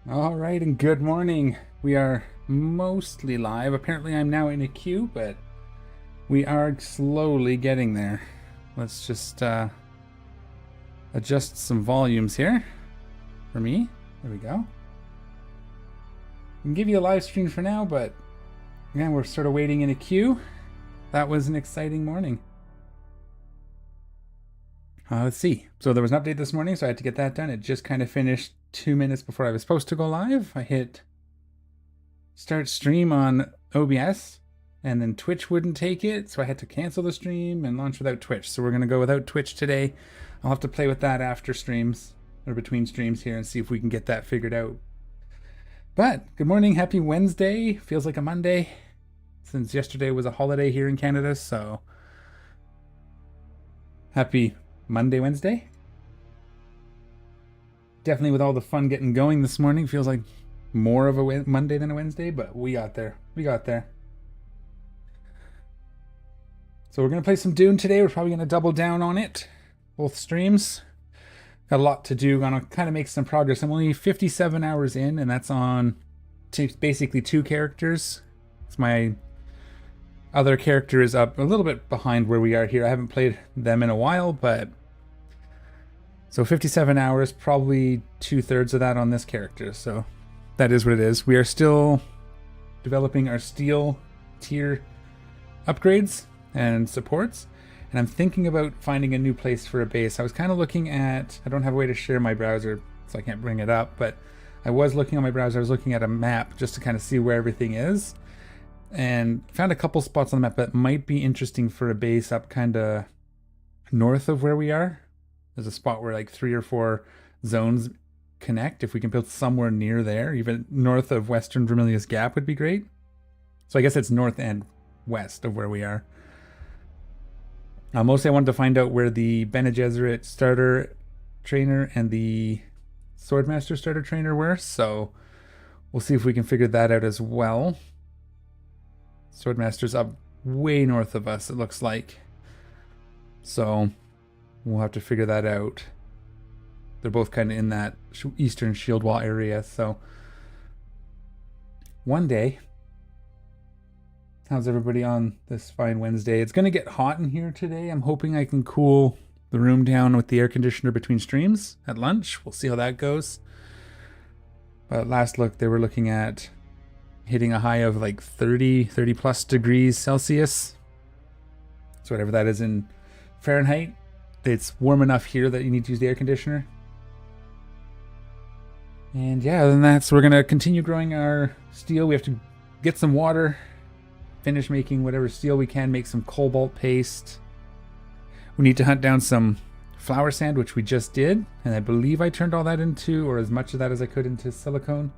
All right, and good morning. We are mostly live. Apparently, I'm now in a queue, but we are slowly getting there. Let's just adjust some volumes here for me. There we go. I can give you a live stream for now, but again, we're sort of waiting in a queue. That was an exciting morning. Let's see. So there was an update this morning, so I had to get that done. It just kind of finished 2 minutes before I was supposed to go live. I hit start stream on OBS, and then Twitch wouldn't take it, so I had to cancel the stream and launch without Twitch. So we're going to go without Twitch today. I'll have to play with that after streams, or between streams here, and see if we can get that figured out. But good morning, happy Wednesday. Feels like a Monday, since yesterday was a holiday here in Canada, so happy Monday, Wednesday. Definitely with all the fun getting going this morning, feels like more of a Monday than a Wednesday, but we got there. We got there. So we're going to play some DUNE today. We're probably going to double down on it, both streams. Got a lot to do. Gonna kind of make some progress. I'm only 57 hours in, and that's on basically 2 characters. It's my other character is up a little bit behind where we are here. I haven't played them in a while, but so 57 hours, probably 2/3 of that on this character. So that is what it is. We are still developing our steel tier upgrades and supports, and I'm thinking about finding a new place for a base. I was kind of looking at, I don't have a way to share my browser, so I can't bring it up, but I was looking on my browser, I was looking at a map just to kind of see where everything is, and found a couple spots on the map that might be interesting for a base up kind of north of where we are. There's a spot where like 3 or 4 zones connect. If we can build somewhere near there, even north of Western Vermilius Gap would be great. So I guess it's north and west of where we are. Mostly I wanted to find out where the Bene Gesserit starter trainer and the Swordmaster starter trainer were, so we'll see if we can figure that out as well. Swordmaster's up way north of us, it looks like. So we'll have to figure that out. They're both kind of in that eastern shield wall area, so one day. How's everybody on this fine Wednesday? It's going to get hot in here today. I'm hoping I can cool the room down with the air conditioner between streams at lunch. We'll see how that goes. But last look, they were looking at hitting a high of like 30 plus degrees Celsius. So whatever that is in Fahrenheit. It's warm enough here that you need to use the air conditioner. And yeah, other than that, so we're going to continue growing our steel. We have to get some water, finish making whatever steel we can, make some cobalt paste. We need to hunt down some flour sand, which we just did, and I believe I turned all that into, or as much of that as I could, into silicone.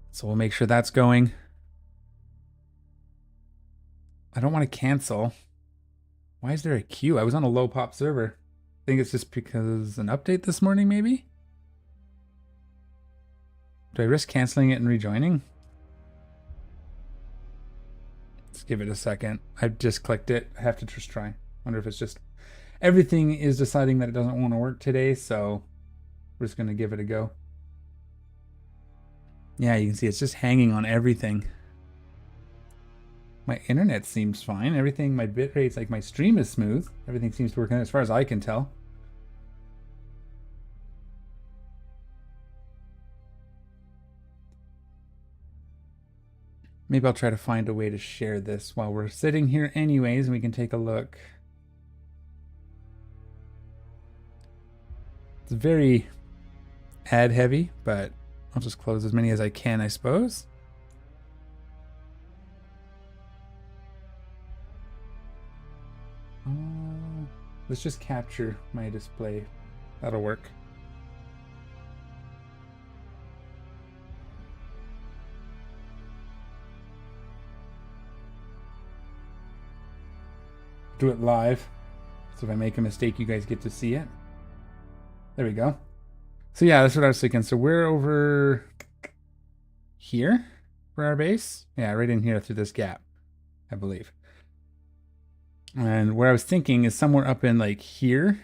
So we'll make sure that's going. I don't want to cancel. Why is there a queue? I was on a low pop server. I think it's just because an update this morning, maybe? Do I risk canceling it and rejoining? Let's give it a second. I just clicked it. I have to just try. Wonder if it's just everything is deciding that it doesn't want to work today, so we're just going to give it a go. Yeah, you can see it's just hanging on everything. My internet seems fine. Everything, my bit rates, like my stream is smooth. Everything seems to work as far as I can tell. Maybe I'll try to find a way to share this while we're sitting here anyways, and we can take a look. It's very ad heavy, but I'll just close as many as I can, I suppose. Let's just capture my display. That'll work. Do it live, so if I make a mistake you guys get to see it. There we go. So yeah, that's what I was thinking. So we're over here for our base. Yeah, right in here through this gap, I believe. And where I was thinking is somewhere up in like here,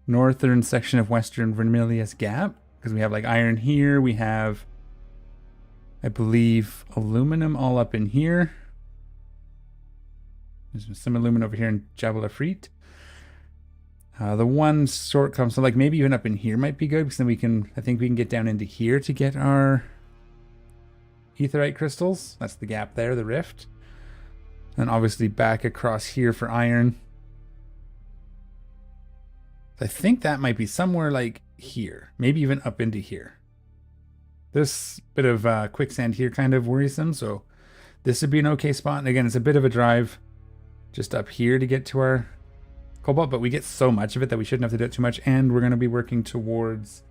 northern section of Western Vermilius Gap. because we have like iron here. We have, I believe, aluminum all up in here. There's some aluminum over here in Jabal Afrit. The one sort comes, so like maybe even up in here might be good, because then we can, I think we can get down into here to get our aetheryte crystals. That's the gap there, the rift. And obviously back across here for iron. I think that might be somewhere like here, maybe even up into here. This bit of quicksand here kind of worrisome, so this would be an okay spot. And again, it's a bit of a drive just up here to get to our cobalt, but we get so much of it that we shouldn't have to do it too much. And we're going to be working towards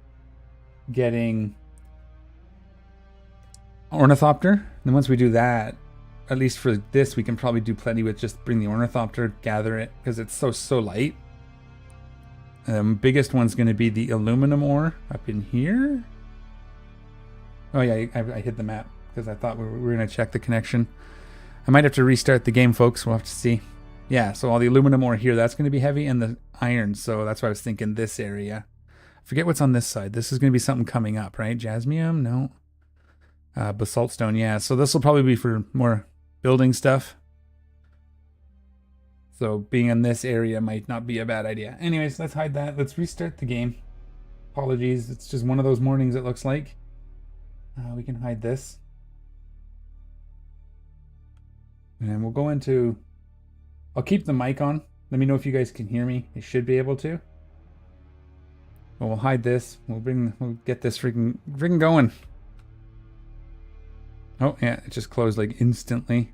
getting ornithopter. And then once we do that, at least for this, we can probably do plenty with just bring the ornithopter, gather it, because it's so light. Biggest one's going to be the aluminum ore up in here. Oh yeah, I hit the map because I thought we were going to check the connection. I might have to restart the game, folks. We'll have to see. Yeah, so all the aluminum ore here, that's going to be heavy, and the iron, so that's why I was thinking this area. I forget what's on this side. This is going to be something coming up, right? Jasmium? No. Basalt stone, yeah. So this will probably be for more building stuff. So being in this area might not be a bad idea. Anyways, let's hide that. Let's restart the game. Apologies, it's just one of those mornings it looks like. We can hide this. And we'll go into... I'll keep the mic on. Let me know if you guys can hear me. You should be able to. But we'll hide this. We'll get this freaking going. Oh, yeah, it just closed like instantly.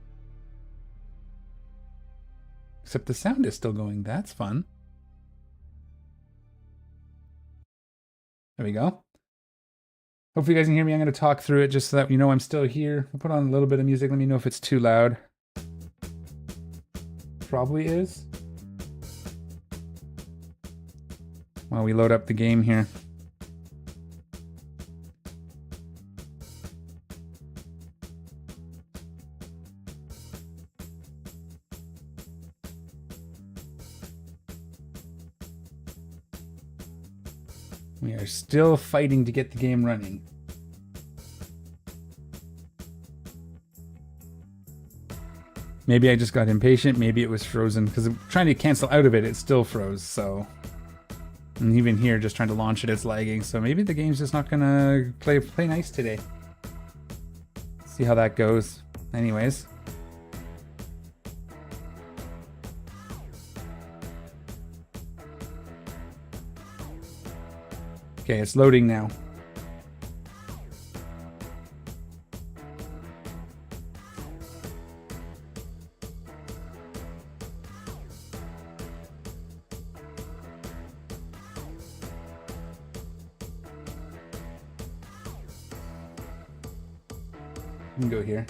Except the sound is still going. That's fun. There we go. Hopefully you guys can hear me. I'm going to talk through it just so that you know I'm still here. I'll put on a little bit of music. Let me know if it's too loud. Probably is. While we load up the game here. We are still fighting to get the game running. Maybe I just got impatient. Maybe it was frozen because I'm trying to cancel out of it. It still froze. So, and even here, just trying to launch it, it's lagging. So maybe the game's just not gonna play nice today. See how that goes. Anyways. Okay, it's loading now. You can go here.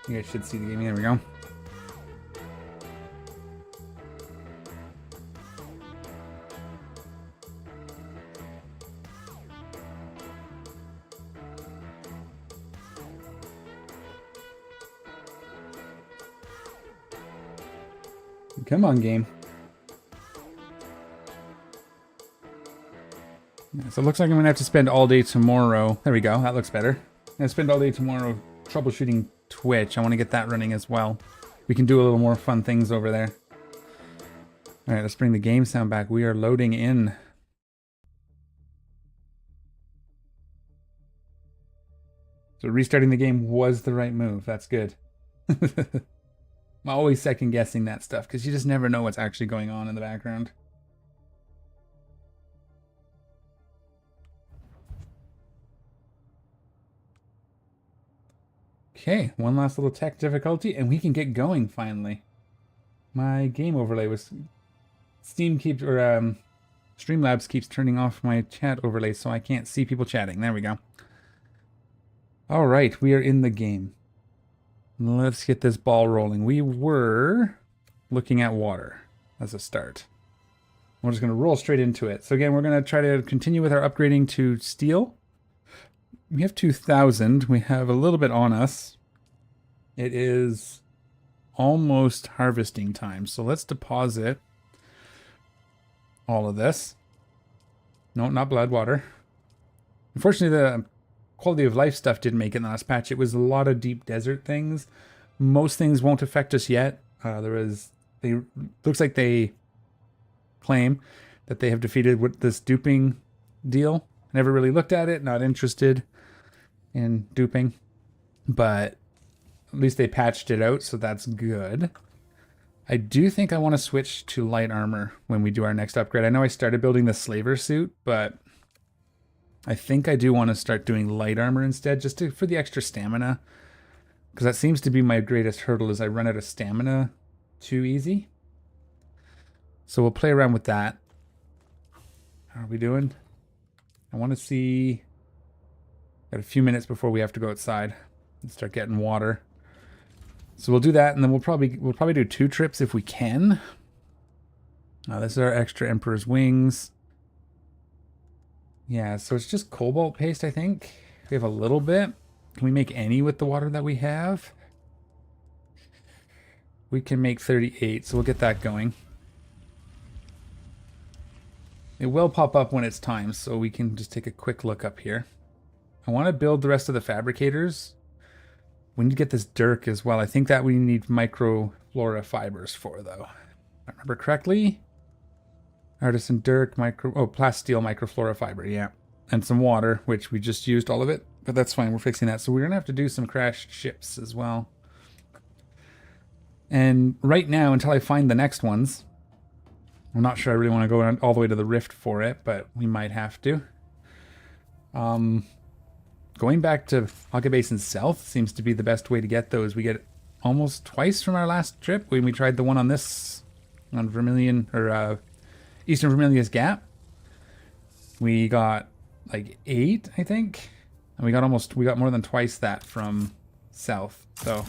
You guys should see the game. There we go. Come on, game. Yeah, so it looks like I'm going to have to spend all day tomorrow. There we go. That looks better. I'm going to spend all day tomorrow troubleshooting Twitch. I want to get that running as well. We can do a little more fun things over there. All right, let's bring the game sound back. We are loading in. So restarting the game was the right move. That's good. I'm always second guessing that stuff because you just never know what's actually going on in the background. Okay, one last little tech difficulty and we can get going finally. My game overlay was... Streamlabs keeps turning off my chat overlay so I can't see people chatting. There we go. Alright, we are in the game. Let's get this ball rolling. We were looking at water as a start. We're just going to roll straight into it. So again, we're going to try to continue with our upgrading to steel. We have 2,000. We have a little bit on us. It is almost harvesting time. So let's deposit all of this. No, not blood, water. Unfortunately, the quality of life stuff didn't make it in the last patch. It was a lot of deep desert things. Most things won't affect us yet. Looks like they claim that they have defeated what this duping deal. Never really looked at it, not interested in duping, but at least they patched it out, so that's good. I do think I want to switch to light armor when we do our next upgrade. I know I started building the slaver suit, but I think I do want to start doing light armor instead, just for the extra stamina, because that seems to be my greatest hurdle, is I run out of stamina too easy. So we'll play around with that. How are we doing? I want to see... Got a few minutes before we have to go outside and start getting water. So we'll do that, and then we'll probably do 2 trips if we can. This is our extra Emperor's Wings. Yeah, so it's just cobalt paste, I think. We have a little bit. Can we make any with the water that we have? We can make 38, so we'll get that going. It will pop up when it's time, so we can just take a quick look up here. I want to build the rest of the fabricators. We need to get this dirk as well. I think that we need microflora fibers for, though. If I remember correctly. Artisan dirk, plasteel microflora fiber, yeah. And some water, which we just used all of it. But that's fine, we're fixing that. So we're going to have to do some crashed ships as well. And right now, until I find the next ones, I'm not sure I really want to go all the way to the rift for it, but we might have to. Going back to Hawkeye Basin South seems to be the best way to get those. We get almost twice from our last trip when we tried the one on Vermilion, or Eastern Vermilius Gap. We got like 8, I think. And we got more than twice that from South, so.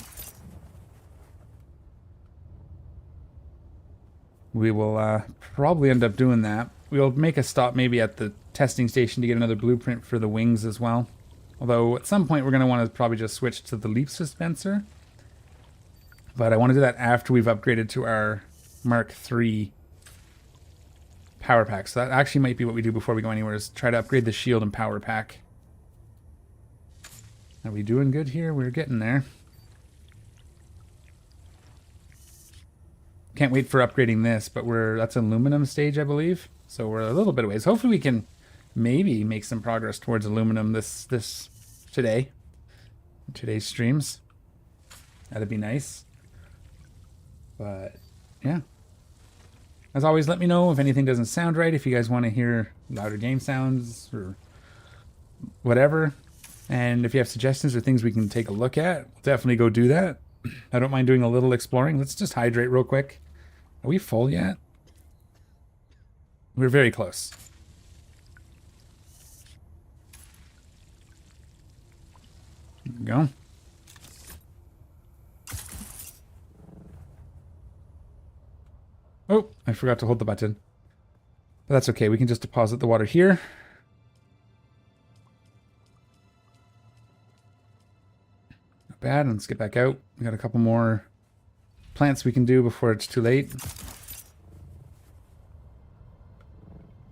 We will probably end up doing that. We'll make a stop maybe at the testing station to get another blueprint for the wings as well. Although at some point we're going to want to probably just switch to the leaf dispenser. But I want to do that after we've upgraded to our Mark III power pack. So that actually might be what we do before we go anywhere, is try to upgrade the shield and power pack. Are we doing good here? We're getting there. Can't wait for upgrading this, but that's an aluminum stage, I believe. So we're a little bit away. So hopefully we can maybe make some progress towards aluminum today's streams. That'd be nice. But yeah, as always, let me know if anything doesn't sound right, if you guys want to hear louder game sounds or whatever, and if you have suggestions or things we can take a look at, we'll definitely go do that. I don't mind doing a little exploring. Let's just hydrate real quick. Are we full yet? We're very close. There we go. Oh, I forgot to hold the button. But that's okay. We can just deposit the water here. Not bad. Let's get back out. We got a couple more plants we can do before it's too late.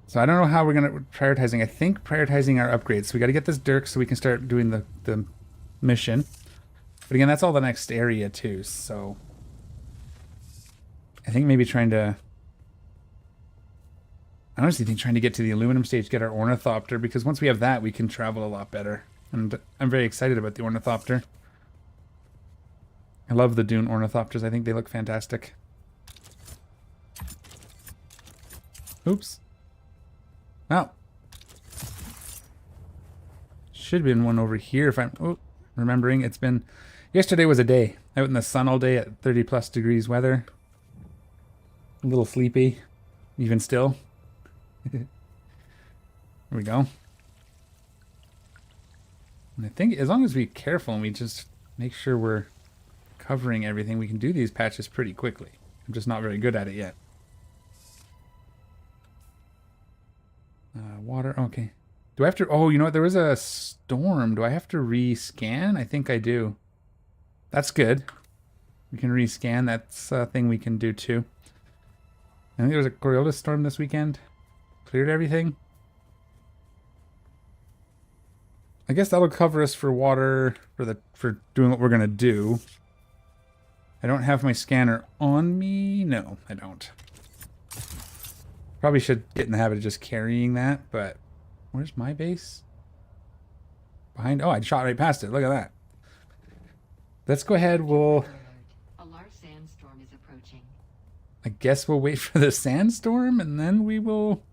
So I don't know how we're going to prioritizing. I think prioritizing our upgrades. So we got to get this dirk so we can start doing the mission. But again, that's all the next area too. So I think maybe I honestly think trying to get to the aluminum stage, get our ornithopter, because once we have that, we can travel a lot better. And I'm very excited about the ornithopter. I love the Dune ornithopters. I think they look fantastic. Oops. Oh. Should have been one over here if I'm remembering. It's been... Yesterday was a day. Out in the sun all day at 30 plus degrees weather. A little sleepy. Even still. There we go. And I think as long as we're careful and we just make sure we're covering everything, we can do these patches pretty quickly. I'm just not very good at it yet. Water, okay. Do I have to, oh, you know what, there was a storm. Do I have to rescan? I think I do. That's good. We can rescan, that's a thing we can do too. I think there was a Coriolis storm this weekend. Cleared everything. I guess that'll cover us for water for doing what we're gonna do. I don't have my scanner on me. No, I don't. Probably should get in the habit of just carrying that, but where's my base? Behind. Oh, I shot right past it. Look at that. Let's go ahead. We'll. A large sandstorm is approaching. I guess we'll wait for the sandstorm and then we will.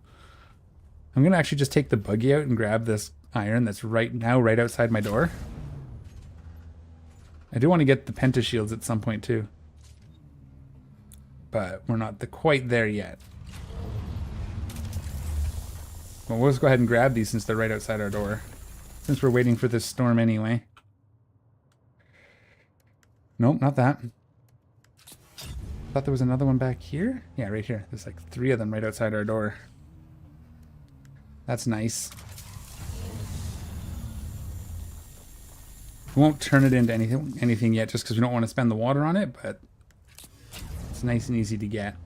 I'm gonna actually just take the buggy out and grab this iron that's right outside my door. I do want to get the pentashields at some point too, but we're not quite there yet. Well, we'll just go ahead and grab these since they're right outside our door, since we're waiting for this storm anyway. Nope, not that. Thought there was another one back here. Yeah, right here. There's like 3 of them right outside our door. That's nice. We won't turn it into anything yet just because we don't want to spend the water on it, but it's nice and easy to get.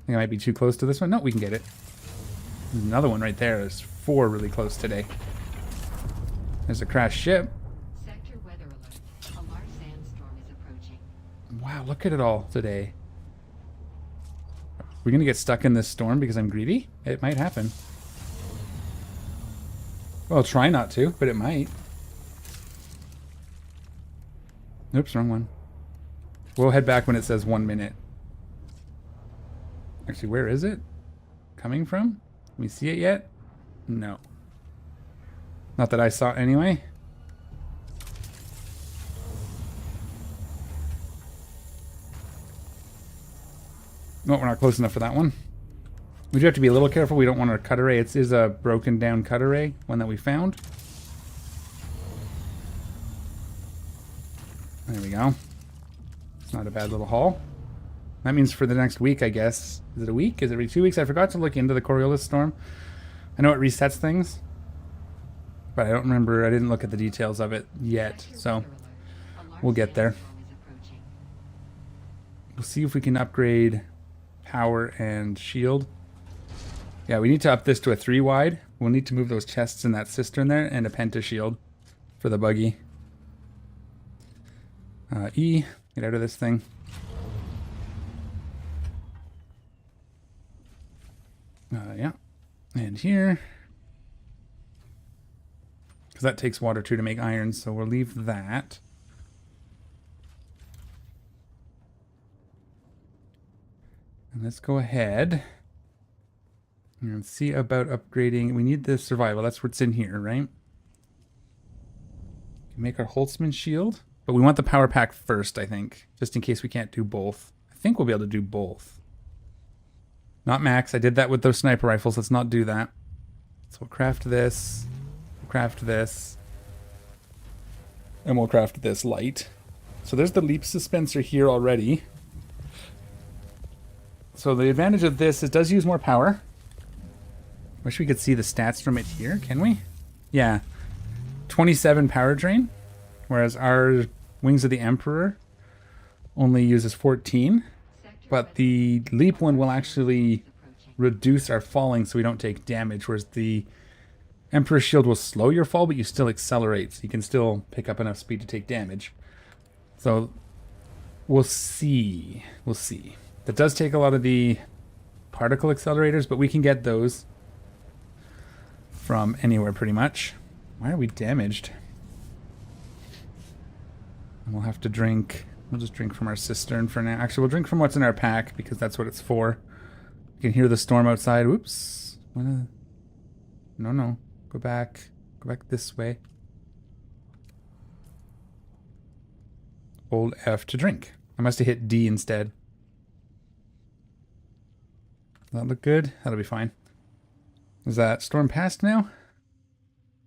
I think I might be too close to this one. No, we can get it. There's another one right there. There's 4 really close today. There's a crashed ship. Sector weather alert. A large sandstorm is approaching. Wow, look at it all today. We're gonna get stuck in this storm because I'm greedy? It might happen. Well, I'll try not to, but it might. Oops, wrong one. We'll head back when it says 1 minute. Actually, where is it coming from? Can we see it yet? No. Not that I saw it anyway. No, we're not close enough for that one. We do have to be a little careful. We don't want our cut array. It is a broken down cut array, one that we found. There we go. It's not a bad little haul. That means for the next week, I guess. Is it a week? Is it every 2 weeks? I forgot to look into the Coriolis storm. I know it resets things, but I don't remember. I didn't look at the details of it yet, so we'll get there. We'll see if we can upgrade power and shield. Yeah, we need to up this to a 3 wide. We'll need to move those chests in that cistern there and a penta shield for the buggy. E, get out of this thing. Yeah, and here, because that takes water too to make iron, so we'll leave that. And let's go ahead and see about upgrading. We need the survival. That's what's in here, right? Make our Holtzman shield, but we want the power pack first, I think, just in case we can't do both. I think we'll be able to do both. Not max. I did that with those sniper rifles. Let's not do that. So we'll craft this. We'll craft this. And we'll craft this light. So there's the leap dispenser here already. So the advantage of this is it does use more power. Wish we could see the stats from it here. Can we? Yeah. 27 power drain. Whereas our Wings of the Emperor only uses 14. But the leap one will actually reduce our falling so we don't take damage, whereas the Emperor's Shield will slow your fall, but you still accelerate, so you can still pick up enough speed to take damage. So we'll see. We'll see. That does take a lot of the particle accelerators, but we can get those from anywhere pretty much. Why are we damaged? And we'll have to drink. We'll just drink from our cistern for now. Actually, we'll drink from what's in our pack because that's what it's for. You can hear the storm outside. Whoops. No, no. Go back. Go back this way. Hold F to drink. I must have hit D instead. Does that look good? That'll be fine. Is that storm past now?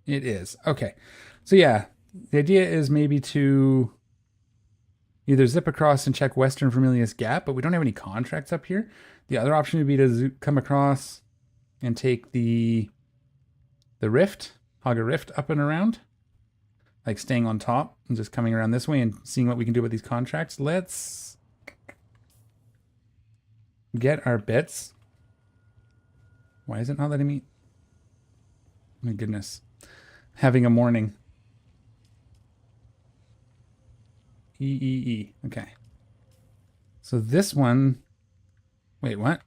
It is. Okay. So yeah, the idea is maybe to either zip across and check Western Vermilius Gap, but we don't have any contracts up here. The other option would be to come across and take the rift, hog a rift up and around, like staying on top and just coming around this way and seeing what we can do with these contracts. Let's get our bits. Why is it not letting me? My goodness. Having a morning. E. Okay. So this one... Wait, what?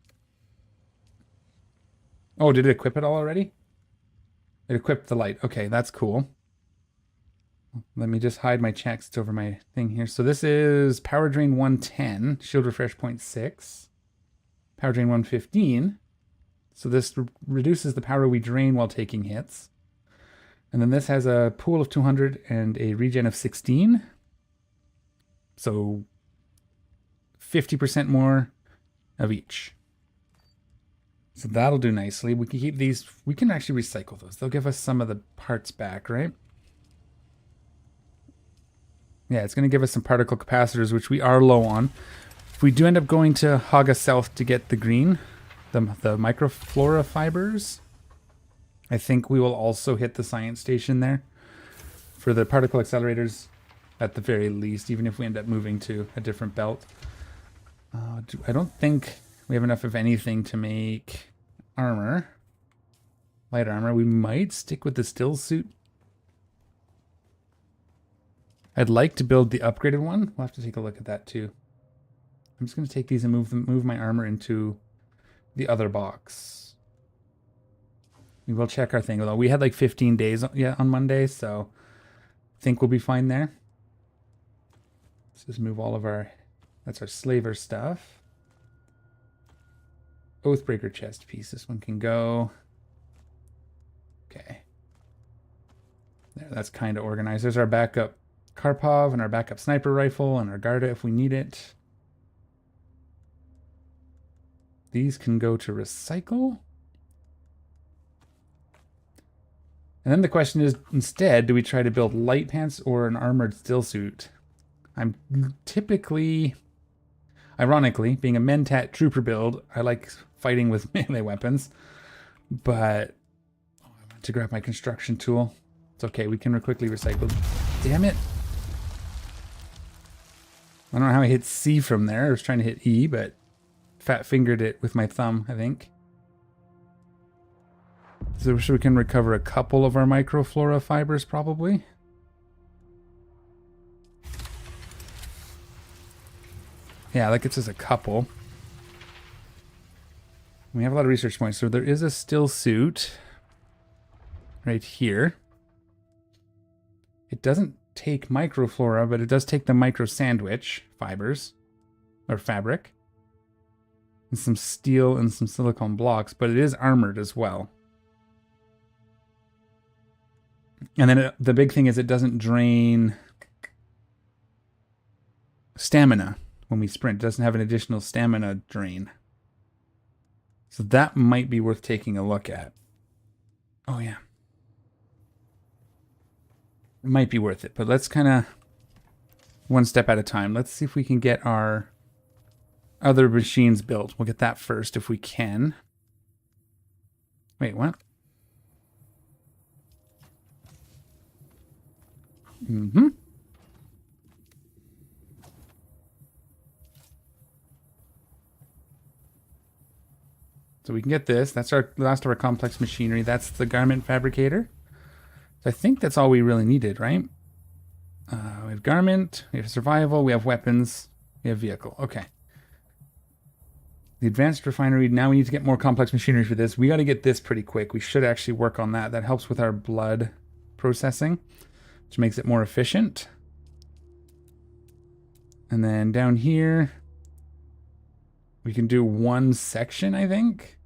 Oh, did it equip it all already? It equipped the light. Okay, that's cool. Let me just hide my checks over my thing here. So this is power drain 110, shield refresh 0.6, power drain 115. So this reduces the power we drain while taking hits. And then this has a pool of 200 and a regen of 16. So 50% more of each. So that'll do nicely. We can keep these. We can actually recycle those. They'll give us some of the parts back, right? Yeah, it's going to give us some particle capacitors, which we are low on. If we do end up going to Haga South to get the green, the microflora fibers, I think we will also hit the science station there for the particle accelerators at the very least, even if we end up moving to a different belt. I don't think we have enough of anything to make armor, light armor. We might stick with the still suit. I'd like to build the upgraded one. We'll have to take a look at that too. I'm just going to take these and move my armor into the other box. We will check our thing. Although we had like 15 days on Monday, so I think we'll be fine there. Let's just move all of our... That's our slaver stuff. Oathbreaker chest piece. This one can go. Okay. There, that's kind of organized. There's our backup Karpov and our backup sniper rifle and our Garda if we need it. These can go to recycle. And then the question is, instead, do we try to build light pants or an armored still suit? I'm typically, ironically, being a Mentat trooper build, I like fighting with melee weapons. But I want to grab my construction tool. It's okay, we can quickly recycle. Damn it. I don't know how I hit C from there. I was trying to hit E, but fat fingered it with my thumb, I think. So we can recover a couple of our microflora fibers, probably. Yeah, that gets us a couple. We have a lot of research points. So there is a still suit right here. It doesn't take microflora, but it does take the micro sandwich fibers or fabric and some steel and some silicone blocks, but it is armored as well. And then the big thing is it doesn't drain stamina when we sprint. It doesn't have an additional stamina drain. So that might be worth taking a look at. Oh yeah. It might be worth it, but let's kind of one step at a time. Let's see if we can get our other machines built. We'll get that first if we can. Wait, what? Mm-hmm. So we can get this. That's our last of our complex machinery. That's the garment fabricator. So I think that's all we really needed, right? We have garment, we have survival, we have weapons, we have vehicle. Okay. The advanced refinery, now we need to get more complex machinery for this. We got to get this pretty quick. We should actually work on that. That helps with our blood processing, which makes it more efficient. And then down here, we can do one section, I think.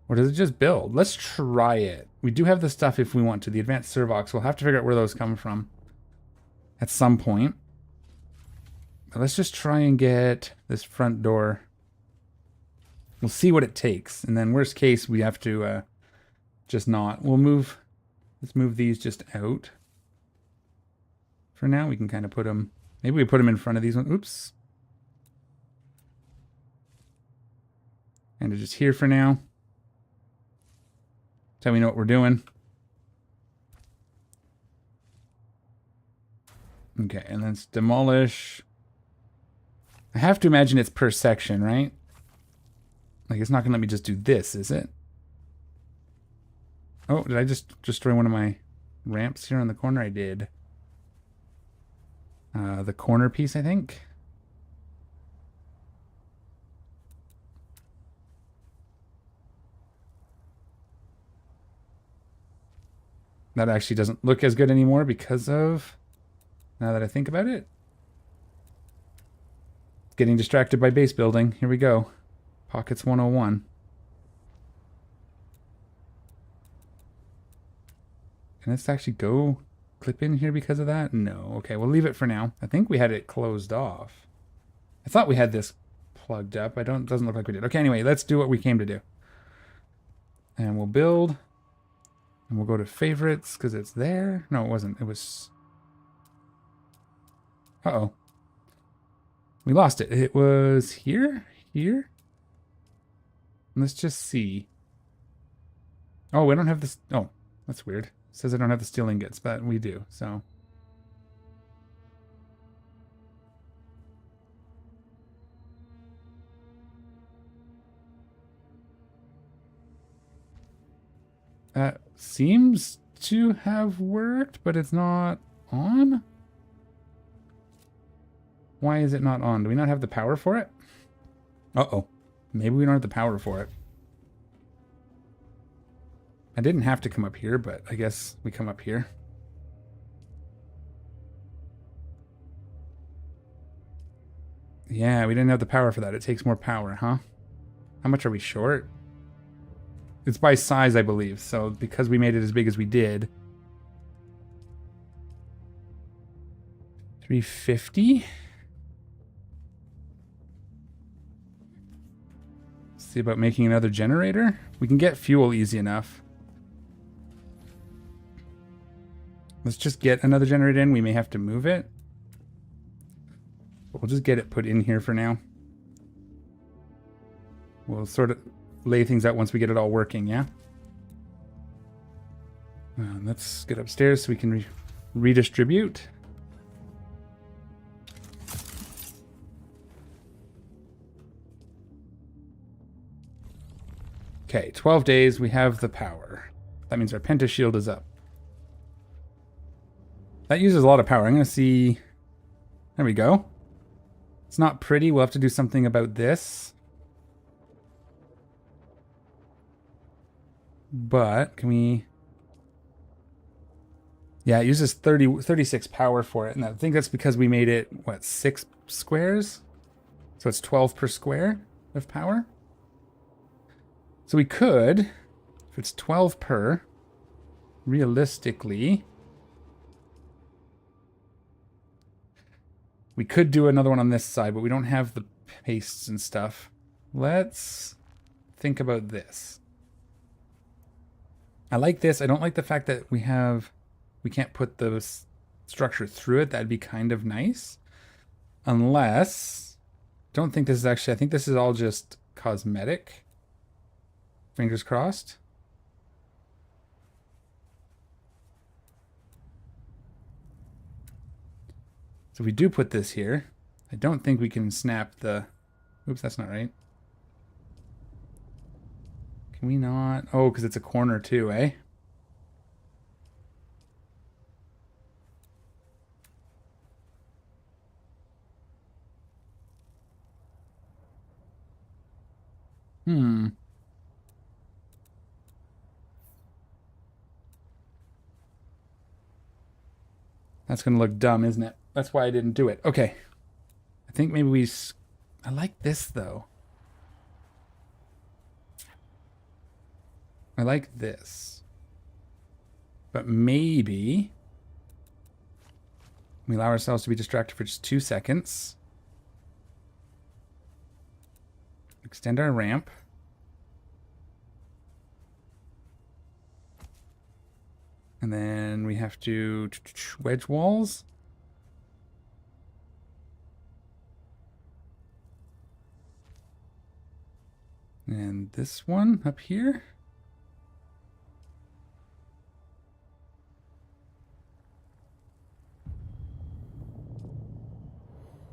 Or does it just build? Let's try it. We do have the stuff if we want to. The advanced servox. We'll have to figure out where those come from at some point. But let's just try and get this front door. We'll see what it takes. And then worst case, we have to just not. We'll move. Let's move these just out. For now, we can kind of put them. Maybe we put them in front of these ones. Oops. And they're just here for now. So we know what we're doing. Okay, and let's demolish. I have to imagine it's per section, right? Like, it's not going to let me just do this, is it? Oh, did I just destroy one of my ramps here on the corner? I did. The corner piece, I think. That actually doesn't look as good anymore because of, now that I think about it, getting distracted by base building. Here we go. Pockets 101. Can this actually go clip in here because of that? No. Okay, we'll leave it for now. I think we had it closed off. I thought we had this plugged up. Doesn't look like we did. Okay, anyway, let's do what we came to do. And we'll build. And we'll go to favorites because it's there. No, it wasn't. It was... Uh-oh. We lost it. It was here? Here? Let's just see. Oh, we don't have this. Oh, that's weird. It says I don't have the steel ingots, but we do, so. That seems to have worked, but it's not on? Why is it not on? Do we not have the power for it? Uh-oh. Maybe we don't have the power for it. I didn't have to come up here, but I guess we come up here. Yeah, we didn't have the power for that. It takes more power, huh? How much are we short? It's by size, I believe. So because we made it as big as we did. 350? See about making another generator? We can get fuel easy enough. Let's just get another generator in. We may have to move it. But we'll just get it put in here for now. We'll sort of lay things out once we get it all working, yeah? Let's get upstairs so we can redistribute. Okay, 12 days, we have the power. That means our Penta shield is up. That uses a lot of power. I'm going to see... There we go. It's not pretty. We'll have to do something about this. But, can we... Yeah, it uses 36 power for it. And I think that's because we made it, what, 6 squares? So it's 12 per square of power. So we could, if it's 12 per, realistically, we could do another one on this side, but we don't have the pastes and stuff. Let's think about this. I like this. I don't like the fact that we can't put the structure through it. That'd be kind of nice. Unless, don't think this is actually, I think this is all just cosmetic. Fingers crossed. So if we do put this here, I don't think we can snap the... Oops, that's not right. Can we not? Oh, because it's a corner too, eh? That's going to look dumb, isn't it? That's why I didn't do it. Okay. I think maybe we... I like this, though. I like this. But maybe... we allow ourselves to be distracted for just 2 seconds. Extend our ramp. And then we have to wedge walls. And this one up here.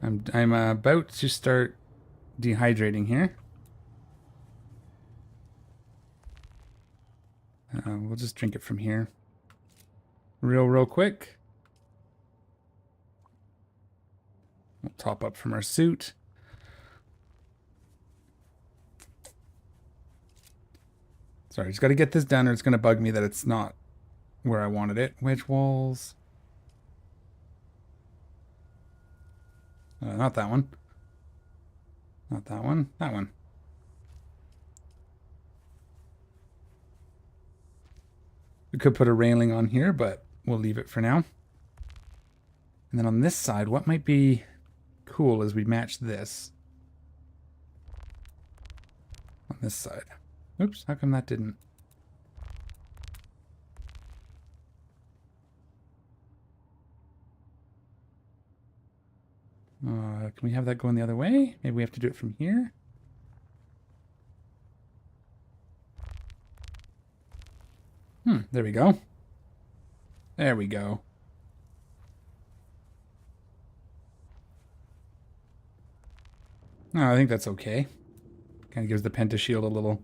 I'm about to start dehydrating here. we'll just drink it from here. Real quick. We'll top up from our suit. Sorry, just got to get this done or it's going to bug me that it's not where I wanted it. Wedge walls. Not that one. Not that one. That one. We could put a railing on here, but we'll leave it for now. And then on this side, what might be cool is we match this. On this side. Oops, how come that didn't? Can we have that going the other way? Maybe we have to do it from here. There we go. There we go. Oh, I think that's okay. Kind of gives the pentashield a little...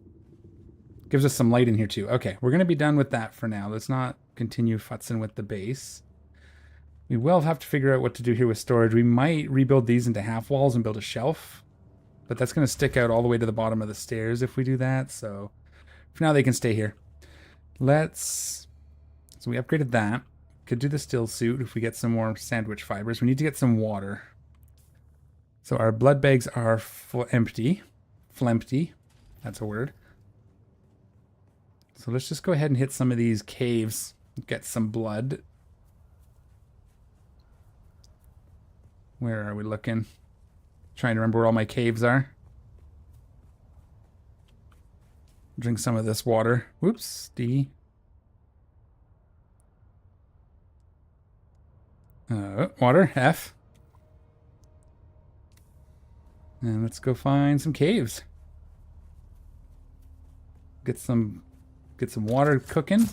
Gives us some light in here too. Okay, we're going to be done with that for now. Let's not continue futzing with the base. We will have to figure out what to do here with storage. We might rebuild these into half walls and build a shelf. But that's going to stick out all the way to the bottom of the stairs if we do that. So for now they can stay here. So we upgraded that. Could do the still suit if we get some more sandwich fibers. We need to get some water. So our blood bags are empty. Flempty. That's a word. So let's just go ahead and hit some of these caves. Get some blood. Where are we looking? Trying to remember where all my caves are. Drink some of this water. Whoops. D. Water. F. And let's go find some caves. Get some water cooking.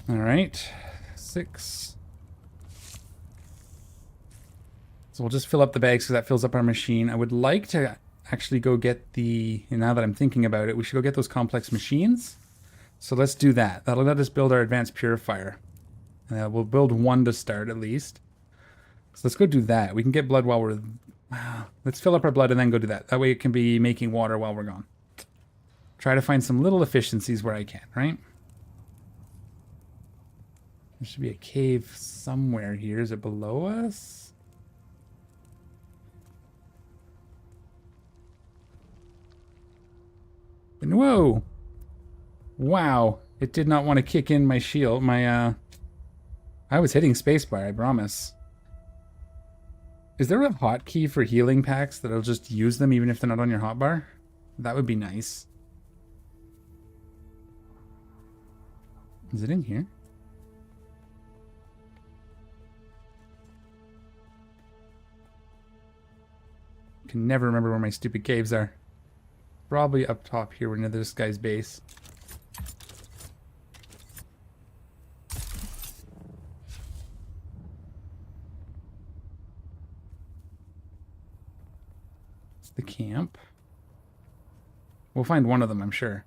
All right, 6. So we'll just fill up the bags because that fills up our machine. I would like to actually go get the, and now that I'm thinking about it, we should go get those complex machines. So let's do that. That'll let us build our advanced purifier. We'll build one to start at least. So let's go do that. We can get blood while we're, let's fill up our blood and then go do that. That way it can be making water while we're gone. Try to find some little efficiencies where I can, right? There should be a cave somewhere here. Is it below us? And whoa! Wow. It did not want to kick in my shield. I was hitting spacebar, I promise. Is there a hotkey for healing packs that'll just use them even if they're not on your hotbar? That would be nice. Is it in here? Can never remember where my stupid caves are. Probably up top here near this guy's base. It's the camp. We'll find one of them, I'm sure.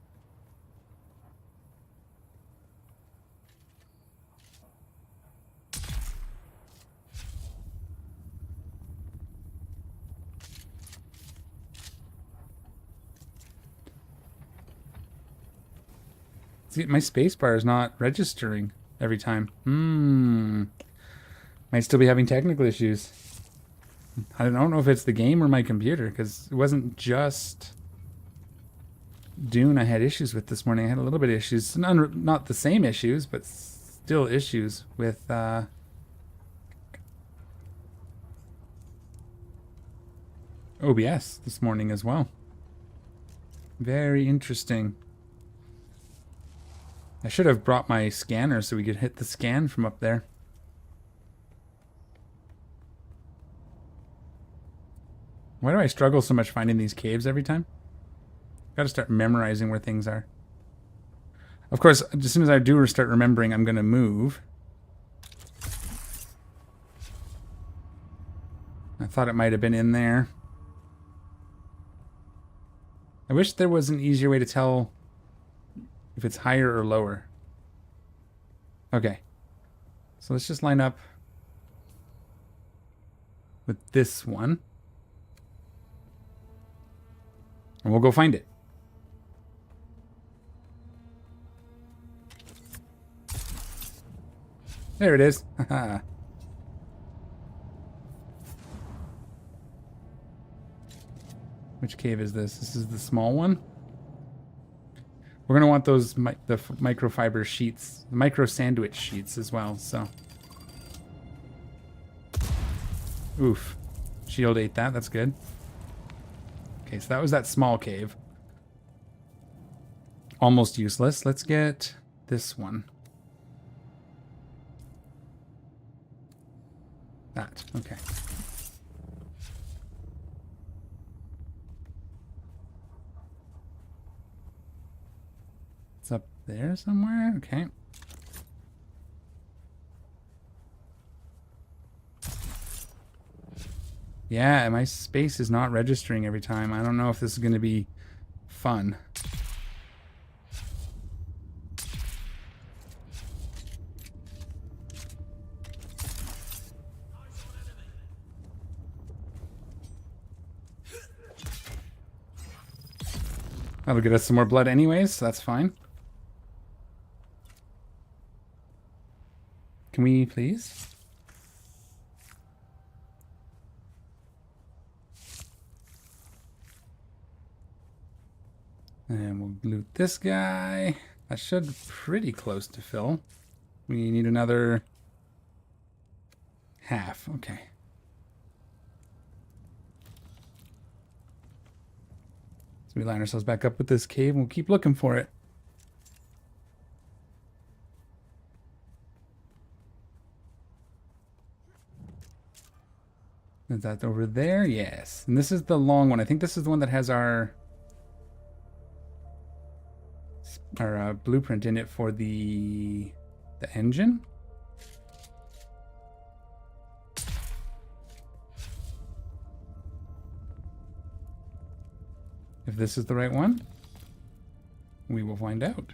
See, my spacebar is not registering every time. Might still be having technical issues. I don't know if it's the game or my computer, because it wasn't just Dune I had issues with this morning. I had a little bit of issues. Not the same issues, but still issues with OBS this morning as well. Very interesting. I should have brought my scanner so we could hit the scan from up there. Why do I struggle so much finding these caves every time? Gotta start memorizing where things are. Of course, as soon as I do start remembering, I'm gonna move. I thought it might have been in there. I wish there was an easier way to tell if it's higher or lower. Okay. So let's just line up with this one. And we'll go find it. There it is. Which cave is this? This is the small one. We're gonna want those the microfiber sheets, the micro sandwich sheets as well. So, oof, shield ate that. That's good. Okay, so that was that small cave. Almost useless. Let's get this one. That, okay. It's up there somewhere, okay. Yeah, my space is not registering every time. I don't know if this is going to be fun. That'll get us some more blood anyways, so that's fine. Can we please? And we'll loot this guy. That should be pretty close to fill. We need another half. Okay. So we line ourselves back up with this cave and we'll keep looking for it. Is that over there? Yes. And this is the long one. I think this is the one that has our blueprint in it for the engine. If this is the right one, we will find out.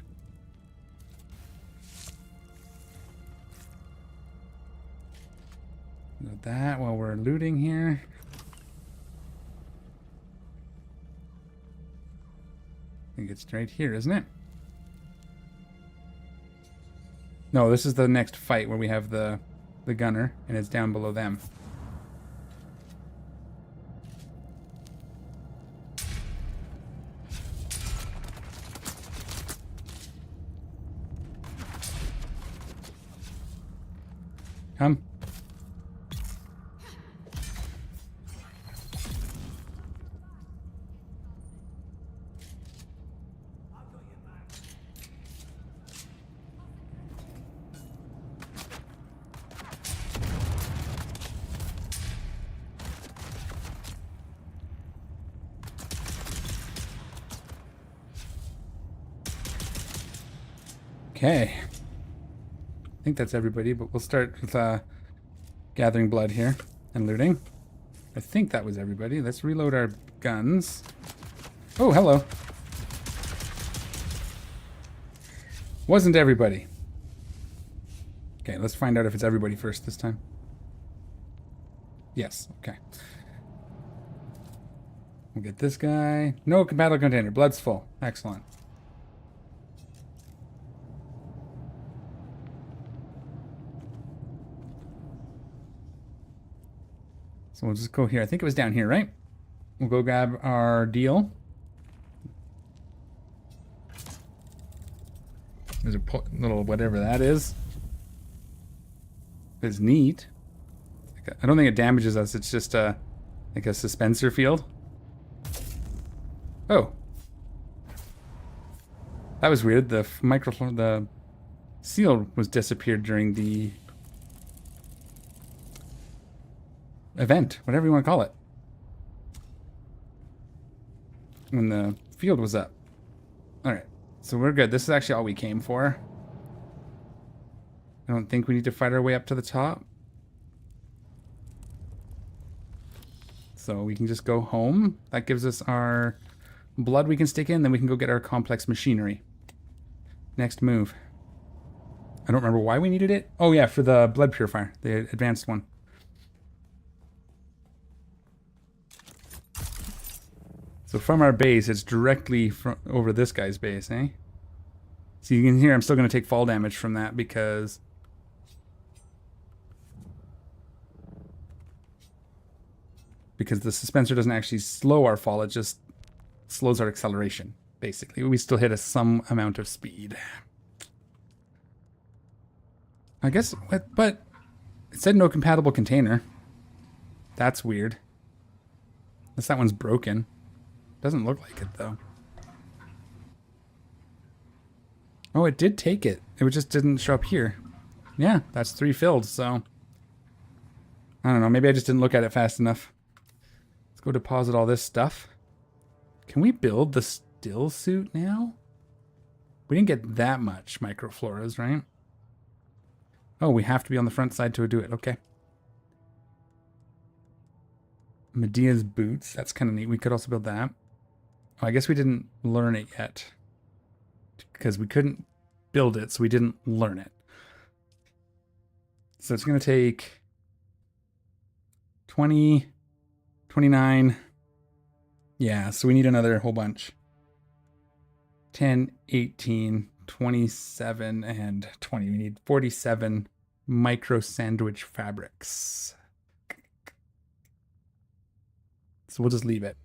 Do that while we're looting here. I think it's right here, isn't it? No, this is the next fight where we have the gunner, and it's down below them. Come. Okay. I think that's everybody, but we'll start with gathering blood here and looting. I think that was everybody. Let's reload our guns. Oh, hello. Wasn't everybody. Okay, let's find out if it's everybody first this time. Yes, okay. We'll get this guy. No battle container. Blood's full. Excellent. So we'll just go here. I think it was down here, right? We'll go grab our deal. There's a little whatever that is. It's neat. I don't think it damages us. It's just like a suspensor field. Oh. That was weird. The seal was disappeared during the event, whatever you want to call it. When the field was up. Alright, so we're good. This is actually all we came for. I don't think we need to fight our way up to the top. So we can just go home. That gives us our blood we can stick in, then we can go get our complex machinery. Next move. I don't remember why we needed it. Oh yeah, for the blood purifier, the advanced one. So from our base, it's directly over this guy's base, eh? So you can hear I'm still going to take fall damage from that because the suspensor doesn't actually slow our fall, it just slows our acceleration, basically. We still hit some amount of speed. I guess, but it said no compatible container. That's weird. Unless that one's broken. Doesn't look like it, though. Oh, it did take it. It just didn't show up here. Yeah, that's 3 filled, so... I don't know, maybe I just didn't look at it fast enough. Let's go deposit all this stuff. Can we build the still suit now? We didn't get that much microfloras, right? Oh, we have to be on the front side to do it. Okay. Medea's boots. That's kind of neat. We could also build that. Oh, I guess we didn't learn it yet. Because we couldn't build it, so we didn't learn it. So it's going to take 20, 29. Yeah, so we need another whole bunch. 10, 18, 27, and 20. We need 47 micro sandwich fabrics. So we'll just leave it.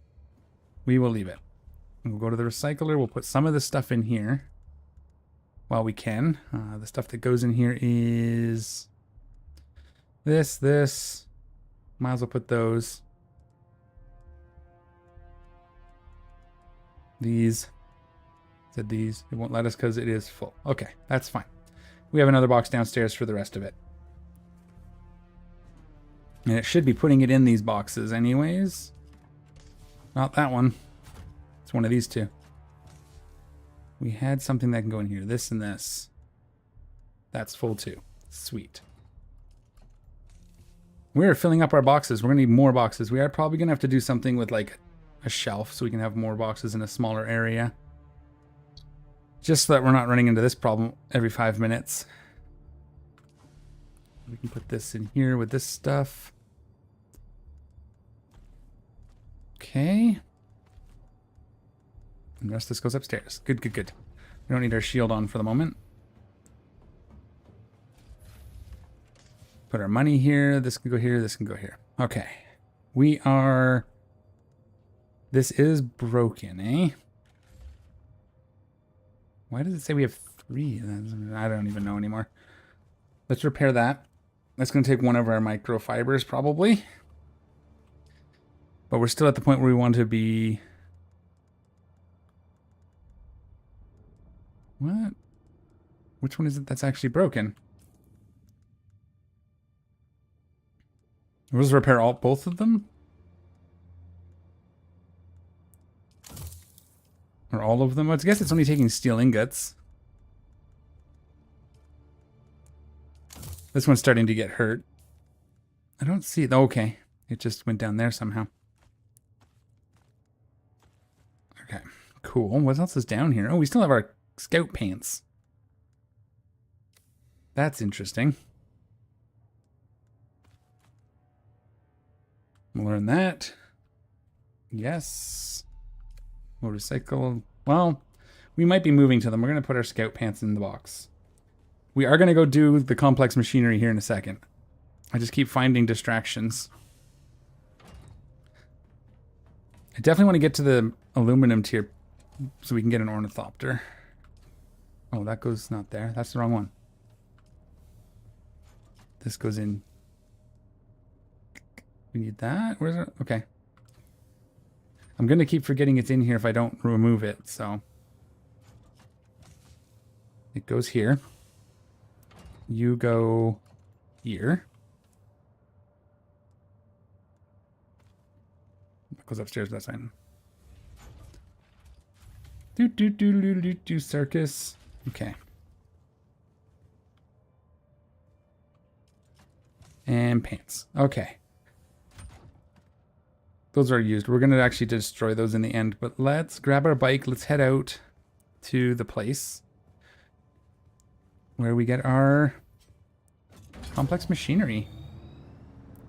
We will leave it. We'll go to the recycler. We'll put some of this stuff in here while we can. The stuff that goes in here is this. Might as well put those. These. Said these. It won't let us because it is full. Okay, that's fine. We have another box downstairs for the rest of it. And it should be putting it in these boxes anyways. Not that one. It's one of these two. We had something that can go in here. This and this. That's full too. Sweet. We're filling up our boxes. We're going to need more boxes. We are probably going to have to do something with like a shelf so we can have more boxes in a smaller area. Just so that we're not running into this problem every 5 minutes. We can put this in here with this stuff. Okay. And the rest of this goes upstairs. Good, good, good. We don't need our shield on for the moment. Put our money here. This can go here. This can go here. Okay. We are... This is broken, eh? Why does it say we have 3? I don't even know anymore. Let's repair that. That's going to take one of our microfibers, probably. But we're still at the point where we want to be... What? Which one is it that's actually broken? We'll just repair both of them? Or all of them? I guess it's only taking steel ingots. This one's starting to get hurt. I don't see it. Okay. It just went down there somehow. Okay. Cool. What else is down here? Oh, we still have our scout pants. That's interesting. We'll learn that. Yes. We'll recycle. Well, we might be moving to them. We're going to put our scout pants in the box. We are going to go do the complex machinery here in a second. I just keep finding distractions. I definitely want to get to the aluminum tier so we can get an ornithopter. Oh, that goes not there. That's the wrong one. This goes in. We need that. Where's it? Okay. I'm going to keep forgetting it's in here if I don't remove it, so. It goes here. You go here. That goes upstairs that side. Do circus. Okay. And pants. Okay. Those are used. We're going to actually destroy those in the end. But let's grab our bike. Let's head out to the place where we get our complex machinery.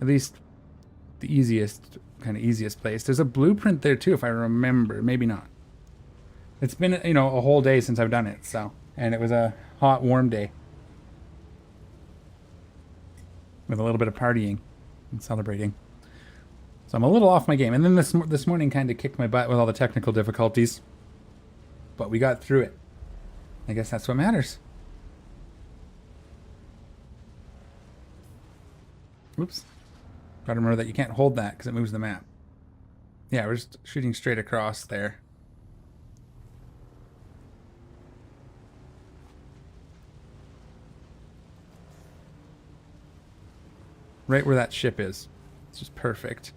At least the easiest, kind of easiest place. There's a blueprint there too, if I remember. Maybe not. It's been, you know, a whole day since I've done it, so. And it was a hot, warm day. With a little bit of partying and celebrating. So I'm a little off my game. And then this morning kind of kicked my butt with all the technical difficulties. But we got through it. I guess that's what matters. Oops. Gotta remember that you can't hold that because it moves the map. Yeah, we're just shooting straight across there. Right where that ship is. It's just perfect.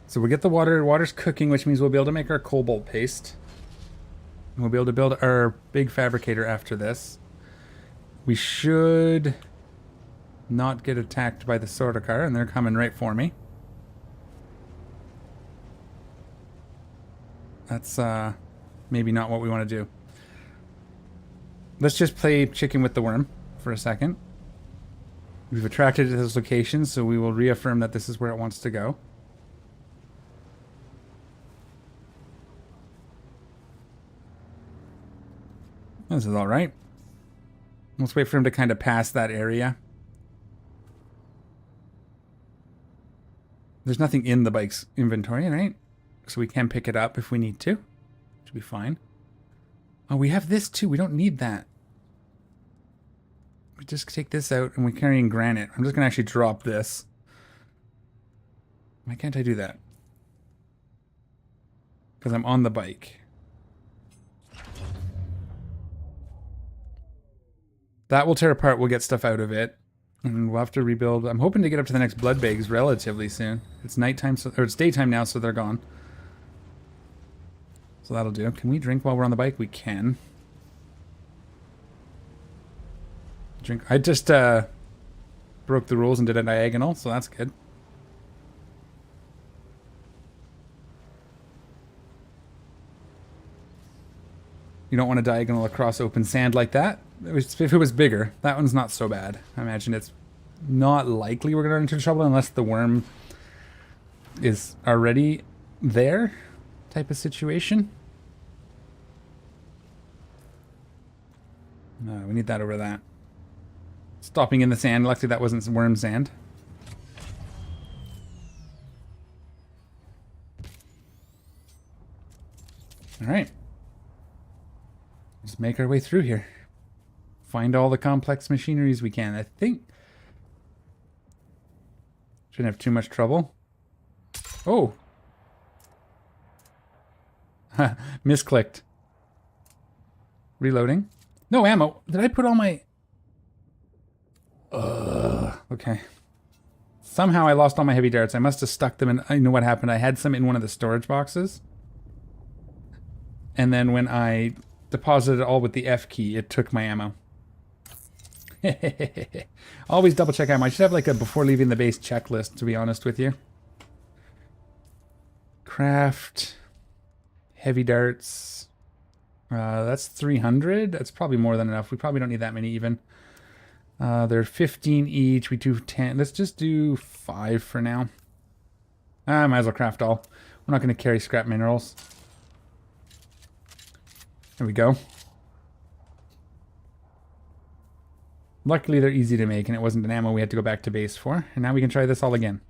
So we get the water. Water's cooking, which means we'll be able to make our cobalt paste. And we'll be able to build our big fabricator after this. We should not get attacked by the sorter car, and they're coming right for me. That's maybe not what we want to do. Let's just play chicken with the worm for a second. We've attracted it to this location, so we will reaffirm that this is where it wants to go. This is all right. Let's wait for him to kind of pass that area. There's nothing in the bike's inventory, right? So we can pick it up if we need to. Should be fine. Oh, we have this too. We don't need that. We just take this out and we're carrying granite. I'm just going to actually drop this. Why can't I do that? Because I'm on the bike. That will tear apart. We'll get stuff out of it. And we'll have to rebuild. I'm hoping to get up to the next blood bags relatively soon. It's nighttime, or it's daytime now, so they're gone. So that'll do. Can we drink while we're on the bike? We can. Drink. I just broke the rules and did a diagonal, so that's good. You don't want a diagonal across open sand like that. If it was bigger, that one's not so bad. I imagine it's not likely we're going to run into trouble unless the worm is already there type of situation. No, we need that over that. Stopping in the sand. Luckily that wasn't worm sand. Alright. Just make our way through here. Find all the complex machineries we can. I think shouldn't have too much trouble. Oh. Misclicked. Reloading. No ammo. Did I put all my... Okay. Somehow I lost all my heavy darts. I must have stuck them in... I know what happened. I had some in one of the storage boxes. And then when I deposited it all with the F key, it took my ammo. Always double check ammo. I should have like a before leaving the base checklist, to be honest with you. Craft. Heavy darts. That's 300. That's probably more than enough. We probably don't need that many even. They're 15 each. We do 10. Let's just do 5 for now. I might as well craft all. We're not going to carry scrap minerals. There we go. Luckily, they're easy to make, and it wasn't an ammo we had to go back to base for. And now we can try this all again.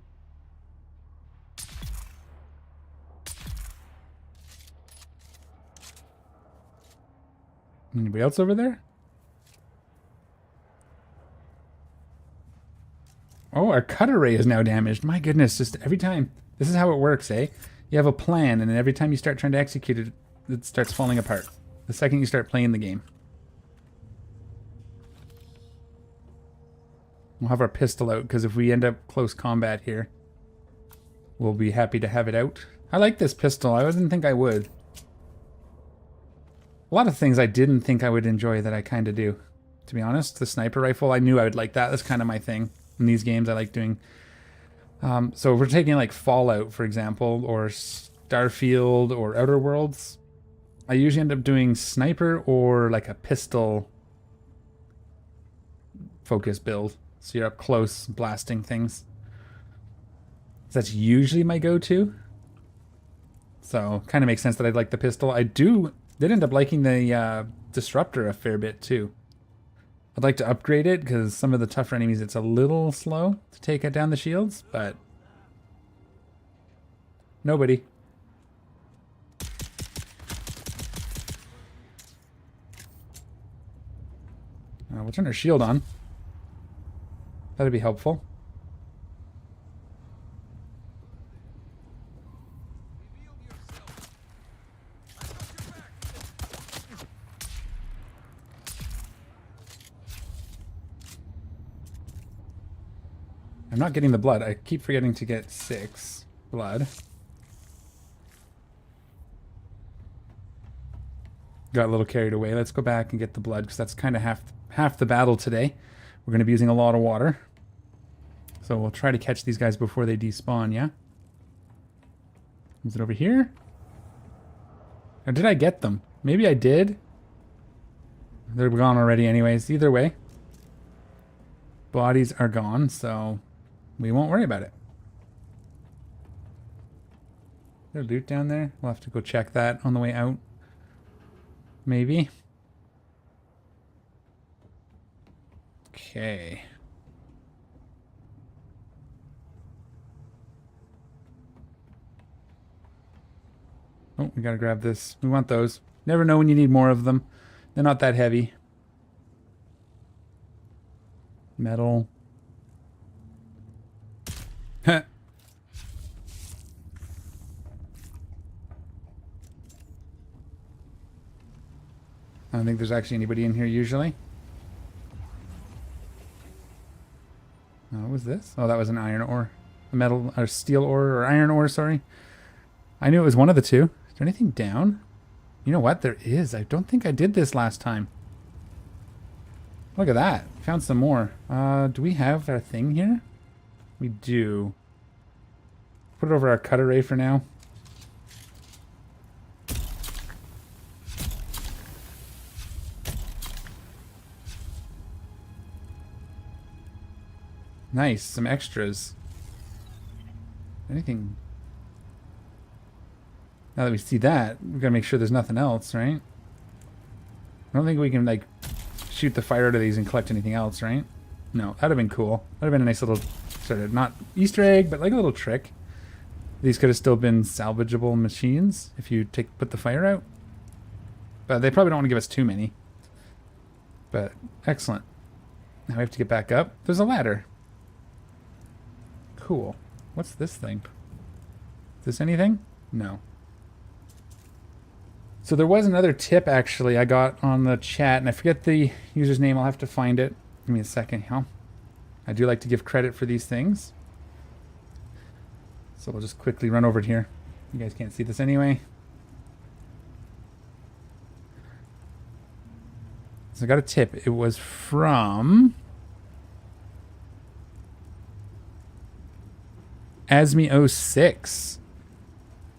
Anybody else over there? Oh, our cut array is now damaged. My goodness, just every time. This is how it works, eh? You have a plan, and then every time you start trying to execute it, it starts falling apart. The second you start playing the game. We'll have our pistol out, because if we end up close combat here, we'll be happy to have it out. I like this pistol. I didn't think I would. A lot of things I didn't think I would enjoy that I kind of do. To be honest, the sniper rifle, I knew I would like that. That's kind of my thing. In these games, I like doing... so if we're taking like Fallout, for example, or Starfield, or Outer Worlds, I usually end up doing sniper or like a pistol focus build. So you're up close blasting things. That's usually my go-to. So kind of makes sense that I'd like the pistol. I did end up liking the disruptor a fair bit too. I'd like to upgrade it because some of the tougher enemies it's a little slow to take down the shields, but nobody. We'll turn our shield on. That'd be helpful. I'm not getting the blood. I keep forgetting to get 6 blood. Got a little carried away. Let's go back and get the blood because that's kind of half the battle today. We're going to be using a lot of water. So we'll try to catch these guys before they despawn, yeah? Is it over here? Or did I get them? Maybe I did. They're gone already anyways. Either way. Bodies are gone, so we won't worry about it. Is there loot down there? We'll have to go check that on the way out. Maybe. Okay. Oh, we gotta grab this. We want those. Never know when you need more of them. They're not that heavy. Metal. I don't think there's actually anybody in here usually. Oh, what was this? Oh, that was an iron ore. A metal, or steel ore, or iron ore, sorry. I knew it was one of the two. Is there anything down? You know what? There is. I don't think I did this last time. Look at that. Found some more. Do we have our thing here? We do. Put it over our cut array for now. Nice. Some extras. Anything... Now that we see that, we've got to make sure there's nothing else, right? I don't think we can, like, shoot the fire out of these and collect anything else, right? No, that'd have been cool. That'd have been a nice little, sort of, not Easter egg, but like a little trick. These could have still been salvageable machines if you put the fire out. But they probably don't want to give us too many. But, excellent. Now we have to get back up. There's a ladder. Cool. What's this thing? Is this anything? No. So there was another tip, actually, I got on the chat, and I forget the user's name. I'll have to find it. Give me a second, huh? I do like to give credit for these things. So we'll just quickly run over it here. You guys can't see this anyway. So I got a tip. It was from... Asmi06.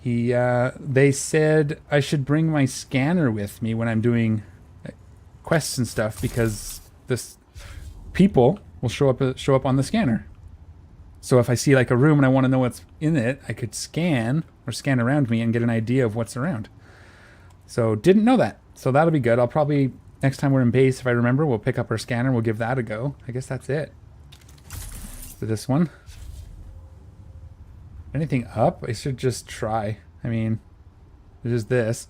They said I should bring my scanner with me when I'm doing quests and stuff because this people will show up on the scanner. So if I see like a room and I want to know what's in it, I could scan or scan around me and get an idea of what's around. So didn't know that. So that'll be good. I'll probably next time we're in base, if I remember, we'll pick up our scanner. We'll give that a go. I guess that's it. So this one. Anything up? I should just try. I mean, there's just this.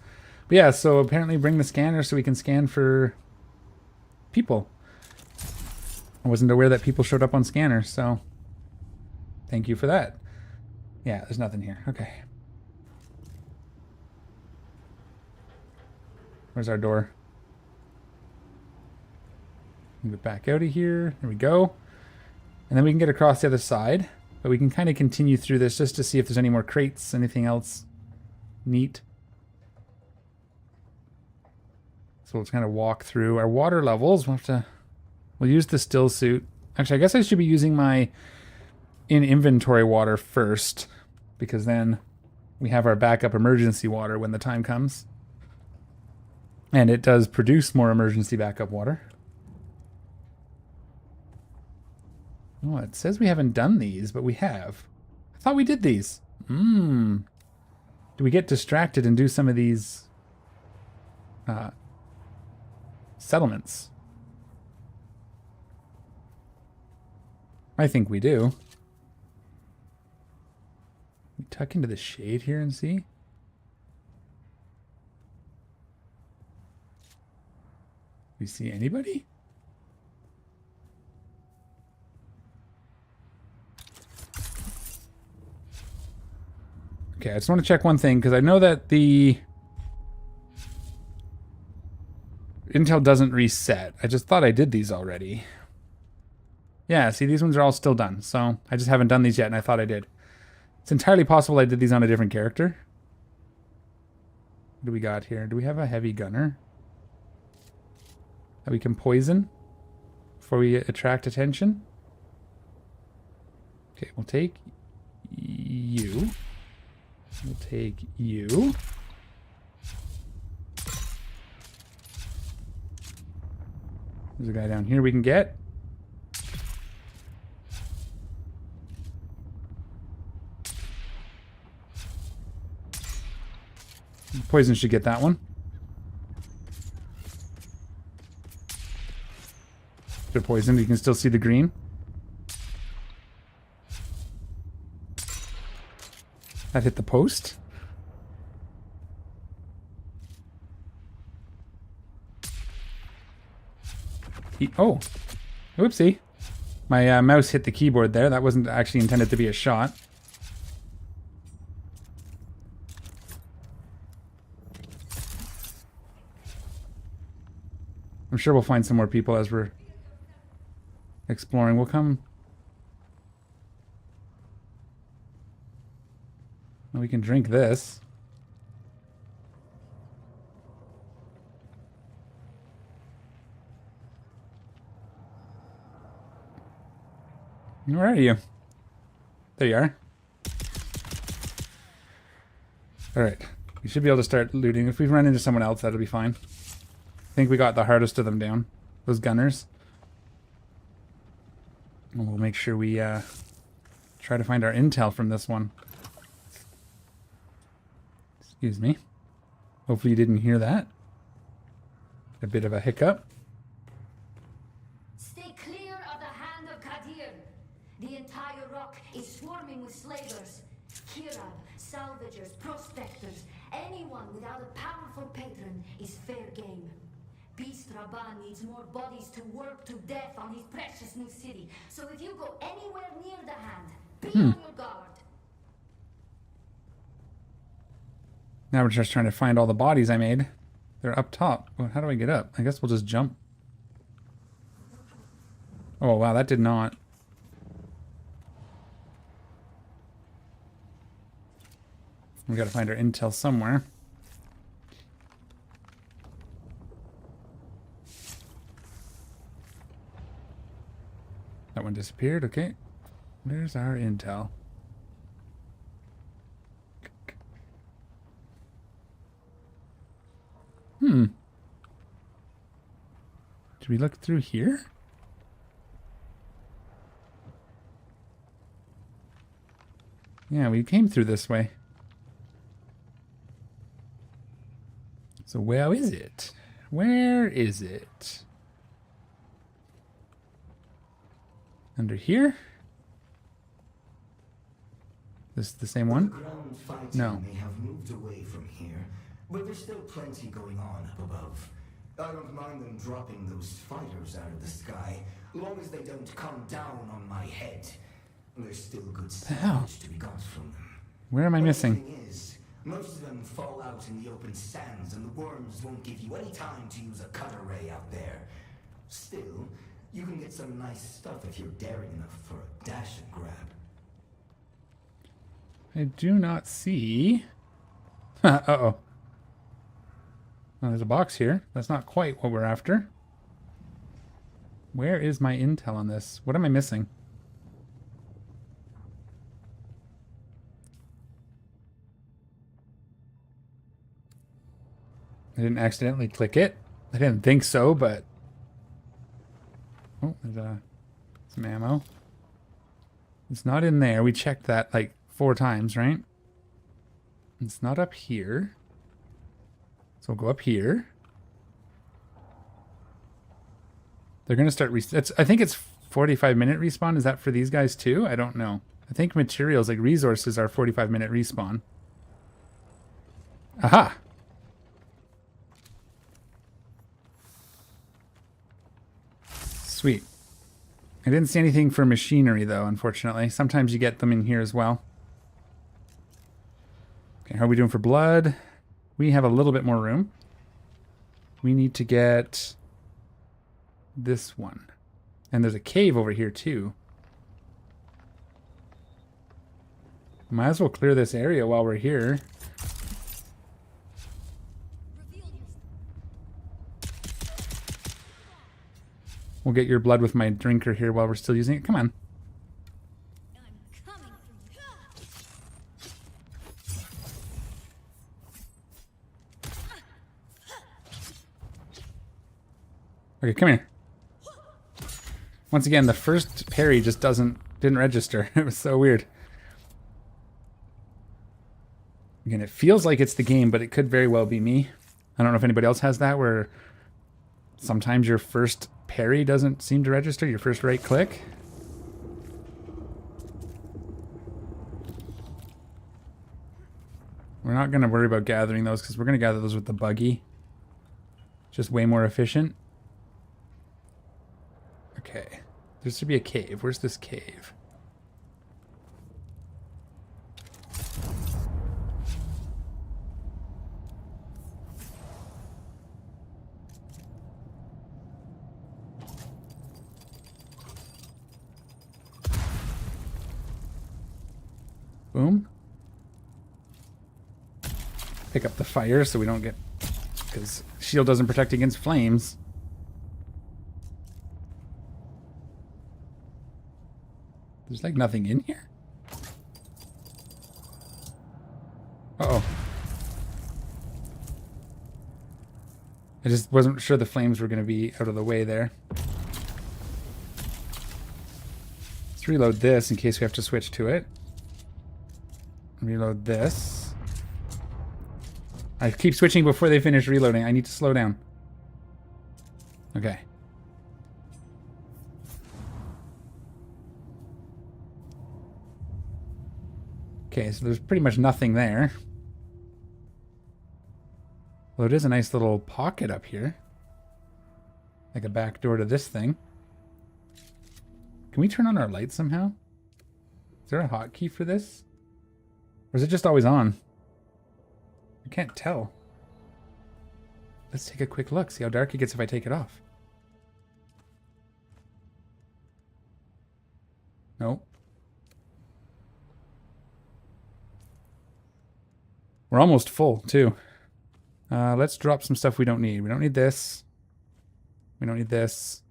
But yeah, so apparently bring the scanner so we can scan for people. I wasn't aware that people showed up on scanners, so thank you for that. Yeah, there's nothing here. Okay. Where's our door? Move it back out of here. There we go. And then we can get across the other side. But we can kind of continue through this just to see if there's any more crates, anything else neat. So let's kind of walk through our water levels. We'll use the still suit. Actually, I guess I should be using my in-inventory water first, because then we have our backup emergency water when the time comes. And it does produce more emergency backup water. Oh, it says we haven't done these, but we have. I thought we did these. Do we get distracted and do some of these settlements? I think we do. We tuck into the shade here and see. We see anybody? Okay, I just want to check one thing, because I know that the intel doesn't reset. I just thought I did these already. Yeah, see, these ones are all still done, so I just haven't done these yet, and I thought I did. It's entirely possible I did these on a different character. What do we got here? Do we have a heavy gunner that we can poison before we attract attention? Okay, we'll take you. We'll take you. There's a guy down here we can get. Poison should get that one. If they're poisoned, you can still see the green. That hit the post. Oh, whoopsie. My mouse hit the keyboard there. That wasn't actually intended to be a shot. I'm sure we'll find some more people as we're exploring. We'll come... Well, we can drink this. Where are you? There you are. Alright. We should be able to start looting. If we run into someone else, that'll be fine. I think we got the hardest of them down. Those gunners. And we'll make sure we try to find our intel from this one. Excuse me. Hopefully you didn't hear that. A bit of a hiccup. Stay clear of the hand of Kadir. The entire rock is swarming with slavers. Kirab, salvagers, prospectors. Anyone without a powerful patron is fair game. Beast Rabban needs more bodies to work to death on his precious new city. So if you go anywhere near the hand, be on your guard. Now we're just trying to find all the bodies I made. They're up top. Well, how do I get up? I guess we'll just jump. Oh, wow, that did not. We gotta find our intel somewhere. That one disappeared, okay. Where's our intel? Did we look through here? Yeah, we came through this way. So where is it? Where is it? Under here? This is the same one? Ground fighting No. may have moved away from here, but there's still plenty going on up above. I don't mind them dropping those fighters out of the sky, long as they don't come down on my head. There's still good hell? salvage to be got from them. Where am I But missing? The thing is, most of them fall out in the open sands, and the worms won't give you any time to use a cutter ray out there. Still, You can get some nice stuff if you're daring enough for a dash and grab. I do not see... Uh-oh. Oh, there's a box here. That's not quite what we're after. Where is my intel on this? What am I missing? I didn't accidentally click it. I didn't think so, but... Oh, there's some ammo. It's not in there. We checked that like 4 times, right? It's not up here. So we'll go up here. They're going to start... I think it's 45-minute respawn. Is that for these guys too? I don't know. I think materials, like resources, are 45-minute respawn. Aha! Sweet. I didn't see anything for machinery, though, unfortunately. Sometimes you get them in here as well. Okay, how are we doing for blood? We have a little bit more room. We need to get this one. And there's a cave over here, too. Might as well clear this area while we're here. We'll get your blood with my drinker here while we're still using it. Come on. Okay, come here. Once again, the first parry just didn't register. It was so weird. Again, it feels like it's the game, but it could very well be me. I don't know if anybody else has that, where sometimes your first parry doesn't seem to register, your first right click. We're not going to worry about gathering those because we're going to gather those with the buggy. Just way more efficient. Okay. There should be a cave. Where's this cave? Boom. Pick up the fire so we don't get... because shield doesn't protect against flames. There's like nothing in here. Uh-oh. I just wasn't sure the flames were going to be out of the way there. Let's reload this in case we have to switch to it. Reload this. I keep switching before they finish reloading. I need to slow down. Okay. Okay, so there's pretty much nothing there. Well, it is a nice little pocket up here. Like a back door to this thing. Can we turn on our lights somehow? Is there a hotkey for this? Or is it just always on? I can't tell. Let's take a quick look. See how dark it gets if I take it off. Nope. We're almost full, too. Let's drop some stuff we don't need. We don't need this. We don't need this.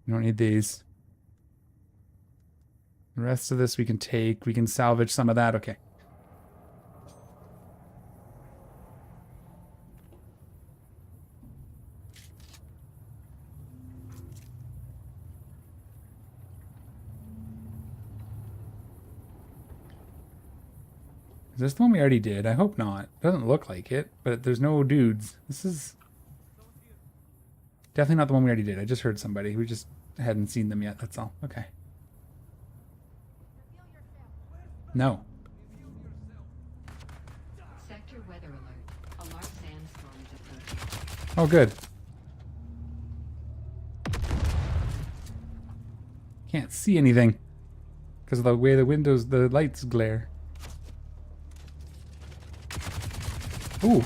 We don't need these. The rest of this we can take. We can salvage some of that. Okay. Is this the one we already did? I hope not. Doesn't look like it, but there's no dudes. This is definitely not the one we already did. I just heard somebody. We just hadn't seen them yet. That's all. Okay. No. Sector weather alert. A large sandstorm is approaching. Oh, good. Can't see anything because of the way the lights glare. Ooh,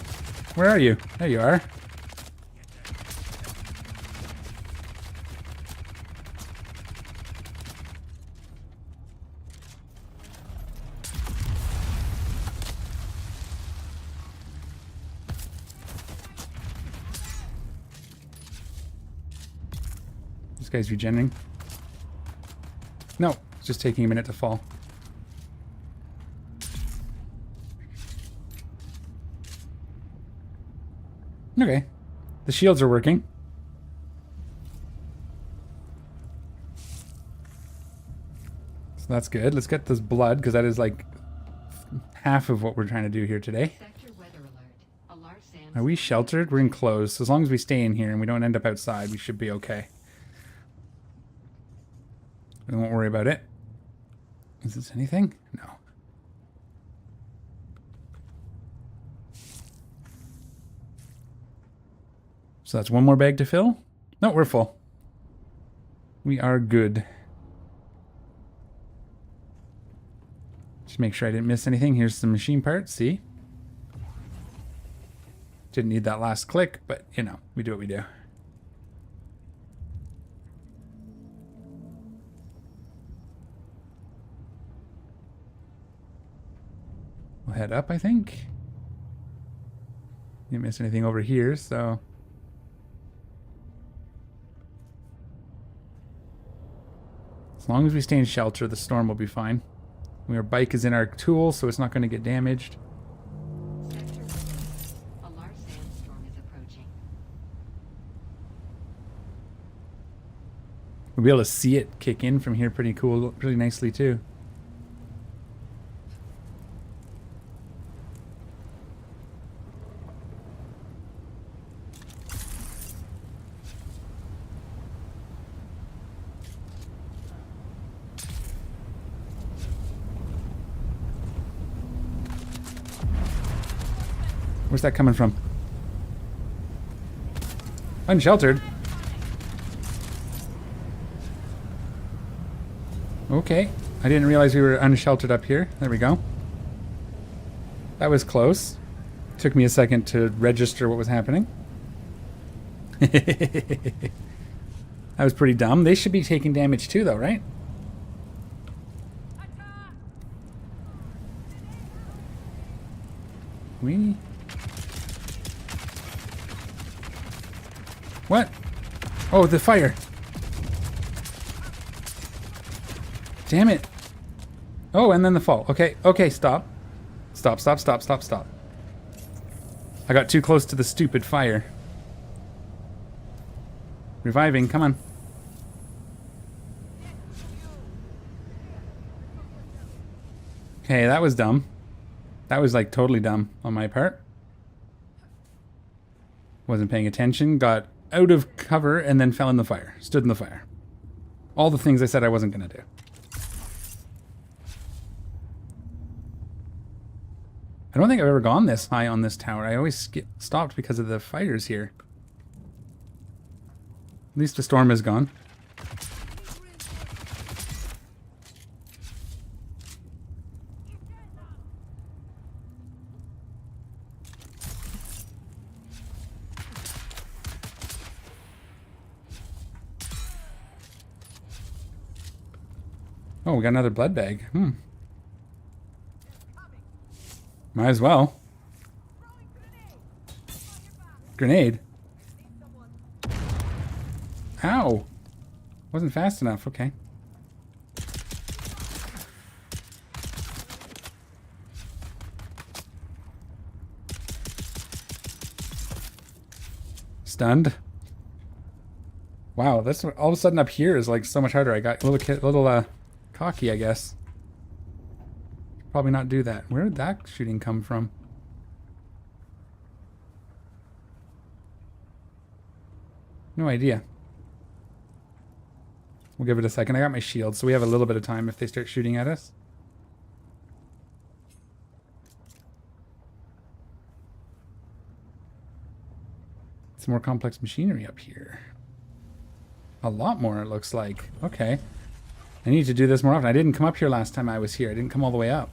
where are you? There you are. guy's regenerating. No, it's just taking a minute to fall. Okay. The shields are working. So that's good. Let's get this blood, because that is like half of what we're trying to do here today. Sector weather alert. A large sandstorm. Are we sheltered? We're enclosed. So as long as we stay in here and we don't end up outside, we should be okay. We won't worry about it. Is this anything? No. So that's one more bag to fill? No, we're full. We are good. Just make sure I didn't miss anything. Here's some machine parts, see? Didn't need that last click, but you know, we do what we do. We'll head up, I think. Didn't miss anything over here, so... As long as we stay in shelter, the storm will be fine. Our bike is in our tool, so it's not going to get damaged. Sector weather. A large sandstorm is approaching. We'll be able to see it kick in from here pretty cool, pretty nicely too. Where's that coming from? Unsheltered. Okay. I didn't realize we were unsheltered up here. There we go. That was close. Took me a second to register what was happening. That was pretty dumb. They should be taking damage too, though, right? We... What? Oh, the fire. Damn it. Oh, and then the fall. Okay, okay, stop. Stop, stop, stop, stop, stop. I got too close to the stupid fire. Reviving, come on. Okay, that was dumb. That was like totally dumb on my part. Wasn't paying attention, got out of cover and then fell in the fire. Stood in the fire. All the things I said I wasn't going to do. I don't think I've ever gone this high on this tower. I always stopped because of the fires here. At least the storm is gone. Oh, we got another blood bag. Might as well. Grenade? Ow! Wasn't fast enough, okay. Stunned. Wow, that's all of a sudden up here is like so much harder. I got a little cocky, I guess. Probably not do that. Where did that shooting come from? No idea. We'll give it a second. I got my shield, so we have a little bit of time if they start shooting at us. Some more complex machinery up here. A lot more, it looks like. Okay. I need to do this more often. I didn't come up here last time I was here. I didn't come all the way up.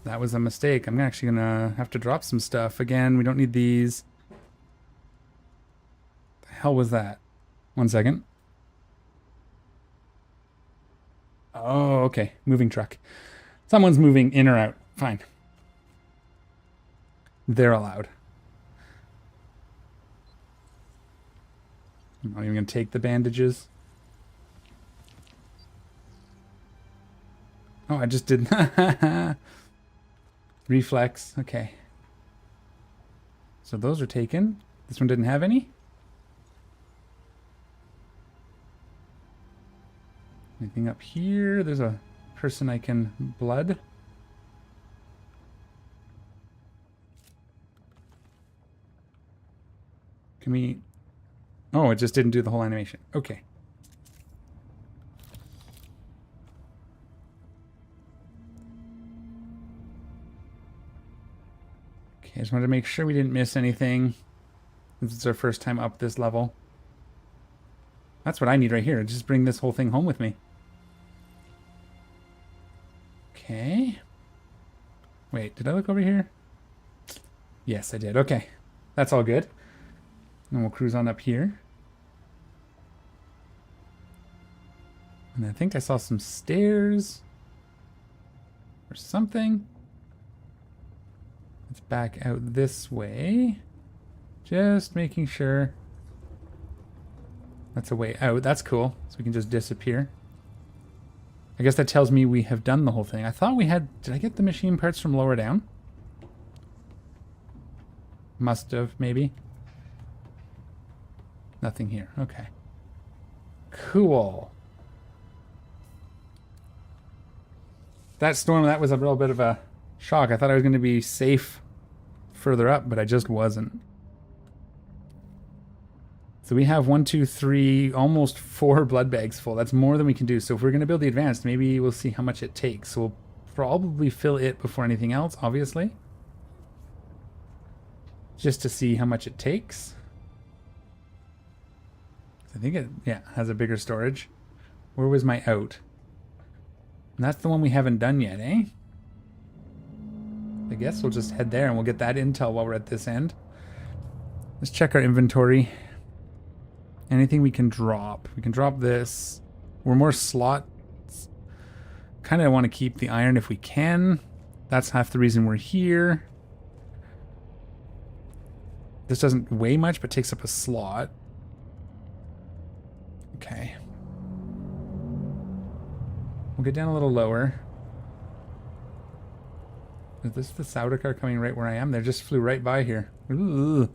That was a mistake. I'm actually gonna have to drop some stuff. Again, we don't need these. The hell was that? 1 second. Oh, okay. Moving truck. Someone's moving in or out. Fine. They're allowed. I'm not even gonna take the bandages. Oh, I just did reflex. Okay. So those are taken. This one didn't have any. Anything up here? There's a person I can blood. Can we... Oh, it just didn't do the whole animation. Okay. Okay, I just wanted to make sure we didn't miss anything. This is our first time up this level. That's what I need right here. Just bring this whole thing home with me. Okay. Wait, did I look over here? Yes, I did. Okay. That's all good. And we'll cruise on up here. And I think I saw some stairs. Or something. Let's back out this way. Just making sure. That's a way out. That's cool. So we can just disappear. I guess that tells me we have done the whole thing. I thought we had... Did I get the machine parts from lower down? Must have, maybe. Nothing here. Okay. Cool. That storm, that was a little bit of a shock. I thought I was going to be safe further up, but I just wasn't. So we have 1, 2, 3, almost 4 blood bags full. That's more than we can do. So if we're going to build the advanced, maybe we'll see how much it takes. So we'll probably fill it before anything else, obviously. Just to see how much it takes. I think it, yeah, has a bigger storage. Where was my out? And that's the one we haven't done yet, eh? I guess we'll just head there and we'll get that intel while we're at this end. Let's check our inventory. Anything we can drop. We can drop this. We're more slots. Kind of want to keep the iron if we can. That's half the reason we're here. This doesn't weigh much, but takes up a slot. Okay. We'll get down a little lower. Is this the Sauder car coming right where I am? They just flew right by here. Ooh.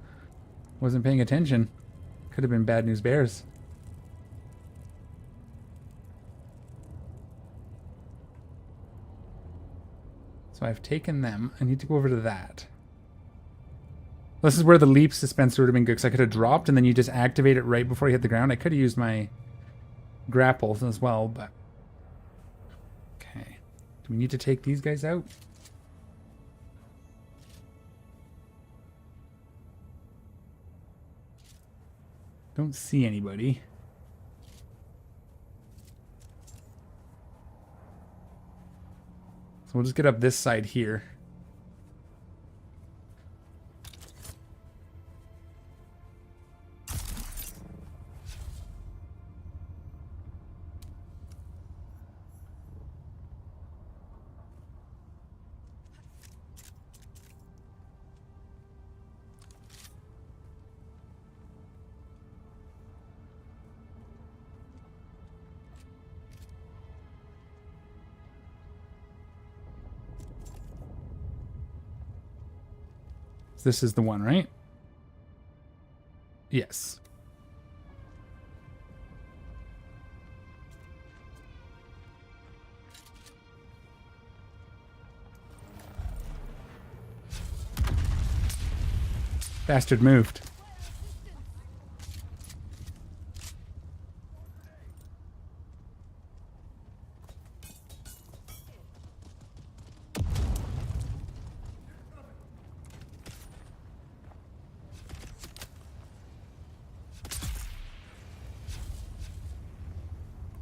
Wasn't paying attention. Could have been bad news bears. So I've taken them. I need to go over to that. This is where the leap dispenser would have been good, because I could have dropped and then you just activate it right before you hit the ground. I could have used my grapples as well, but... Okay. Do we need to take these guys out? Don't see anybody. So we'll just get up this side here. This is the one, right? Yes. Bastard moved.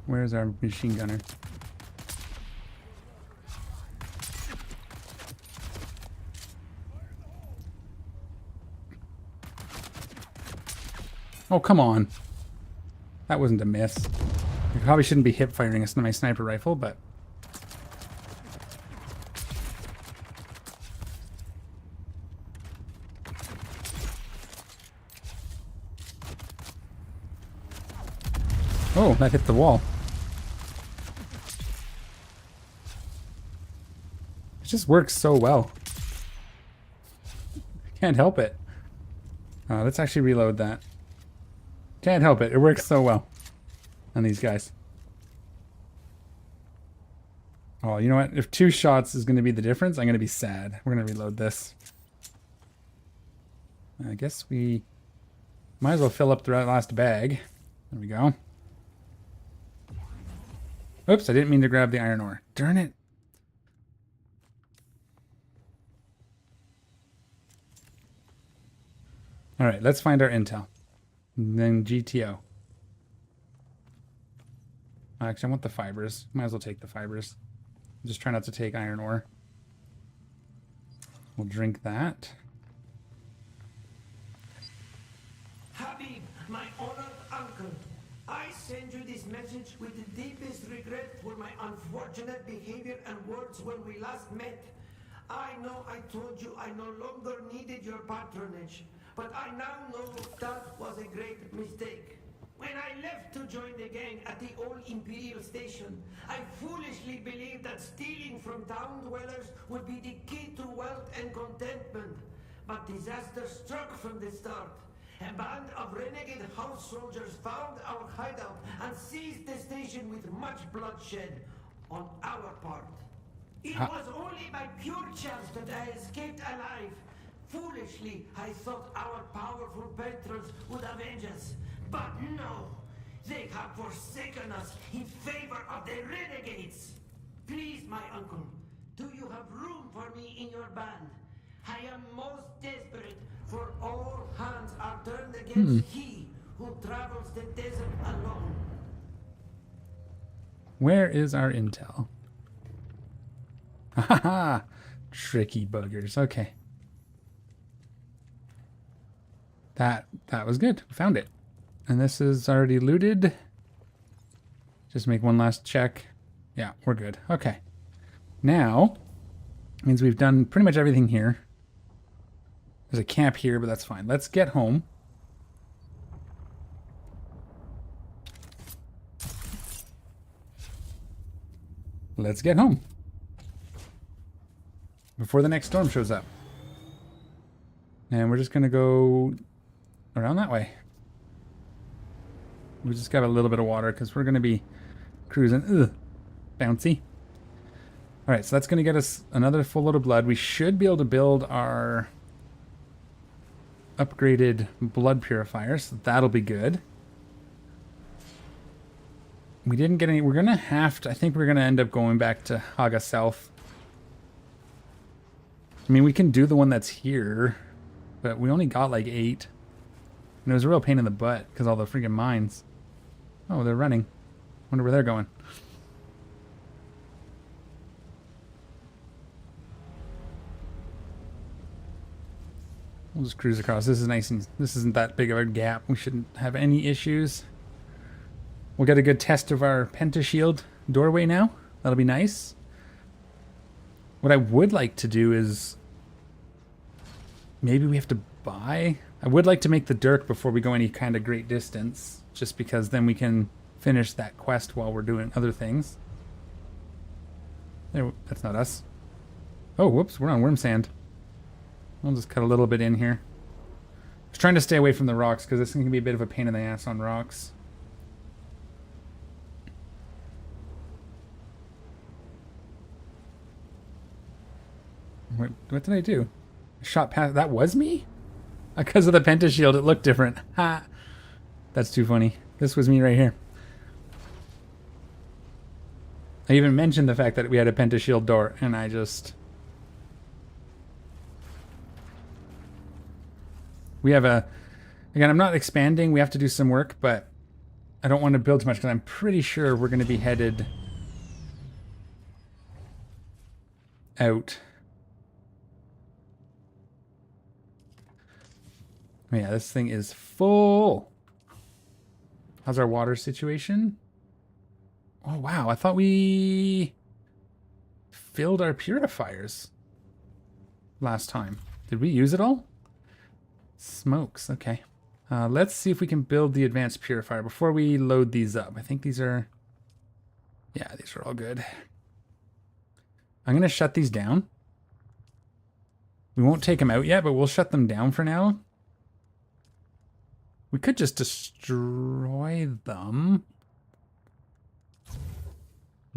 Where's our machine gunner? Oh, come on. That wasn't a miss. I probably shouldn't be hip firing my sniper rifle, but... Oh, that hit the wall. just works so well. Can't help it. Let's actually reload that. Can't help it. It works so well on these guys. Oh, you know what? If 2 shots is going to be the difference, I'm going to be sad. We're going to reload this. I guess we might as well fill up the last bag. There we go. Oops, I didn't mean to grab the iron ore. Darn it. All right, let's find our intel. And then GTO. Actually, I want the fibers. Might as well take the fibers. Just try not to take iron ore. We'll drink that. Habib, my honored uncle, I send you this message with the deepest regret for my unfortunate behavior and words when we last met. I know I told you I no longer needed your patronage, but I now know that was a great mistake. When I left to join the gang at the old Imperial station, I foolishly believed that stealing from town dwellers would be the key to wealth and contentment. But disaster struck from the start. A band of renegade house soldiers found our hideout and seized the station with much bloodshed on our part. It was only by pure chance that I escaped alive. Foolishly, I thought our powerful patrons would avenge us. But no, they have forsaken us in favor of the renegades. Please, my uncle, do you have room for me in your band? I am most desperate, for all hands are turned against he who travels the desert alone. Where is our intel? Ha ha! Tricky buggers. Okay. That was good. We found it. And this is already looted. Just make one last check. Yeah, we're good. Okay. Now, means we've done pretty much everything here. There's a camp here, but that's fine. Let's get home. Let's get home. Before the next storm shows up. And we're just going to go around that way. We just got a little bit of water because we're going to be cruising. Ugh, bouncy. All right, so that's going to get us another full load of blood. We should be able to build our upgraded blood purifier, so that'll be good. We didn't get any. We're going to have to. I think we're going to end up going back to Haga South. I mean, we can do the one that's here, but we only got like 8. And it was a real pain in the butt because all the freaking mines. Oh, they're running. Wonder where they're going. We'll just cruise across. This is nice and this isn't that big of a gap. We shouldn't have any issues. We'll get a good test of our pentashield doorway now. That'll be nice. What I would like to do is maybe we have to buy. I would like to make the dirk before we go any kind of great distance, just because then we can finish that quest while we're doing other things. There, that's not us. Oh, whoops, we're on worm sand. I'll just cut a little bit in here. I was trying to stay away from the rocks because this can be a bit of a pain in the ass on rocks. What did I do? I shot past. That was me? Because of the pentashield, it looked different. Ha! That's too funny. This was me right here. I even mentioned the fact that we had a pentashield door, and I just... We have a... Again, I'm not expanding. We have to do some work, but I don't want to build too much because I'm pretty sure we're going to be headed out. Oh yeah, this thing is full. How's our water situation? Oh wow, I thought we filled our purifiers last time. Did we use it all? Smokes, okay. Let's see if we can build the advanced purifier before we load these up. I think these are... Yeah, these are all good. I'm going to shut these down We won't take them out yet, but we'll shut them down for now. We could just destroy them.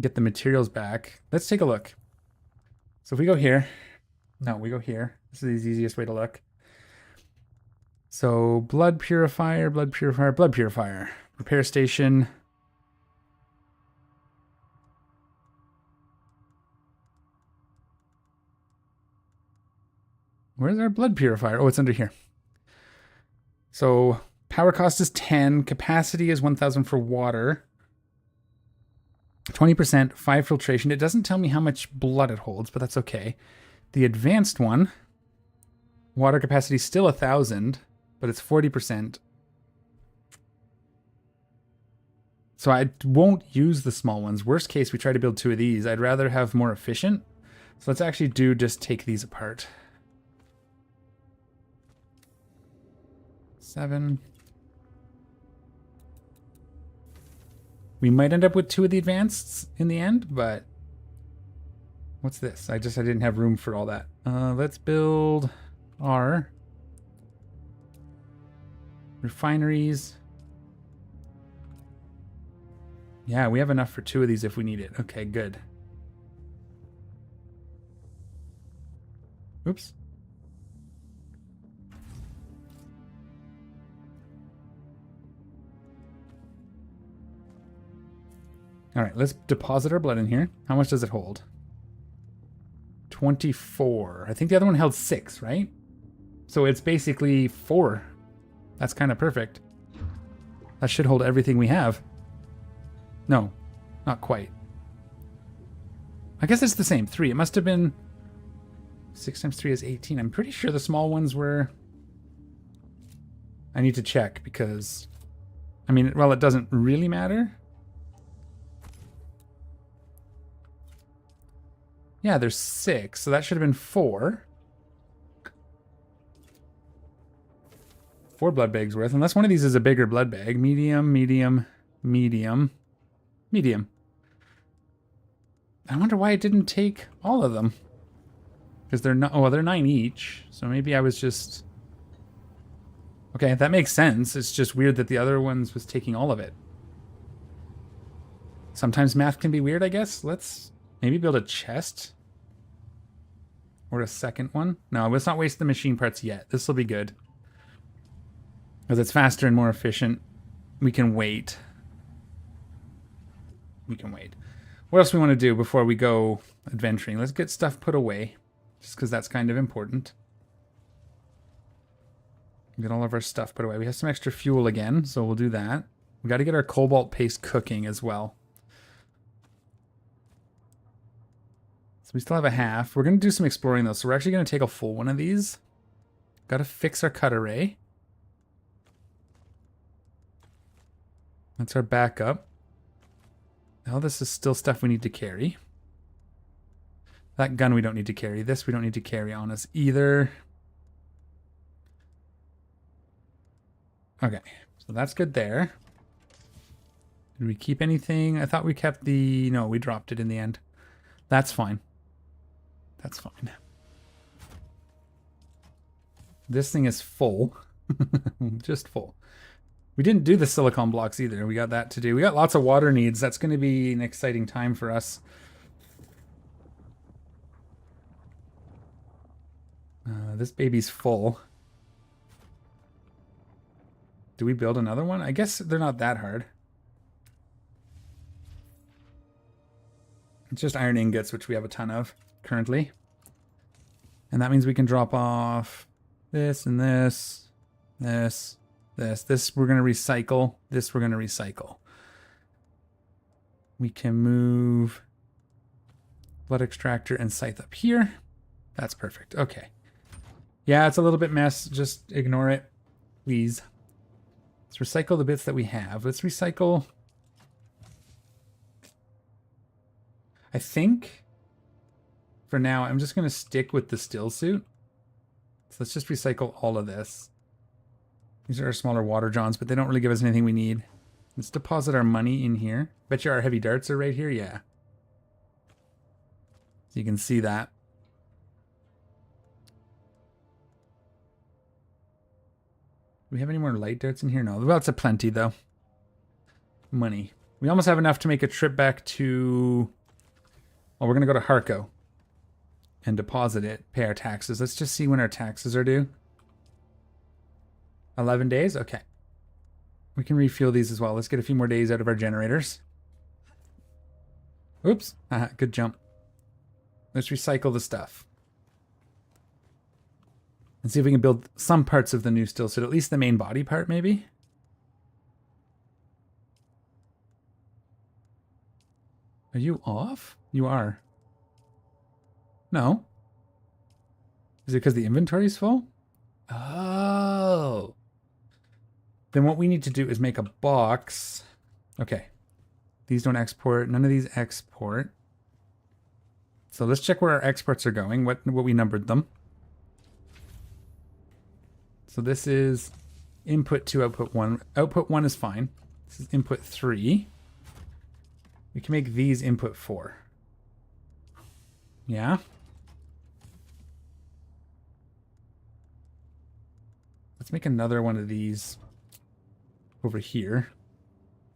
Get the materials back. Let's take a look. So if we go here. No, we go here. This is the easiest way to look. So blood purifier, blood purifier, blood purifier. Repair station. Where's our blood purifier? Oh, it's under here. So power cost is 10. Capacity is 1,000 for water. 20%, 5 filtration. It doesn't tell me how much blood it holds, but that's okay. The advanced one, water capacity is still 1,000, but it's 40%. So I won't use the small ones. Worst case, we try to build 2 of these. I'd rather have more efficient. So let's actually just take these apart. 7. We might end up with 2 of the advanceds in the end, but what's this? I didn't have room for all that. Let's build our refineries. Yeah, we have enough for 2 of these if we need it. Okay, good. Oops. All right, let's deposit our blood in here. How much does it hold? 24. I think the other one held 6, right? So it's basically 4. That's kind of perfect. That should hold everything we have. No, not quite. I guess it's the same. 3. It must have been 6 times 3 is 18. I'm pretty sure the small ones were... I need to check because... I mean, well, it doesn't really matter. Yeah, there's 6, so that should have been 4. 4 blood bags worth, unless one of these is a bigger blood bag. Medium, medium, medium, medium. I wonder why it didn't take all of them. Because they're not, oh, they're 9 each, so maybe I was just... Okay, that makes sense. It's just weird that the other ones was taking all of it. Sometimes math can be weird, I guess. Let's... maybe build a chest? Or a second one? No, let's not waste the machine parts yet. This will be good. Because it's faster and more efficient. We can wait. We can wait. What else do we want to do before we go adventuring? Let's get stuff put away. Just because that's kind of important. Get all of our stuff put away. We have some extra fuel again, so we'll do that. We got to get our cobalt paste cooking as well. So we still have a half. We're going to do some exploring though, so we're actually going to take a full one of these. Got to fix our cut array. That's our backup. Now this is still stuff we need to carry. That gun we don't need to carry. This we don't need to carry on us either. Okay, so that's good there. Did we keep anything? I thought we kept the... no, we dropped it in the end. That's fine. That's fine. This thing is full. Just full. We didn't do the silicon blocks either. We got that to do. We got lots of water needs. That's going to be an exciting time for us. This baby's full. Do we build another one? I guess they're not that hard. It's just iron ingots, which we have a ton of currently. And that means we can drop off this and this, this, this. This we're going to recycle. This we're going to recycle. We can move blood extractor and scythe up here. That's perfect. Okay. Yeah, it's a little bit mess. Just ignore it, please. Let's recycle the bits that we have. Let's recycle... I think, for now, I'm just going to stick with the still suit. So let's just recycle all of this. These are our smaller water johns, but they don't really give us anything we need. Let's deposit our money in here. Bet you our heavy darts are right here? Yeah. So you can see that. we have any more light darts in here? No. Lots of plenty, though. Money. We almost have enough to make a trip back to... Well, we're going to go to Harco and deposit it, pay our taxes. Let's just see when our taxes are due. 11 days? Okay. We can refuel these as well. Let's get a few more days out of our generators. Oops. Good jump. Let's recycle the stuff. And see if we can build some parts of the new still suit. At least the main body part, maybe? Are you off? You are. No. Is it because the inventory is full? Oh. Then what we need to do is make a box. Okay. These don't export. None of these export. So let's check where our exports are going, what we numbered them. So this is input 2, output 1. Output 1 is fine. This is input 3. We can make these input 4. Yeah. Let's make another one of these over here.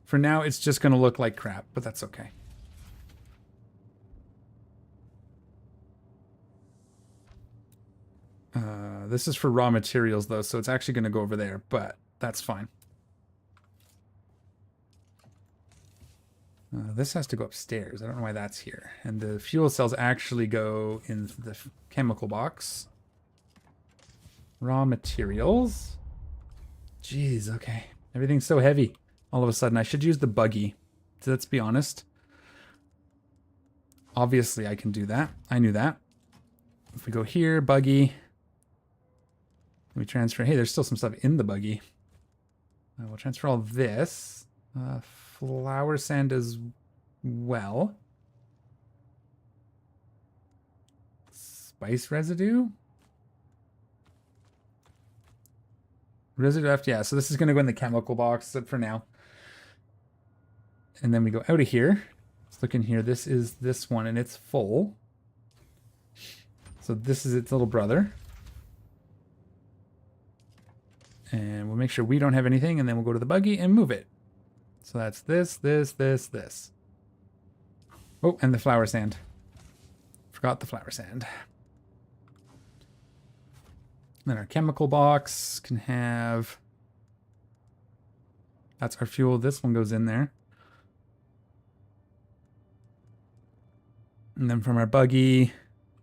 For now, it's just going to look like crap, but that's okay. This is for raw materials, though, so it's actually going to go over there, but that's fine. This has to go upstairs. I don't know why that's here. And the fuel cells actually go in the chemical box. Raw materials. Jeez, okay. Everything's so heavy all of a sudden. I should use the buggy. So let's be honest. Obviously, I can do that. I knew that. If we go here, buggy. We transfer. Hey, there's still some stuff in the buggy. We'll transfer all this. Flour sand as well. Spice residue? Residue left, yeah. So this is going to go in the chemical box for now. And then we go out of here. Let's look in here. This is this one, and it's full. So this is its little brother. And we'll make sure we don't have anything, and then we'll go to the buggy and move it. So that's this. Oh, and the flour sand. Forgot the flour sand. Then our chemical box can have... That's our fuel. This one goes in there. And then from our buggy,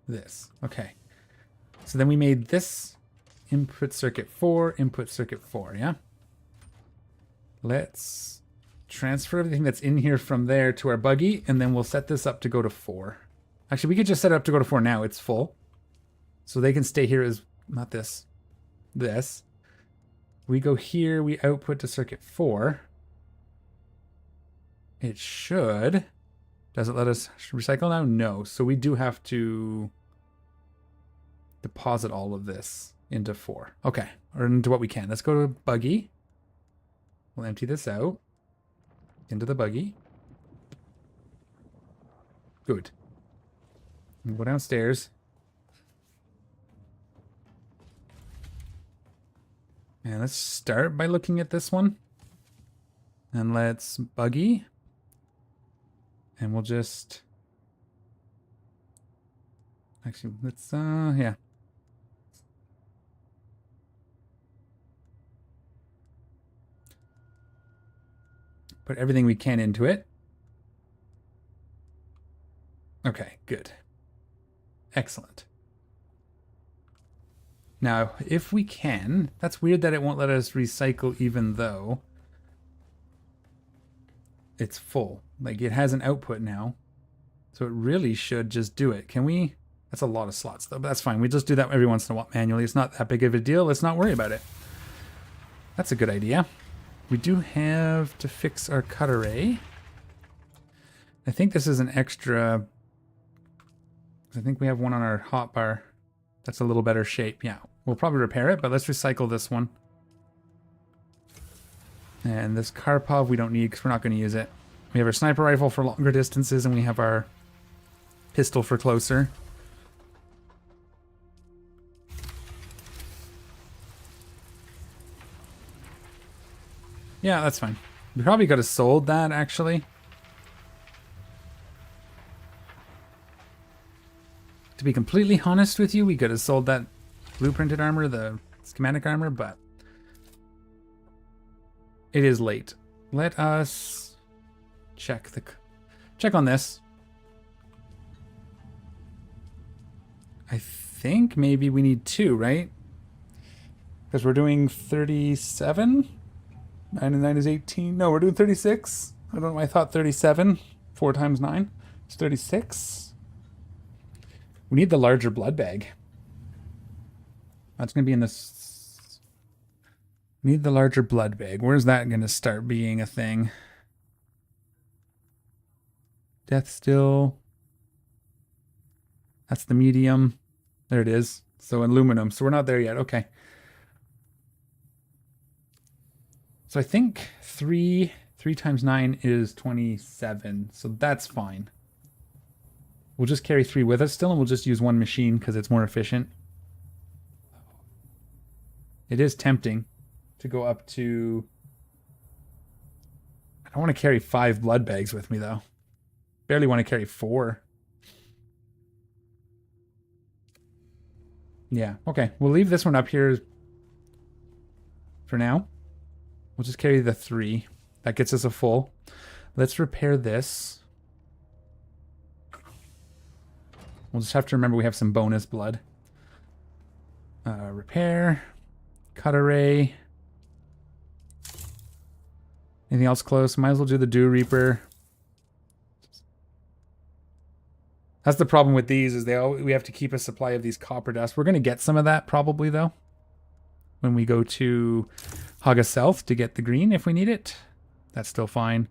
this. Okay. So then we made this input circuit 4, yeah? Let's transfer everything that's in here from there to our buggy, and then we'll set this up to go to 4. Actually, we could just set it up to go to 4 now. It's full. So they can stay here as... Not this. This. We go here, we output to circuit 4. It should... Does it let us recycle now? No. So we do have to deposit all of this into 4. Okay. Or into what we can. Let's go to buggy. We'll empty this out. Into the buggy. Good. We'll go downstairs. And let's start by looking at this one. And let's buggy. And we'll just... Actually, let's, yeah. Put everything we can into it. Okay, good. Excellent. Now, if we can, that's weird that it won't let us recycle even though it's full. Like, it has an output now. So it really should just do it. Can we? That's a lot of slots, though, but that's fine. We just do that every once in a while manually. It's not that big of a deal. Let's not worry about it. That's a good idea. We do have to fix our cut array. I think this is an extra... I think we have one on our hotbar that's a little better shape. Yeah, we'll probably repair it, but let's recycle this one. And this Karpov we don't need because we're not going to use it. We have our sniper rifle for longer distances, and we have our pistol for closer. Yeah, that's fine. We probably could have sold that, actually. To be completely honest with you, we could have sold that blueprinted armor, the schematic armor, but it is late. Let us check on this. I think maybe we need 2, right? Because we're doing 37. 9 and 9 is 18. No, we're doing 36. I don't know. I thought 37. 4 times 9 is 36. We need the larger blood bag. That's going to be in this. Need the larger blood bag. Where's that going to start being a thing? Death still. That's the medium. There it is. So aluminum. So we're not there yet. Okay. So I think 3 times 9 is 27. So that's fine. We'll just carry 3 with us still, and we'll just use 1 machine because it's more efficient. It is tempting to go up to... I don't want to carry 5 blood bags with me, though. Barely want to carry 4. Yeah, okay. We'll leave this one up here for now. We'll just carry the 3. That gets us a full. Let's repair this. We'll just have to remember we have some bonus blood. Repair. Cut array. Anything else close? Might as well do the Dew Reaper. That's the problem with these, is we have to keep a supply of these copper dust. We're going to get some of that probably, though, when we go to Haga South to get the green if we need it. That's still fine.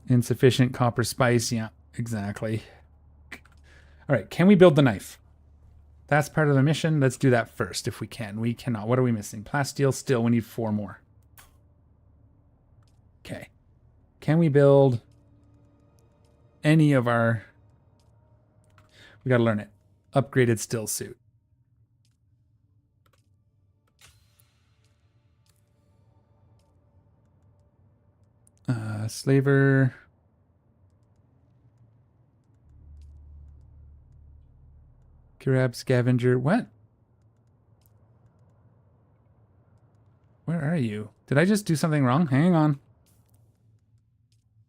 Insufficient copper spice. Yeah, exactly. All right, can we build the knife? That's part of the mission. Let's do that first if we can. We cannot. What are we missing? Plasteel still. We need 4 more. Okay. Can we build any of our... We got to learn it. Upgraded still suit. Slaver. Grab scavenger. What? Where are you? Did I just do something wrong? Hang on.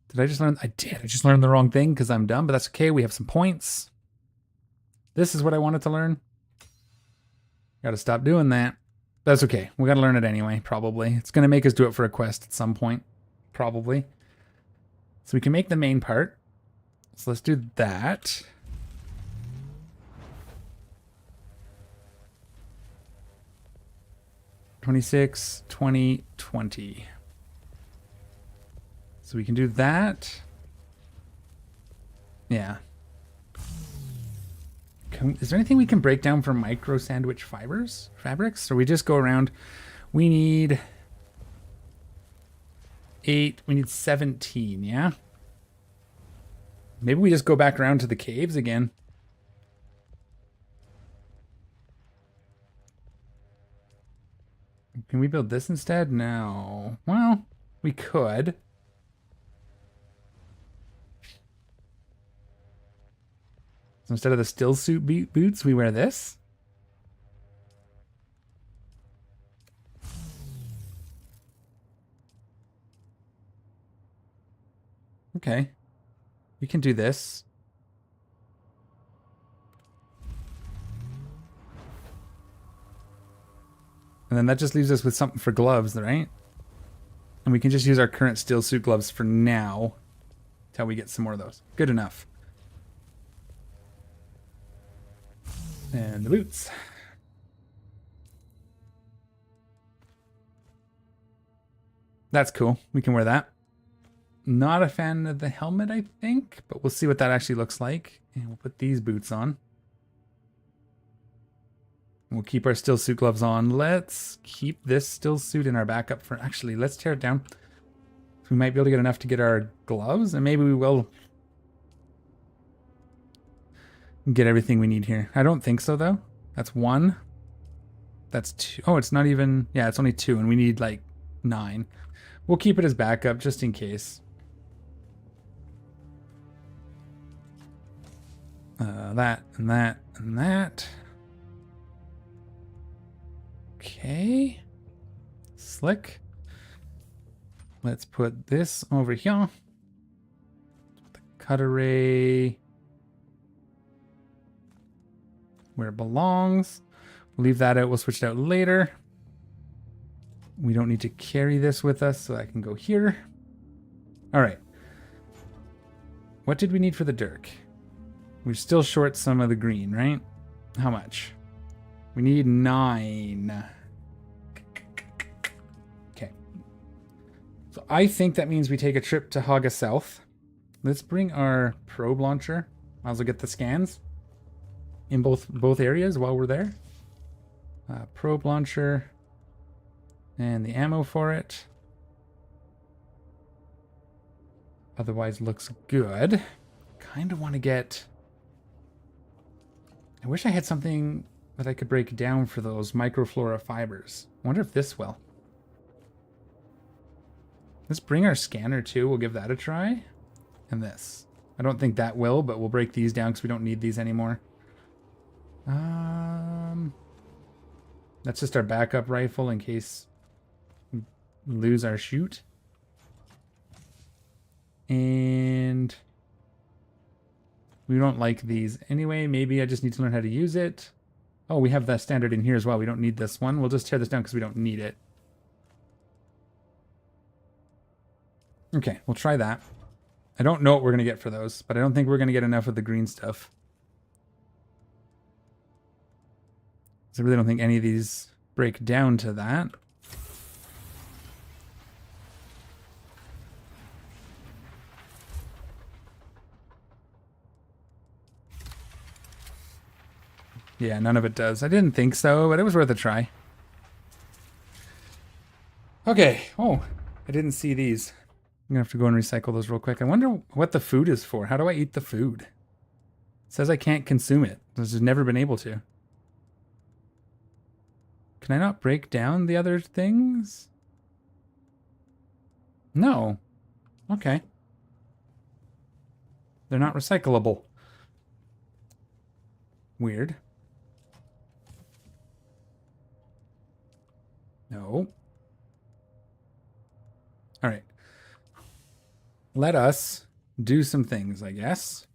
Did I just learn? I did. I just learned the wrong thing because I'm dumb, but that's okay. We have some points. This is what I wanted to learn. Got to stop doing that. That's okay. We got to learn it anyway, probably. It's going to make us do it for a quest at some point. Probably. So we can make the main part. So let's do that. $26, $20, $20. So we can do that. Yeah. Is there anything we can break down for micro sandwich fabrics? Or we just go around. We need 8. We need 17, yeah? Maybe we just go back around to the caves again. Can we build this instead? No. Well, we could. So instead of the still suit boots, we wear this. Okay. We can do this. And then that just leaves us with something for gloves, right? And we can just use our current steel suit gloves for now until we get some more of those. Good enough. And the boots. That's cool. We can wear that. Not a fan of the helmet, I think, but we'll see what that actually looks like. And we'll put these boots on. We'll keep our still suit gloves on. Let's keep this still suit in our backup for... Actually, let's tear it down. We might be able to get enough to get our gloves, and maybe we will get everything we need here. I don't think so, though. That's 1. That's 2. Oh, it's not even... Yeah, it's only 2, and we need, like, 9. We'll keep it as backup just in case. That and that and that. Okay. Slick. Let's put this over here. The cut array where it belongs. We'll leave that out. We'll switch it out later. We don't need to carry this with us, so I can go here. All right. What did we need for the dirk? We're still short some of the green, right? How much? We need 9. Okay. So I think that means we take a trip to Haga South. Let's bring our probe launcher. Might as well get the scans in both areas while we're there. Probe launcher and the ammo for it. Otherwise looks good. Kind of want to get... I wish I had something that I could break down for those microflora fibers. I wonder if this will. Let's bring our scanner too. We'll give that a try. And this. I don't think that will, but we'll break these down because we don't need these anymore. That's just our backup rifle in case we lose our shoot. And we don't like these anyway. Maybe I just need to learn how to use it. Oh, we have the standard in here as well. We don't need this one. We'll just tear this down because we don't need it. Okay, we'll try that. I don't know what we're going to get for those, but I don't think we're going to get enough of the green stuff. So I really don't think any of these break down to that. Yeah, none of it does. I didn't think so, but it was worth a try. Okay. Oh, I didn't see these. I'm going to have to go and recycle those real quick. I wonder what the food is for. How do I eat the food? It says I can't consume it. I've just never been able to. Can I not break down the other things? No. Okay. They're not recyclable. Weird. No. All right. Let us do some things, I guess.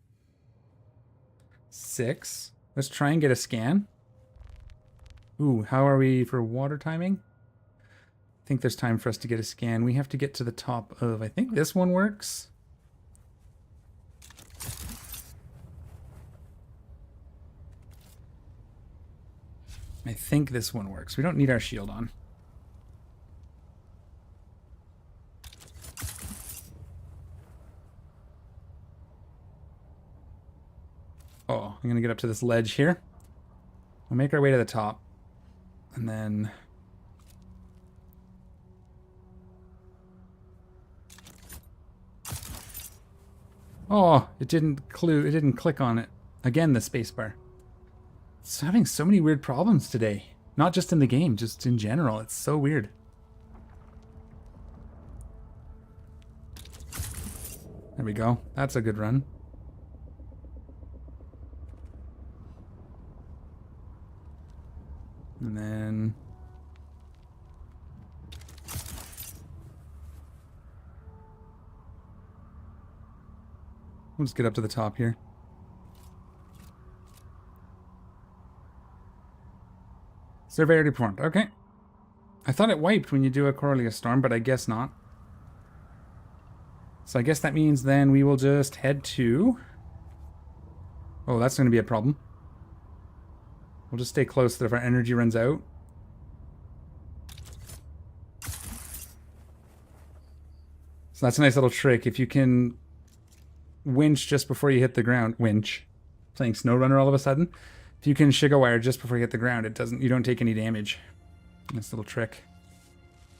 6. Let's try and get a scan. Ooh, how are we for water timing? I think there's time for us to get a scan. We have to get to the top of, I think this one works. I think this one works. We don't need our shield on. Oh, I'm going to get up to this ledge here. We'll make our way to the top. And then... Oh, it didn't click on it. Again, the spacebar. It's having so many weird problems today. Not just in the game, just in general. It's so weird. There we go. That's a good run. And then... we'll just get up to the top here. Survey already performed. Okay. I thought it wiped when you do a Coriolis storm, but I guess not. So I guess that means then we will just head to... Oh, that's going to be a problem. We'll just stay close so that if our energy runs out. So that's a nice little trick. If you can winch just before you hit the ground, winch, playing SnowRunner all of a sudden. If you can Shiga wire just before you hit the ground, you don't take any damage. Nice little trick.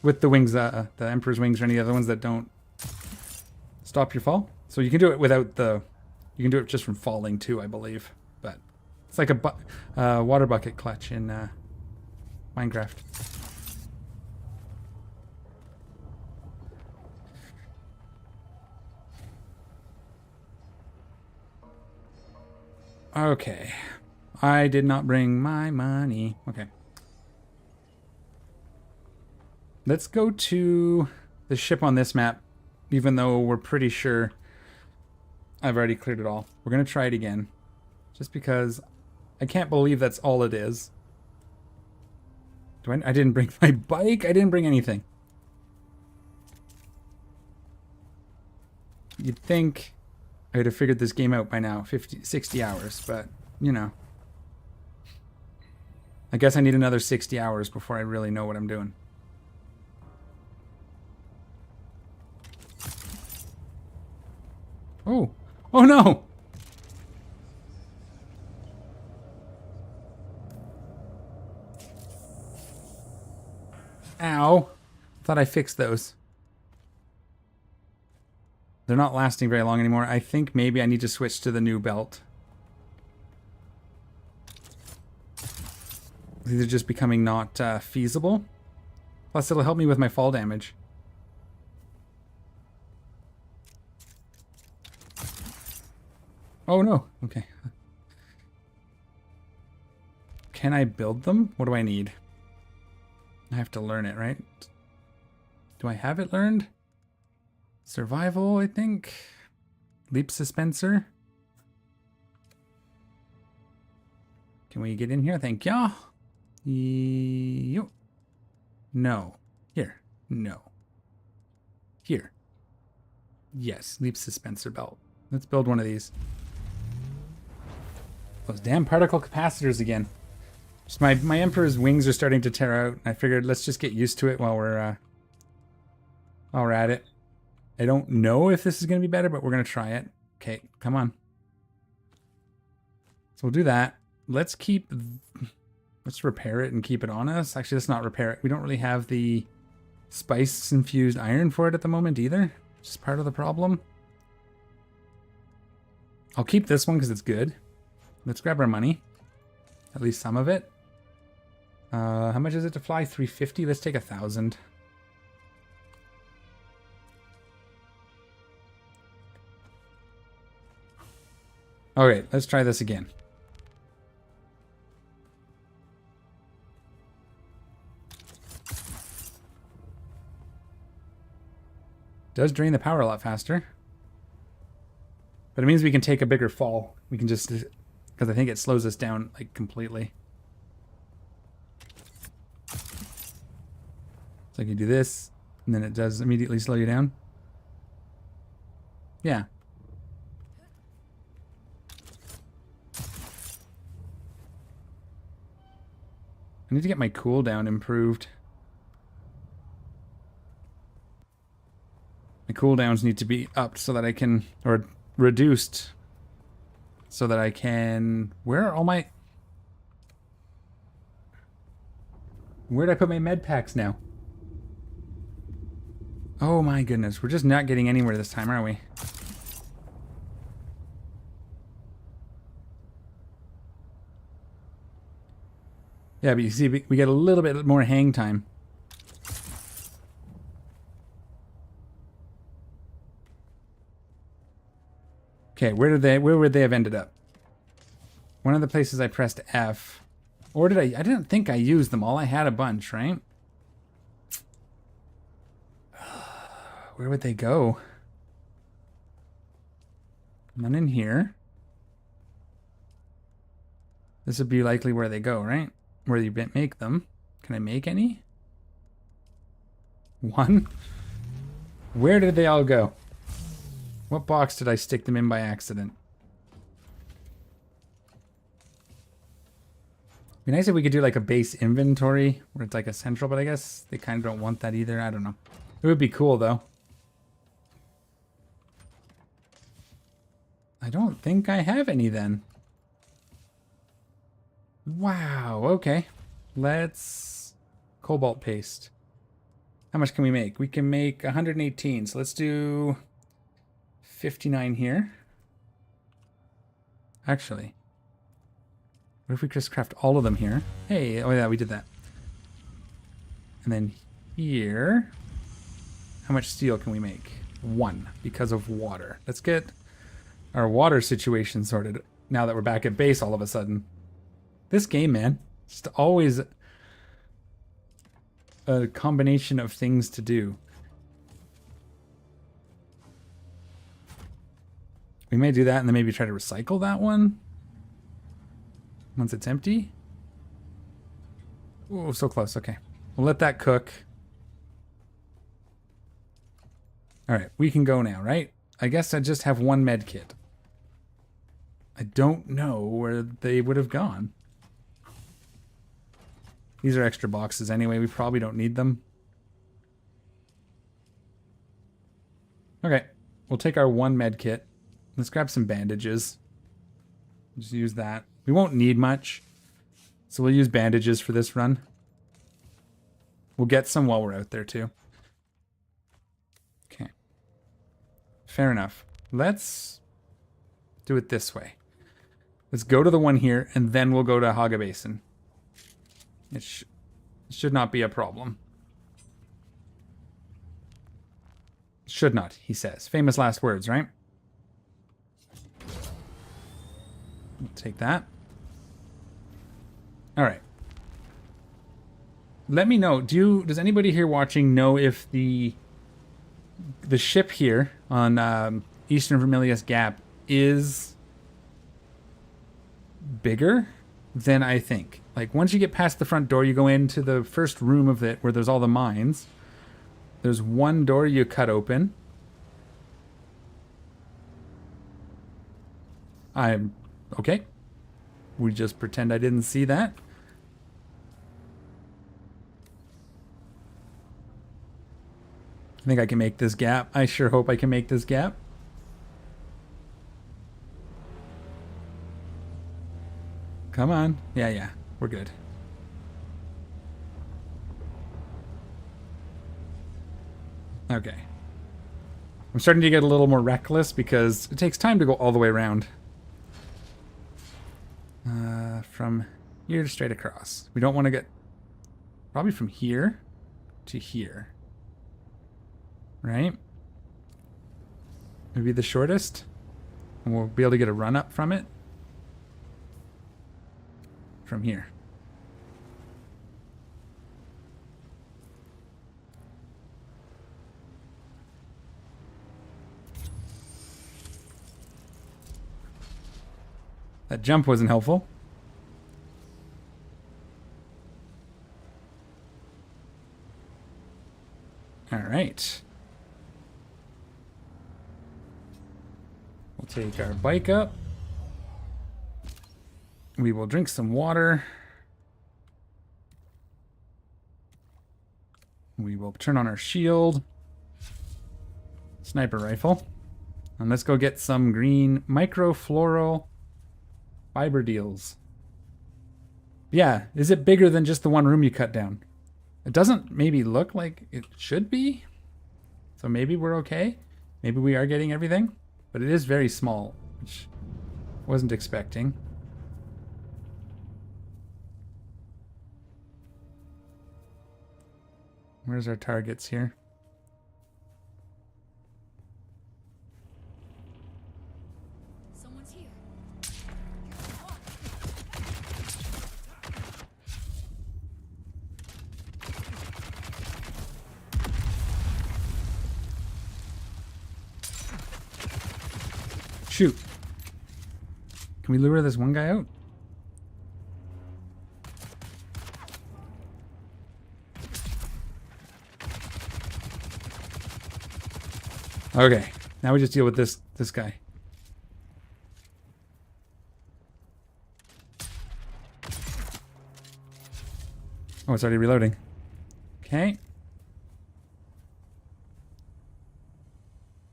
With the wings, the Emperor's wings or any other ones that don't stop your fall. So you can do it without the, you can do it just from falling too, I believe. But it's like a water bucket clutch in Minecraft. Okay. I did not bring my money. Okay. Let's go to the ship on this map, even though we're pretty sure I've already cleared it all. We're going to try it again. Just because I can't believe that's all it is. I didn't bring my bike. I didn't bring anything. You'd think I would have figured this game out by now. 60 hours, but, you know. I guess I need another 60 hours before I really know what I'm doing. Oh. Oh no! Ow. Thought I fixed those. They're not lasting very long anymore. I think maybe I need to switch to the new belt. These are just becoming not feasible. Plus, it'll help me with my fall damage. Oh no. Okay. Can I build them? What do I need? I have to learn it, right? Do I have it learned? Survival, I think. Leap suspenser. Can we get in here? Thank ya. No. Here. No. Here. Yes. Leap suspenser belt. Let's build one of these. Those damn particle capacitors again. Just my Emperor's wings are starting to tear out. I figured let's just get used to it while we're at it. I don't know if this is going to be better, but we're going to try it. Okay, come on. So we'll do that. Let's repair it and keep it on us. Actually, let's not repair it. We don't really have the spice-infused iron for it at the moment either. Just part of the problem. I'll keep this one because it's good. Let's grab our money. At least some of it. How much is it to fly? 350? Let's take 1,000. Alright, let's try this again. Does drain the power a lot faster. But it means we can take a bigger fall. We can just... because I think it slows us down, like, completely. So I can do this, and then it does immediately slow you down. Yeah. I need to get my cooldown improved. My cooldowns need to be upped so that I can... or reduced. So that I can... Where are all my... Where'd I put my med packs now? Oh my goodness. We're just not getting anywhere this time, are we? Yeah, but you see, we get a little bit more hang time. Okay, where would they have ended up? One of the places I pressed F. Or did I didn't think I used them all. I had a bunch, right? Where would they go? None in here. This would be likely where they go, right? Where you make them. Can I make any? One? Where did they all go? What box did I stick them in by accident? It'd be nice if we could do like a base inventory where it's like a central, but I guess they kind of don't want that either. I don't know. It would be cool though. I don't think I have any then. Wow, okay. Let's... Cobalt paste. How much can we make? We can make 118, so let's do 59 here. Actually, what if we just craft all of them here? Hey, oh yeah, we did that. And then here, how much steel can we make? 1, because of water. Let's get our water situation sorted. now that we're back at base all of a sudden. This game, man, just always a combination of things to do. We may do that and then maybe try to recycle that one once it's empty. Oh, so close. Okay. We'll let that cook. All right, we can go now, right? I guess I just have one med kit. I don't know where they would have gone. These are extra boxes anyway. We probably don't need them. Okay, we'll take our one med kit. Let's grab some bandages. Just use that. We won't need much, so we'll use bandages for this run. We'll get some while we're out there too. Okay. Fair enough. Let's do it this way. Let's go to the one here, and then we'll go to Haga Basin. It should not be a problem. Should not, he says. Famous last words, right? We'll take that. All right. Let me know. Does anybody here watching know if the ship here on Eastern Vermilius Gap is bigger than I think? Like, once you get past the front door, you go into the first room of it where there's all the mines. There's one door you cut open. Okay. We just pretend I didn't see that. I think I can make this gap. I sure hope I can make this gap. Come on. Yeah. We're good. Okay. I'm starting to get a little more reckless because it takes time to go all the way around. From here to straight across. We don't want to get... Probably from here to here. Right? Maybe the shortest. And we'll be able to get a run up from it. From here. That jump wasn't helpful. All right. We'll take our bike up. We will drink some water. We will turn on our shield. Sniper rifle. And let's go get some green microfloral fiber deals. Yeah, is it bigger than just the one room you cut down? It doesn't maybe look like it should be. So maybe we're okay. Maybe we are getting everything. But it is very small, which I wasn't expecting. Where's our targets here? Someone's here. Shoot. Can we lure this one guy out? Okay, now we just deal with this guy. Oh, it's already reloading. Okay.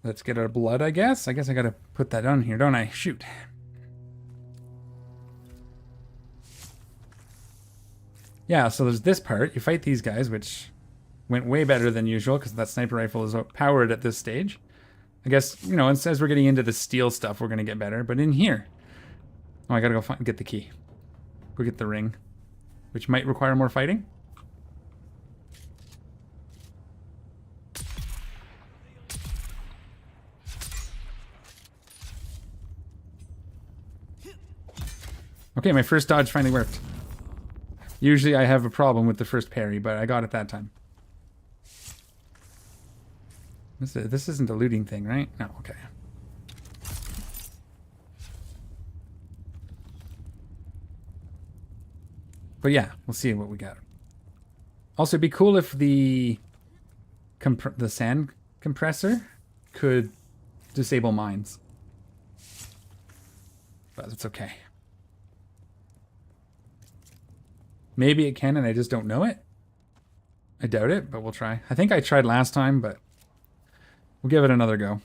Let's get our blood, I guess. I guess I gotta put that on here, don't I? Shoot. Yeah, so there's this part. You fight these guys, which went way better than usual because that sniper rifle is powered at this stage. I guess, you know, as we're getting into the steel stuff, we're going to get better. But in here... Oh, I got to go get the key. Go get the ring. Which might require more fighting. Okay, my first dodge finally worked. Usually I have a problem with the first parry, but I got it that time. This isn't a looting thing, right? No, okay. But yeah, we'll see what we got. Also, it'd be cool if the sand compressor could disable mines. But it's okay. Maybe it can and I just don't know it. I doubt it, but we'll try. I think I tried last time, but we'll give it another go.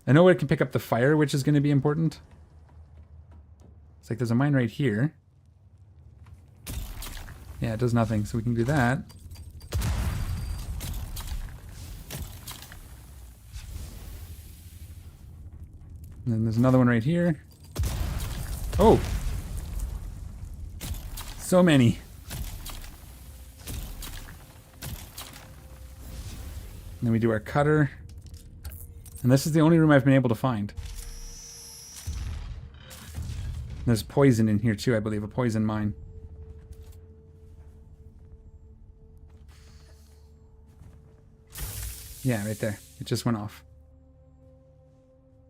I know it can pick up the fire, which is going to be important. It's like there's a mine right here. Yeah, it does nothing, so we can do that. And then there's another one right here. Oh! So many. And then we do our cutter. And this is the only room I've been able to find. There's poison in here too, I believe. A poison mine. Yeah, right there. It just went off.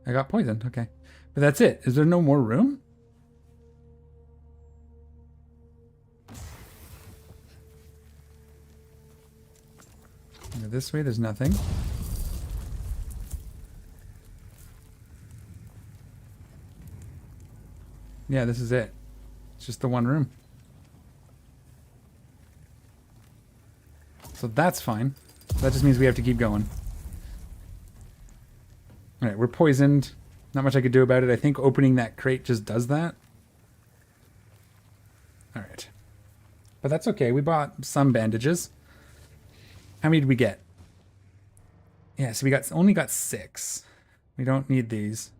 I got poisoned, okay. But that's it. Is there no more room? Go this way, there's nothing. Yeah, this is it. It's just the one room. So that's fine. That just means we have to keep going. Alright, we're poisoned. Not much I could do about it. I think opening that crate just does that. Alright. But that's okay. We bought some bandages. How many did we get? Yeah, so we only got 6. We don't need these.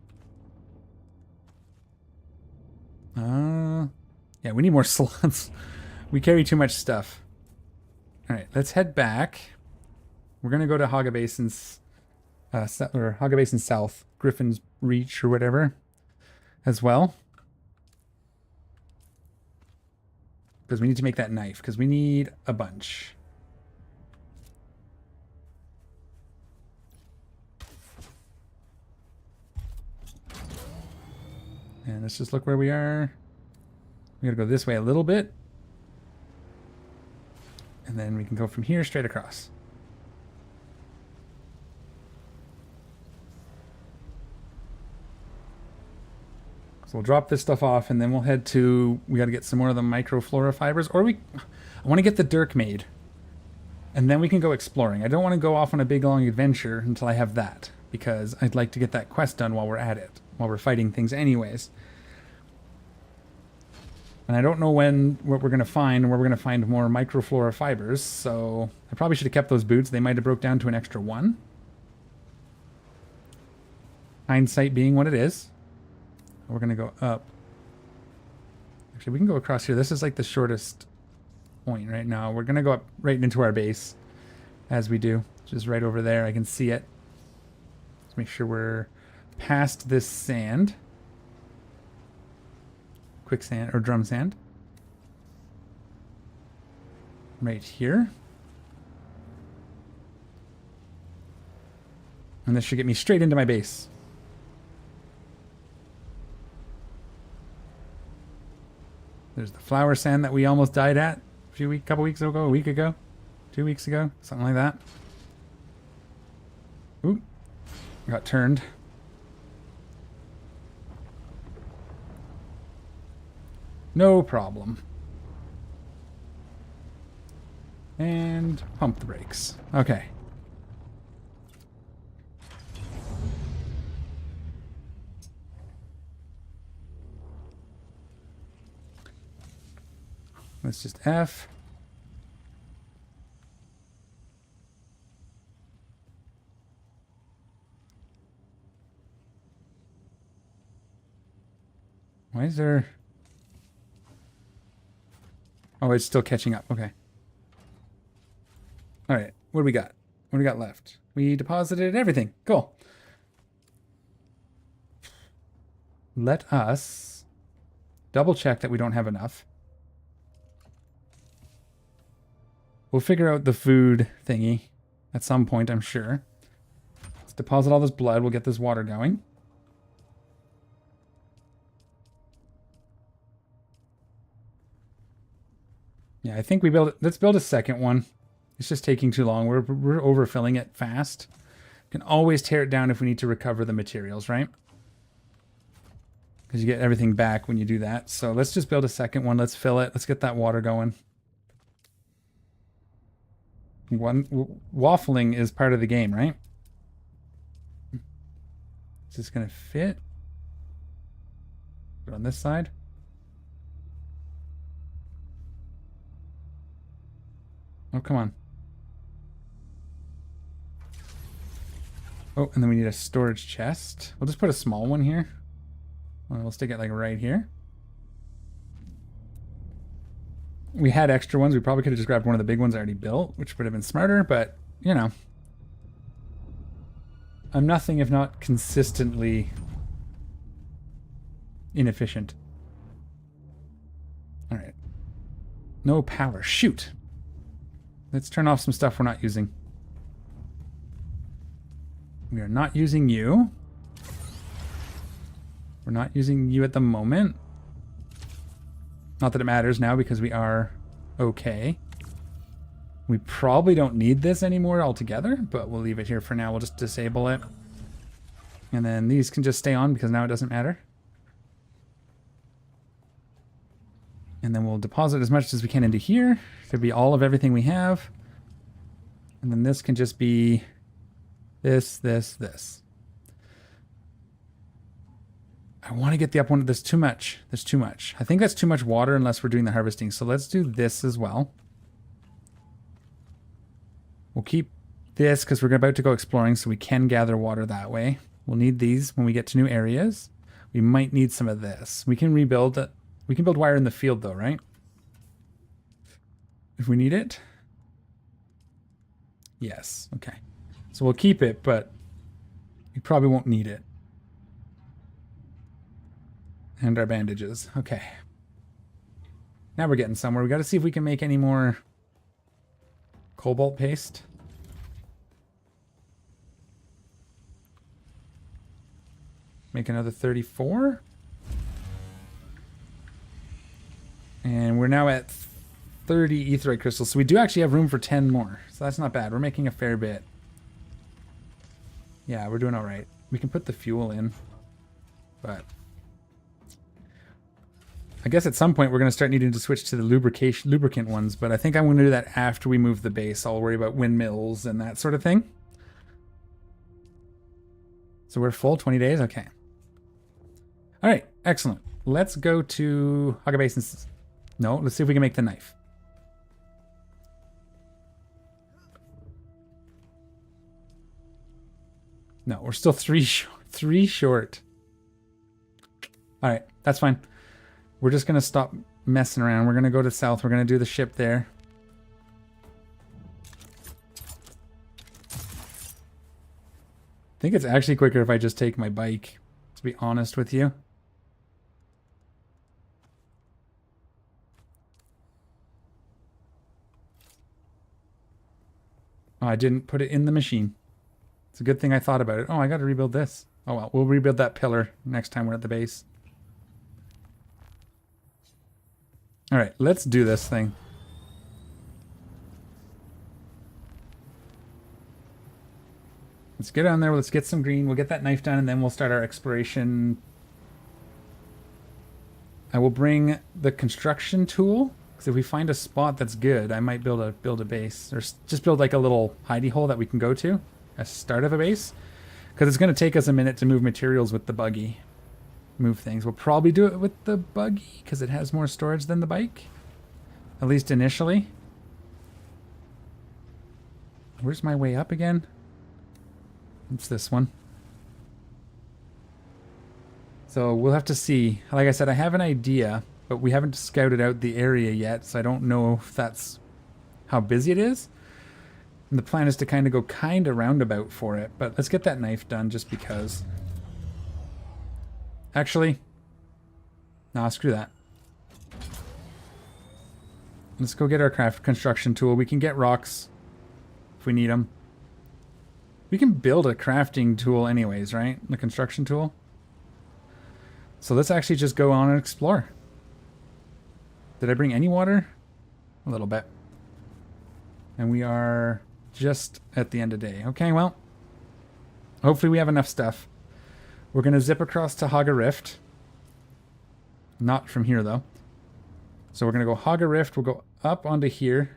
Yeah, we need more slots. We carry too much stuff. Alright, let's head back. We're gonna go to Haga Basin's or Haga Basin South, Griffin's Reach or whatever, as well. Because we need to make that knife, because we need a bunch. And let's just look where we are. We gotta go this way a little bit. And then we can go from here straight across. So we'll drop this stuff off and then we'll head to, we gotta get some more of the microflora fibers, or I wanna get the dirk made. And then we can go exploring. I don't wanna go off on a big long adventure until I have that, because I'd like to get that quest done while we're at it, while we're fighting things anyways. And I don't know what we're gonna find, where we're gonna find more microflora fibers, so I probably should have kept those boots. They might have broke down to an extra 1. Hindsight being what it is. We're gonna go up. Actually, we can go across here. This is like the shortest point right now. We're gonna go up right into our base as we do. Just right over there. I can see it. Let's make sure we're past this sand. Quicksand or drum sand. Right here. And this should get me straight into my base. There's the flower sand that we almost died at a couple weeks ago, a week ago, 2 weeks ago, something like that. Ooh, got turned. No problem. And pump the brakes. Okay. Let's just F. Why is there... Oh, it's still catching up. Okay. All right. What do we got? What do we got left? We deposited everything. Cool. Let us double check that we don't have enough. We'll figure out the food thingy at some point, I'm sure. Let's deposit all this blood. We'll get this water going. Yeah, I think we build it. Let's build a second one. It's just taking too long. We're overfilling it fast. Can always tear it down if we need to recover the materials, right? Because you get everything back when you do that. So let's just build a second one. Let's fill it. Let's get that water going. Waffling is part of the game, right? Is this going to fit? Put it on this side. Oh, come on. Oh, and then we need a storage chest. We'll just put a small one here. We'll stick it like right here. We had extra ones. We probably could have just grabbed one of the big ones I already built, which would have been smarter, but, you know. I'm nothing if not consistently inefficient. All right. No power. Shoot. Let's turn off some stuff we're not using. We are not using you. We're not using you at the moment. Not that it matters now because we are okay. We probably don't need this anymore altogether, but we'll leave it here for now. We'll just disable it. And then these can just stay on because now it doesn't matter. And then we'll deposit as much as we can into here. Could be all of everything we have. And then this can just be this. I want to get the up one. There's too much. There's too much. I think that's too much water unless we're doing the harvesting. So let's do this as well. We'll keep this because we're about to go exploring so we can gather water that way. We'll need these when we get to new areas. We might need some of this. We can rebuild it. We can build wire in the field though, right? If we need it. Yes. Okay. So we'll keep it, but we probably won't need it. And our bandages. Okay. Now we're getting somewhere. We got to see if we can make any more cobalt paste. Make another 34. And we're now at 30 aetheryte crystals. So we do actually have room for 10 more. So that's not bad. We're making a fair bit. Yeah, we're doing all right. We can put the fuel in. But I guess at some point we're going to start needing to switch to the lubricant ones. But I think I'm going to do that after we move the base. I'll worry about windmills and that sort of thing. So we're full, 20 days? Okay. All right, excellent. Let's go to Hogga Basin. No, let's see if we can make the knife. No, we're still three short. All right, that's fine. We're just going to stop messing around. We're going to go to south. We're going to do the ship there. I think it's actually quicker if I just take my bike, to be honest with you. Oh, I didn't put it in the machine. It's a good thing I thought about it. Oh, I got to rebuild this. Oh, well, we'll rebuild that pillar next time we're at the base. All right, let's do this thing. Let's get on there. Let's get some green. We'll get that knife done, and then we'll start our exploration. I will bring the construction tool, because if we find a spot that's good, I might build a base, or just build like a little hidey hole that we can go to, a start of a base, because it's going to take us a minute to move materials with the buggy. Move things. We'll probably do it with the buggy, because it has more storage than the bike, at least initially. Where's my way up again? It's this one. So we'll have to see. Like I said, I have an idea, but we haven't scouted out the area yet, so I don't know if that's how busy it is. And the plan is to kind of go kind of roundabout for it, but let's get that knife done just because. Actually, nah, screw that. Let's go get our craft construction tool. We can get rocks if we need them. We can build a crafting tool anyways, right? The construction tool. So let's actually just go on and explore. Did I bring any water? A little bit. And we are just at the end of day. Okay, well, hopefully we have enough stuff. We're going to zip across to Haga Rift. Not from here, though. So we're going to go Haga Rift. We'll go up onto here.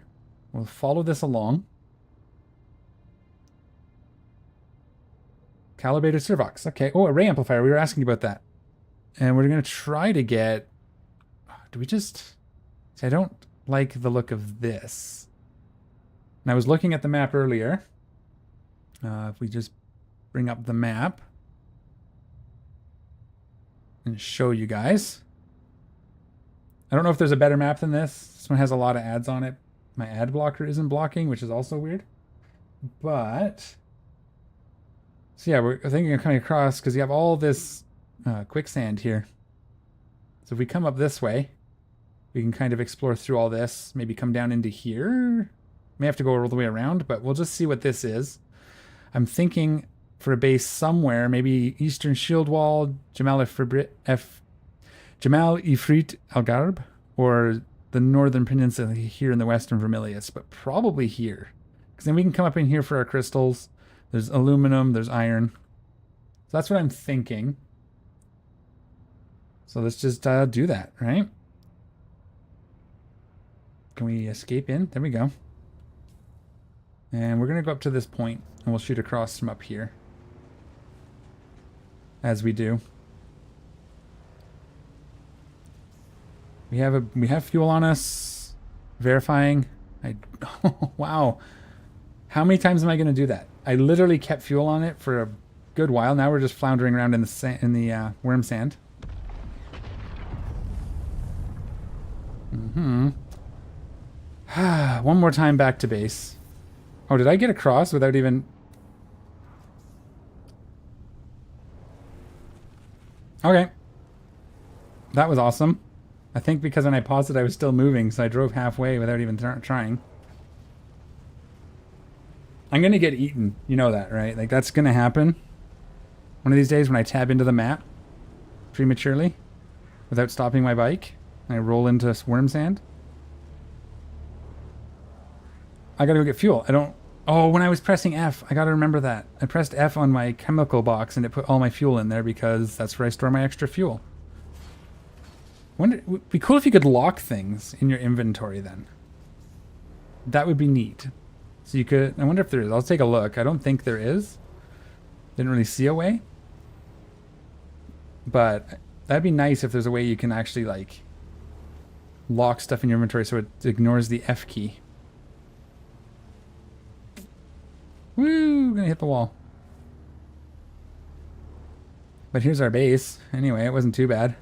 We'll follow this along. Calibrated Servox. Okay. Oh, array amplifier. We were asking about that. And we're going to try to get... Do we just... See, I don't like the look of this. And I was looking at the map earlier. If we just bring up the map and show you guys. I don't know if there's a better map than this. This one has a lot of ads on it. My ad blocker isn't blocking, which is also weird. But... So yeah, we're thinking of coming across because you have all this quicksand here. So if we come up this way, we can kind of explore through all this. Maybe come down into here. May have to go all the way around, but we'll just see what this is. I'm thinking for a base somewhere, maybe Eastern Shield Wall, Jamal Ifrit Al Garb, or the Northern Peninsula here in the Western Vermilius, but probably here. Because then we can come up in here for our crystals. There's aluminum, there's iron. So that's what I'm thinking. So let's just do that, right? Can we escape in? There we go. And we're going to go up to this point, and we'll shoot across from up here. As we do. We have fuel on us. Verifying. Oh, wow. How many times am I going to do that? I literally kept fuel on it for a good while. Now we're just floundering around in the worm sand. One more time back to base. Oh, did I get across without even... Okay. That was awesome. I think because when I paused it, I was still moving, so I drove halfway without even trying. I'm going to get eaten. You know that, right? Like, that's going to happen. One of these days when I tab into the map prematurely without stopping my bike and I roll into worm sand. I got to go get fuel. I don't... Oh, when I was pressing F, I got to remember that. I pressed F on my chemical box and it put all my fuel in there because that's where I store my extra fuel. It would be cool if you could lock things in your inventory then. That would be neat. So you could... I wonder if there is. I'll take a look. I don't think there is. Didn't really see a way. But that'd be nice if there's a way you can actually, like, lock stuff in your inventory so it ignores the F key. Woo! Gonna hit the wall. But here's our base. Anyway, it wasn't too bad.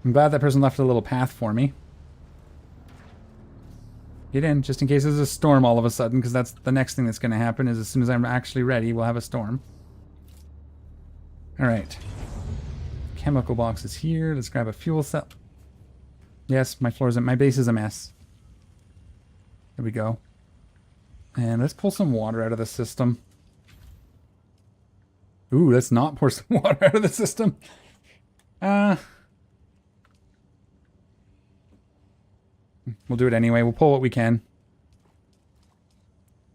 I'm glad that person left a little path for me. Get in, just in case there's a storm all of a sudden, because that's the next thing that's going to happen is as soon as I'm actually ready, we'll have a storm. Alright. Chemical box is here. Let's grab a fuel cell. Yes, my base is a mess. There we go. And let's pull some water out of the system. Ooh, let's not pour some water out of the system. We'll do it anyway. We'll pull what we can.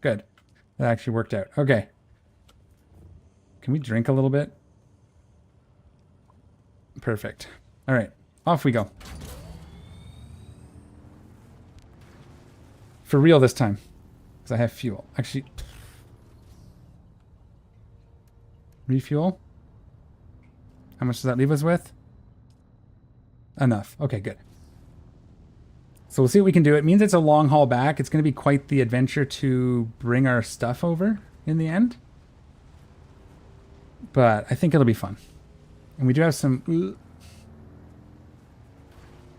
Good. That actually worked out. Okay. Can we drink a little bit? Perfect. All right. Off we go. For real this time. Because I have fuel. Actually... Refuel? How much does that leave us with? Enough. Okay, good. So we'll see what we can do. It means it's a long haul back. It's going to be quite the adventure to bring our stuff over in the end. But I think it'll be fun. And we do have some...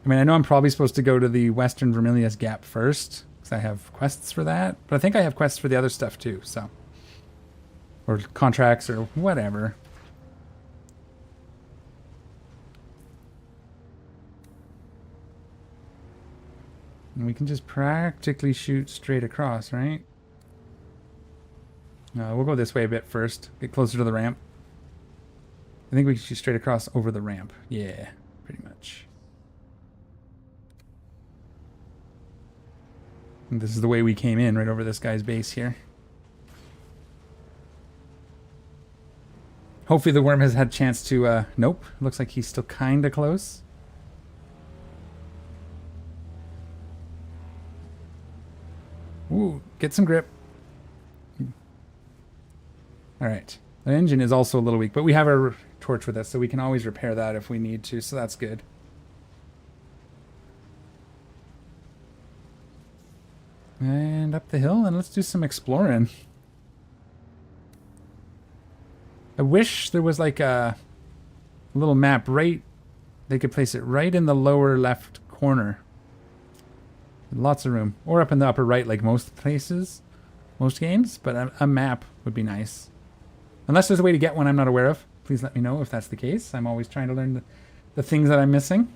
I mean, I know I'm probably supposed to go to the Western Vermilius Gap first, because I have quests for that. But I think I have quests for the other stuff too, so... Or contracts or whatever. And we can just practically shoot straight across, right? We'll go this way a bit first. Get closer to the ramp. I think we can shoot straight across over the ramp. Yeah, pretty much. And this is the way we came in, right over this guy's base here. Hopefully the worm has had a chance to, nope. Looks like he's still kind of close. Ooh, get some grip. Alright. The engine is also a little weak, but we have our torch with us, so we can always repair that if we need to, so that's good. And up the hill, and let's do some exploring. I wish there was like a little map right... They could place it right in the lower left corner. Lots of room. Or up in the upper right like most places. Most games. But a map would be nice. Unless there's a way to get one I'm not aware of. Please let me know if that's the case. I'm always trying to learn the things that I'm missing.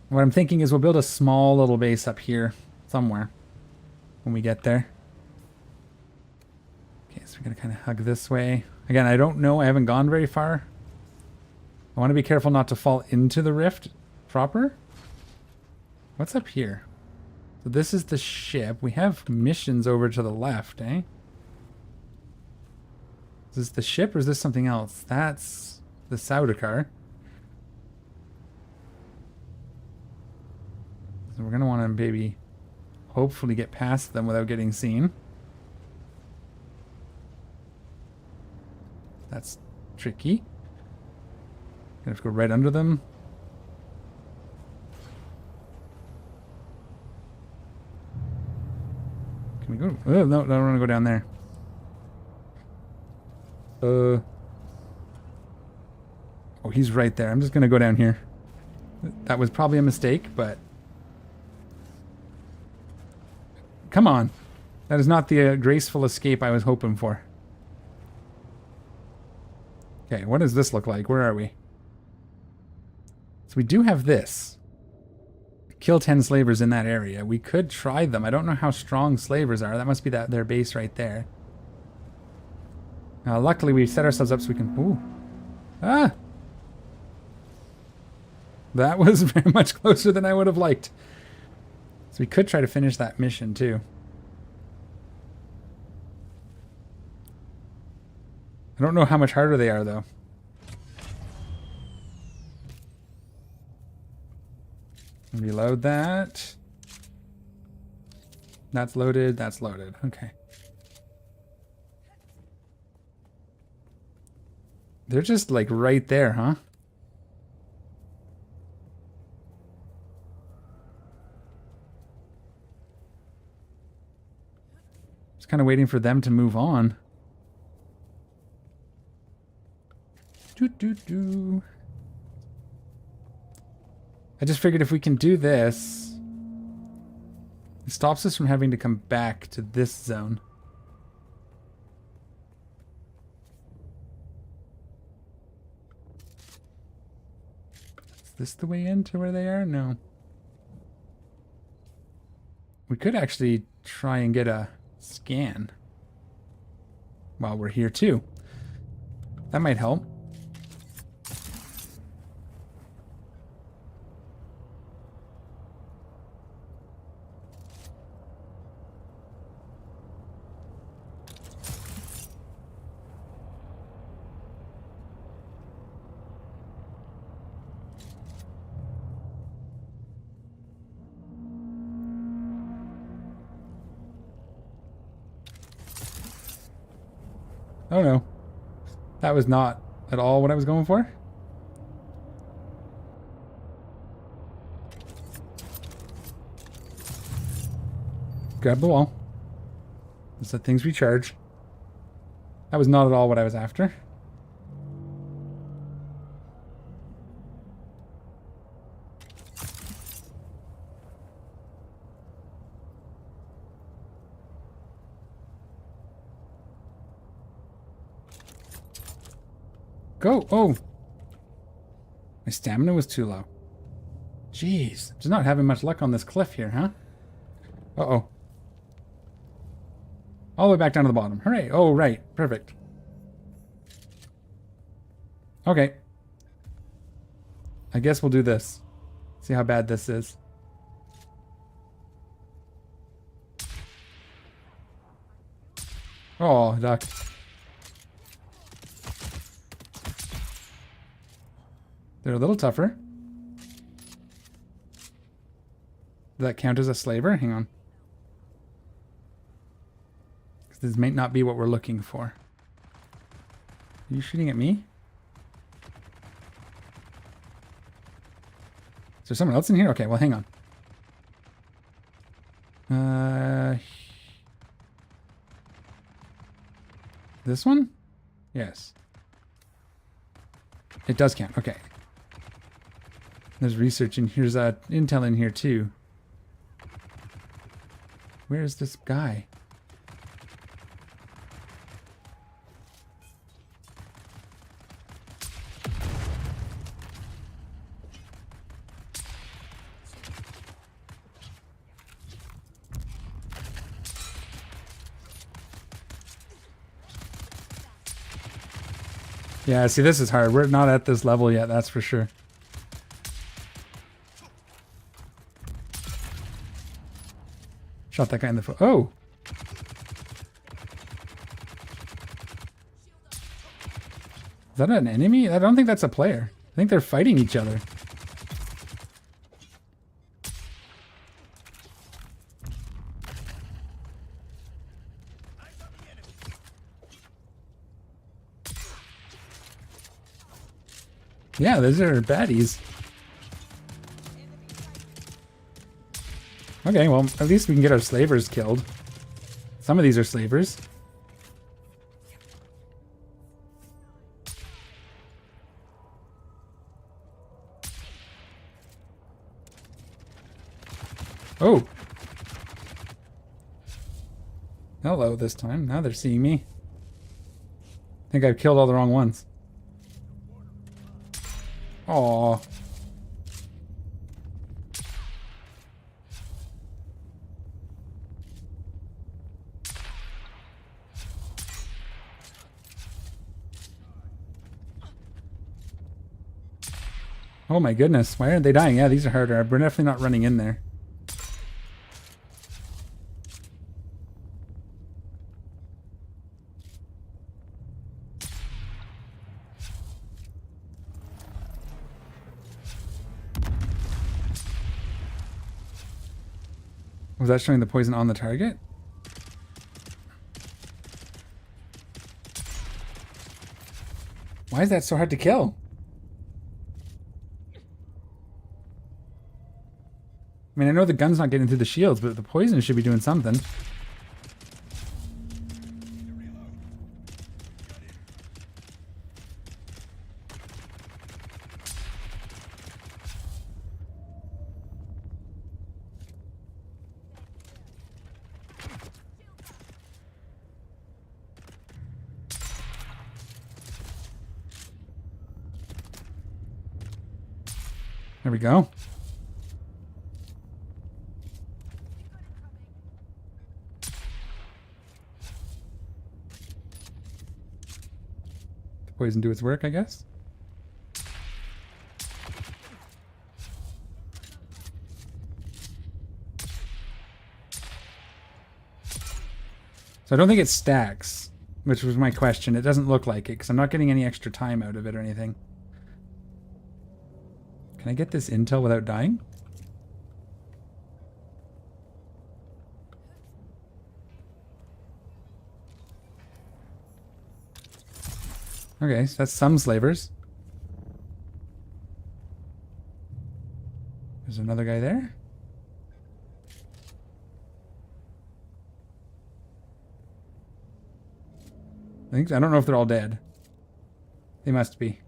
What I'm thinking is we'll build a small little base up here. Somewhere. When we get there. Okay, so we're going to kind of hug this way. Again, I don't know. I haven't gone very far. I want to be careful not to fall into the rift proper. What's up here? So this is the ship. We have missions over to the left, eh? Is this the ship or is this something else? That's the Saudacar. So we're going to want to maybe hopefully get past them without getting seen. That's tricky. Gonna have to go right under them. Can we go? Oh, no, I don't want to go down there. Oh, he's right there. I'm just gonna go down here. That was probably a mistake, but... Come on. That is not the graceful escape I was hoping for. Okay, what does this look like? Where are we? So we do have this. Kill 10 slavers in that area. We could try them. I don't know how strong slavers are. That must be their base right there. Luckily, we set ourselves up so we can... Ooh. Ah! That was very much closer than I would have liked. So we could try to finish that mission, too. I don't know how much harder they are, though. Reload that. That's loaded. That's loaded. Okay. They're just, like, right there, huh? Just kind of waiting for them to move on. I just figured if we can do this, it stops us from having to come back to this zone. Is this the way into where they are? No. We could actually try and get a scan while we're here too. That might help. Oh no. That was not at all what I was going for. Grab the wall. Let's let things recharge. That was not at all what I was after. Go! Oh! My stamina was too low. Jeez. Just not having much luck on this cliff here, huh? Uh-oh. All the way back down to the bottom. Hooray. Oh, right. Perfect. Okay. I guess we'll do this. See how bad this is. Oh, duck. They're a little tougher. Does that count as a slaver? Hang on. This might not be what we're looking for. Are you shooting at me? Is there someone else in here? Okay, well, hang on. This one? Yes. It does count. Okay. There's research in here's intel in here too. Where is this guy? Yeah, see, this is hard. We're not at this level yet, that's for sure. Shot that guy in the foot. Oh! Is that an enemy? I don't think that's a player. I think they're fighting each other. Yeah, those are baddies. Okay, well, at least we can get our slavers killed. Some of these are slavers. Oh! Hello this time. Now they're seeing me. I think I've killed all the wrong ones. Aww. Oh my goodness, why aren't they dying? Yeah, these are harder. We're definitely not running in there. Was that showing the poison on the target? Why is that so hard to kill? I mean, I know the gun's not getting through the shields, but the poison should be doing something. There we go. The poison do its work, I guess. So I don't think it stacks, which was my question. It doesn't look like it, because I'm not getting any extra time out of it or anything. Can I get this intel without dying? Okay, so that's some slavers. There's another guy there. I don't know if they're all dead. They must be.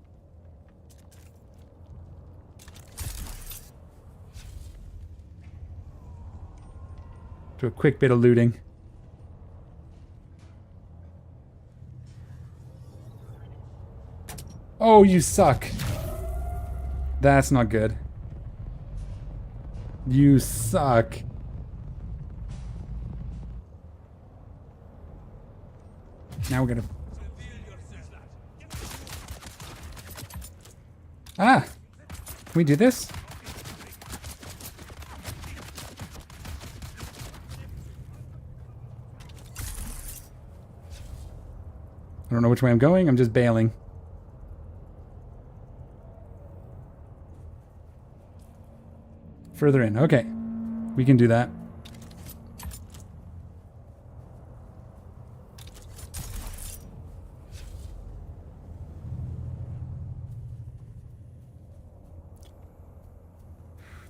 Do a quick bit of looting. Oh, you suck. That's not good. You suck. Now we're gonna... Ah! Can we do this? I don't know which way I'm going, I'm just bailing. Further in, okay. We can do that.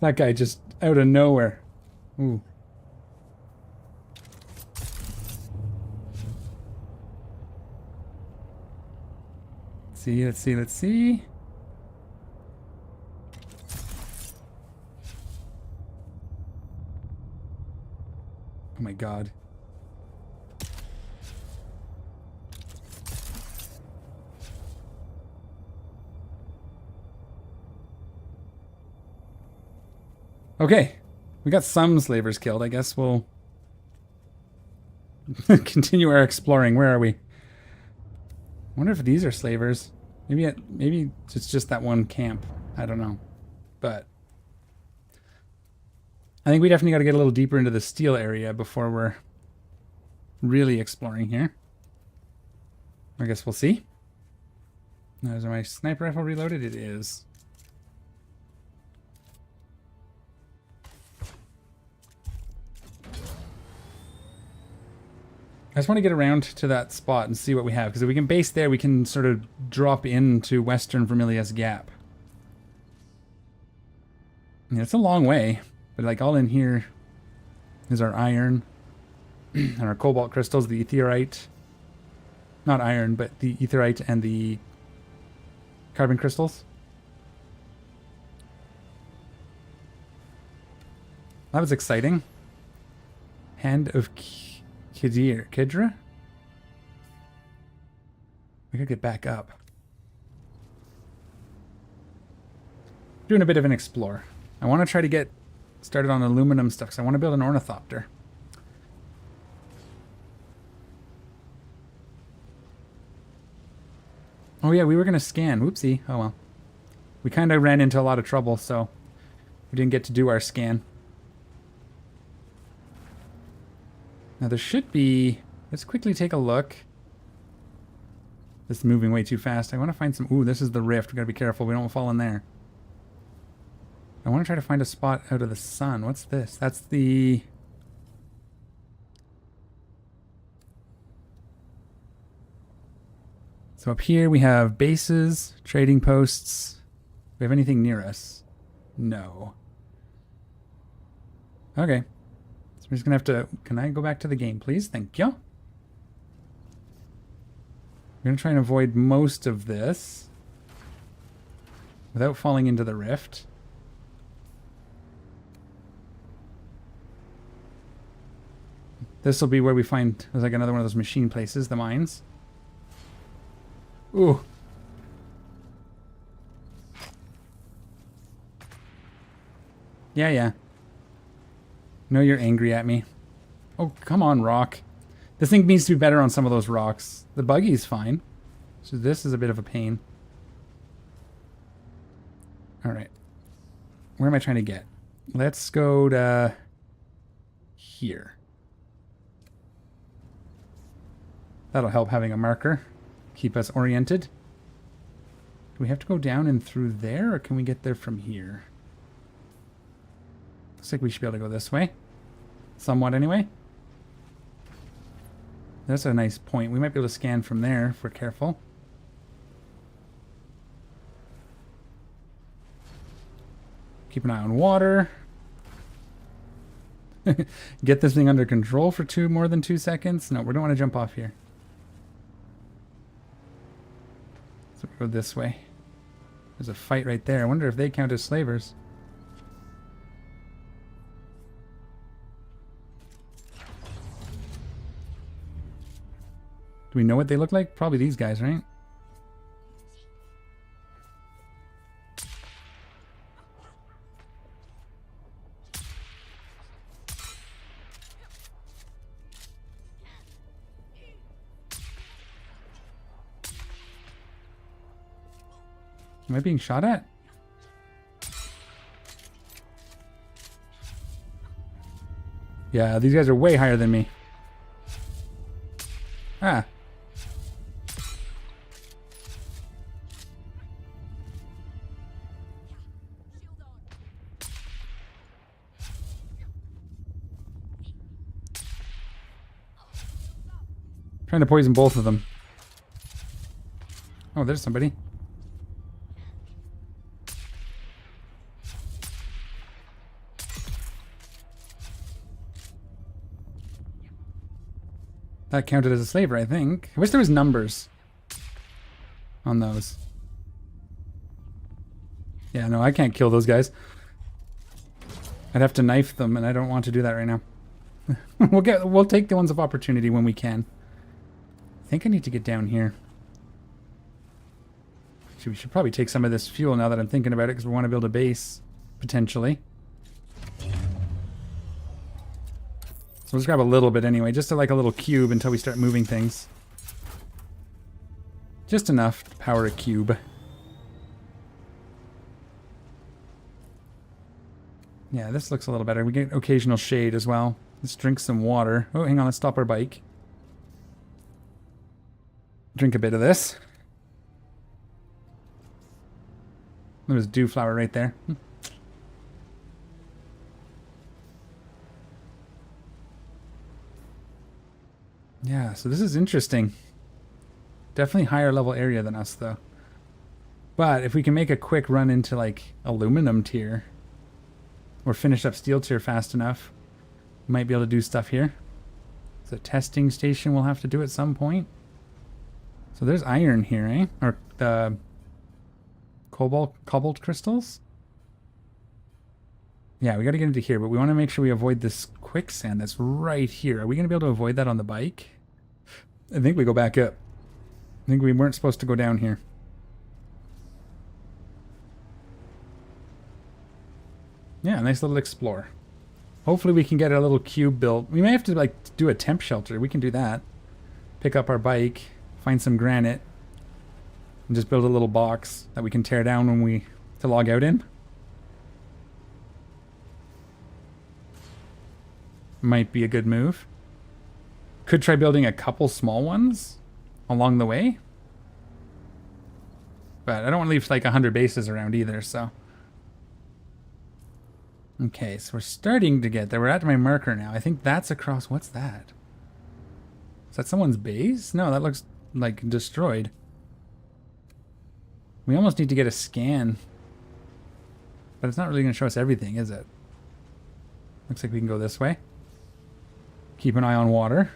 That guy just out of nowhere. Ooh. Let's see. Oh my god. Okay. We got some slavers killed. I guess we'll continue our exploring. Where are we? I wonder if these are slavers. Maybe it's just that one camp. I don't know. But I think we definitely got to get a little deeper into the steel area before we're really exploring here. I guess we'll see. Now, is my sniper rifle reloaded? It is. I just want to get around to that spot and see what we have, because if we can base there, we can sort of drop into Western Vermilius Gap. Yeah, it's a long way, but like all in here is our iron and our cobalt crystals, the aetherite. Not iron, but the aetherite and the carbon crystals. That was exciting. Hand of Kidra? We gotta get back up. Doing a bit of an explore. I want to try to get started on aluminum stuff because I want to build an ornithopter. Oh yeah, we were gonna scan. Whoopsie. Oh well. We kind of ran into a lot of trouble, so we didn't get to do our scan. Now there should be... Let's quickly take a look. This is moving way too fast. I want to find some... Ooh, this is the rift. We gotta be careful. We don't fall in there. I want to try to find a spot out of the sun. What's this? That's the... So up here we have bases, trading posts. Do we have anything near us? No. Okay. So we're just gonna have to... Can I go back to the game, please? Thank you. We're gonna try and avoid most of this without falling into the rift. This will be where we find... There's like another one of those machine places, the mines. Ooh. Yeah. No, you're angry at me. Oh, come on, rock. This thing needs to be better on some of those rocks. The buggy's fine. So this is a bit of a pain. Alright. Where am I trying to get? Let's go to... here. That'll help having a marker. Keep us oriented. Do we have to go down and through there, or can we get there from here? Looks like we should be able to go this way. Somewhat, anyway. That's a nice point. We might be able to scan from there if we're careful. Keep an eye on water. Get this thing under control for more than 2 seconds. No, we don't want to jump off here. So we go this way. There's a fight right there. I wonder if they count as slavers. Do we know what they look like? Probably these guys, right? Am I being shot at? Yeah, these guys are way higher than me. Ah. Trying to poison both of them. Oh, there's somebody. That counted as a slaver, I think. I wish there was numbers on those. Yeah, no, I can't kill those guys. I'd have to knife them, and I don't want to do that right now. We'll take the ones of opportunity when we can. I think I need to get down here. Actually, we should probably take some of this fuel now that I'm thinking about it, because we want to build a base, potentially. So let's grab a little bit anyway, just to like a little cube until we start moving things. Just enough to power a cube. Yeah, this looks a little better. We get occasional shade as well. Let's drink some water. Oh, hang on, let's stop our bike. Drink a bit of this. There's dew flower right there. Yeah, so this is interesting. Definitely higher level area than us, though. But if we can make a quick run into, like, aluminum tier, or finish up steel tier fast enough, we might be able to do stuff here. It's a testing station we'll have to do at some point. So there's iron here, eh? Or the cobalt crystals? Yeah, we got to get into here, but we want to make sure we avoid this quicksand that's right here. Are we going to be able to avoid that on the bike? I think we go back up. I think we weren't supposed to go down here. Yeah, nice little explore. Hopefully we can get a little cube built. We may have to like do a temp shelter. We can do that. Pick up our bike, find some granite, and just build a little box that we can tear down when we to log out in. Might be a good move. Could try building a couple small ones along the way. But I don't want to leave like 100 bases around either, so. Okay, so we're starting to get there. We're at my marker now. I think that's across. What's that? Is that someone's base? No, that looks like destroyed. We almost need to get a scan. But it's not really going to show us everything, is it? Looks like we can go this way. Keep an eye on water.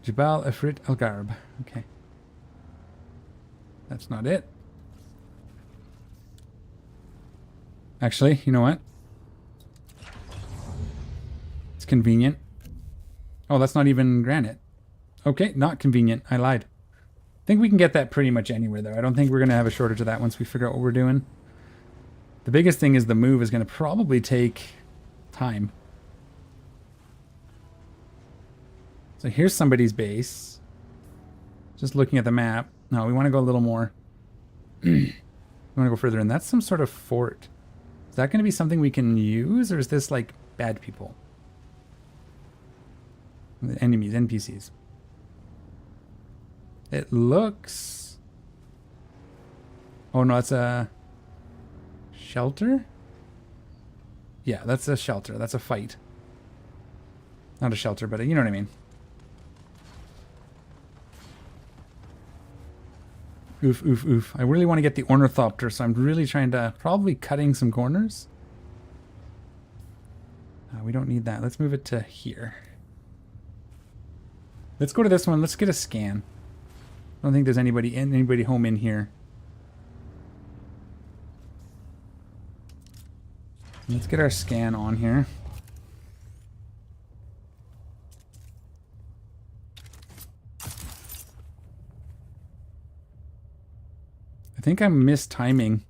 Jabal Ifrit Al Garb. Okay. That's not it. Actually, you know what? It's convenient. Oh, that's not even granite. Okay, not convenient. I lied. I think we can get that pretty much anywhere, though. I don't think we're going to have a shortage of that once we figure out what we're doing. The biggest thing is the move is going to probably take time. So here's somebody's base. Just looking at the map. No, we want to go a little more. We want to go further in. That's some sort of fort. Is that going to be something we can use, or is this like bad people? Enemies, NPCs. It looks... Oh no, it's a shelter? Yeah, that's a shelter. That's a fight. Not a shelter, but you know what I mean. Oof, oof, oof. I really want to get the ornithopter, so I'm really trying to... Probably cutting some corners. We don't need that. Let's move it to here. Let's go to this one. Let's get a scan. I don't think there's anybody home in here. Let's get our scan on here. I think I'm mistiming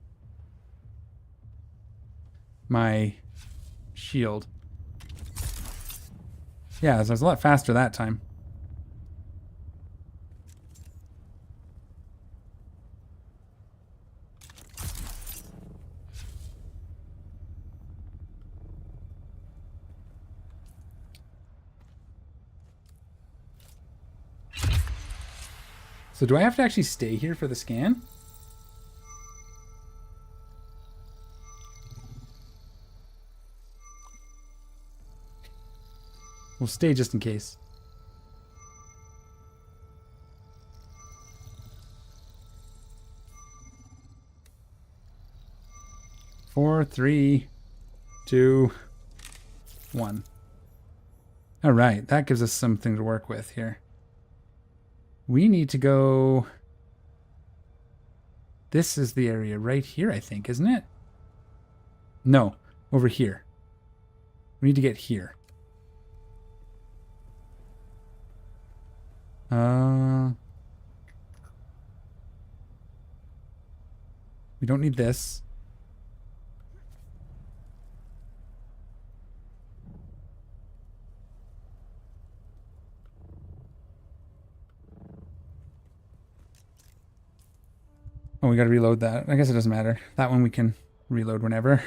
my shield. Yeah, so it was a lot faster that time. So do I have to actually stay here for the scan? We'll stay just in case. Four, three, two, one. All right, that gives us something to work with here. We need to go... This is the area right here, I think, isn't it? No, over here. We need to get here. We don't need this. Oh, we gotta reload that. I guess it doesn't matter. That one we can reload whenever.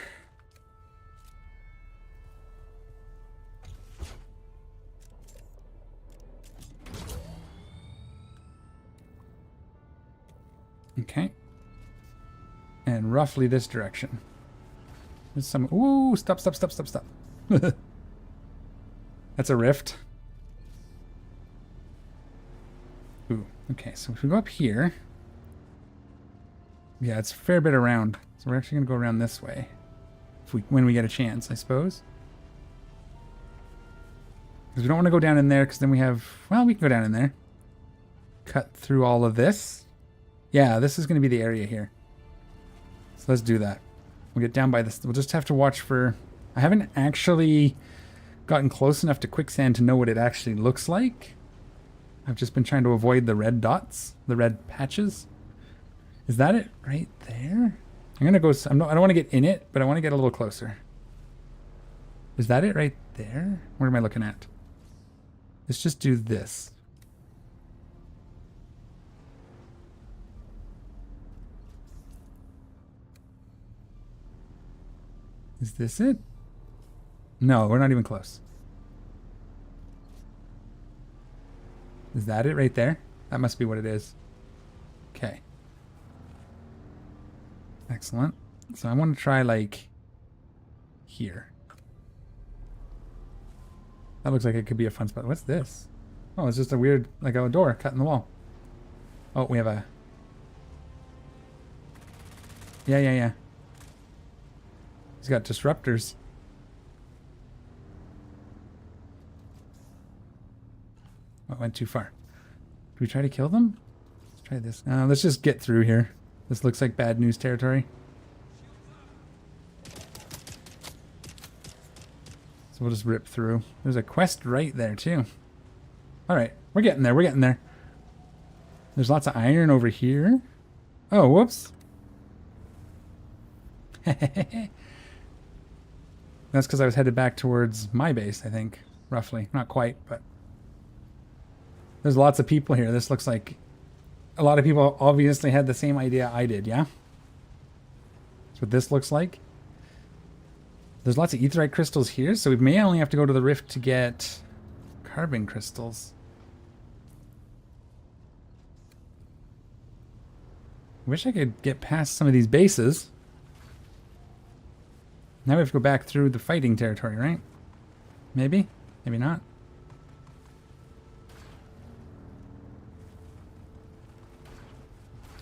Okay. And roughly this direction. There's some... Ooh, stop. That's a rift. Ooh, okay, so if we go up here... Yeah, it's a fair bit around. So we're actually going to go around this way. When we get a chance, I suppose. Because we don't want to go down in there, because then we have... Well, we can go down in there. Cut through all of this. Yeah, this is going to be the area here. So let's do that. We'll get down by this. We'll just have to watch for... I haven't actually gotten close enough to quicksand to know what it actually looks like. I've just been trying to avoid the red dots, the red patches. Is that it right there? I'm going to go... I don't want to get in it, but I want to get a little closer. Is that it right there? What am I looking at? Let's just do this. Is this it? No, we're not even close. Is that it right there? That must be what it is. Okay. Excellent. So I want to try, like, here. That looks like it could be a fun spot. What's this? Oh, it's just a weird, like, a door cut in the wall. Oh, we have a... Yeah. He's got disruptors. Oh, it went too far. Do we try to kill them? Let's try this. Let's just get through here. This looks like bad news territory. So we'll just rip through. There's a quest right there, too. Alright, we're getting there. We're getting there. There's lots of iron over here. Oh, whoops. That's because I was headed back towards my base, I think. Roughly. Not quite, but... There's lots of people here. This looks like... A lot of people obviously had the same idea I did, yeah? That's what this looks like. There's lots of aetherite crystals here, so we may only have to go to the rift to get carbon crystals. Wish I could get past some of these bases. Now we have to go back through the fighting territory, right? Maybe? Maybe not.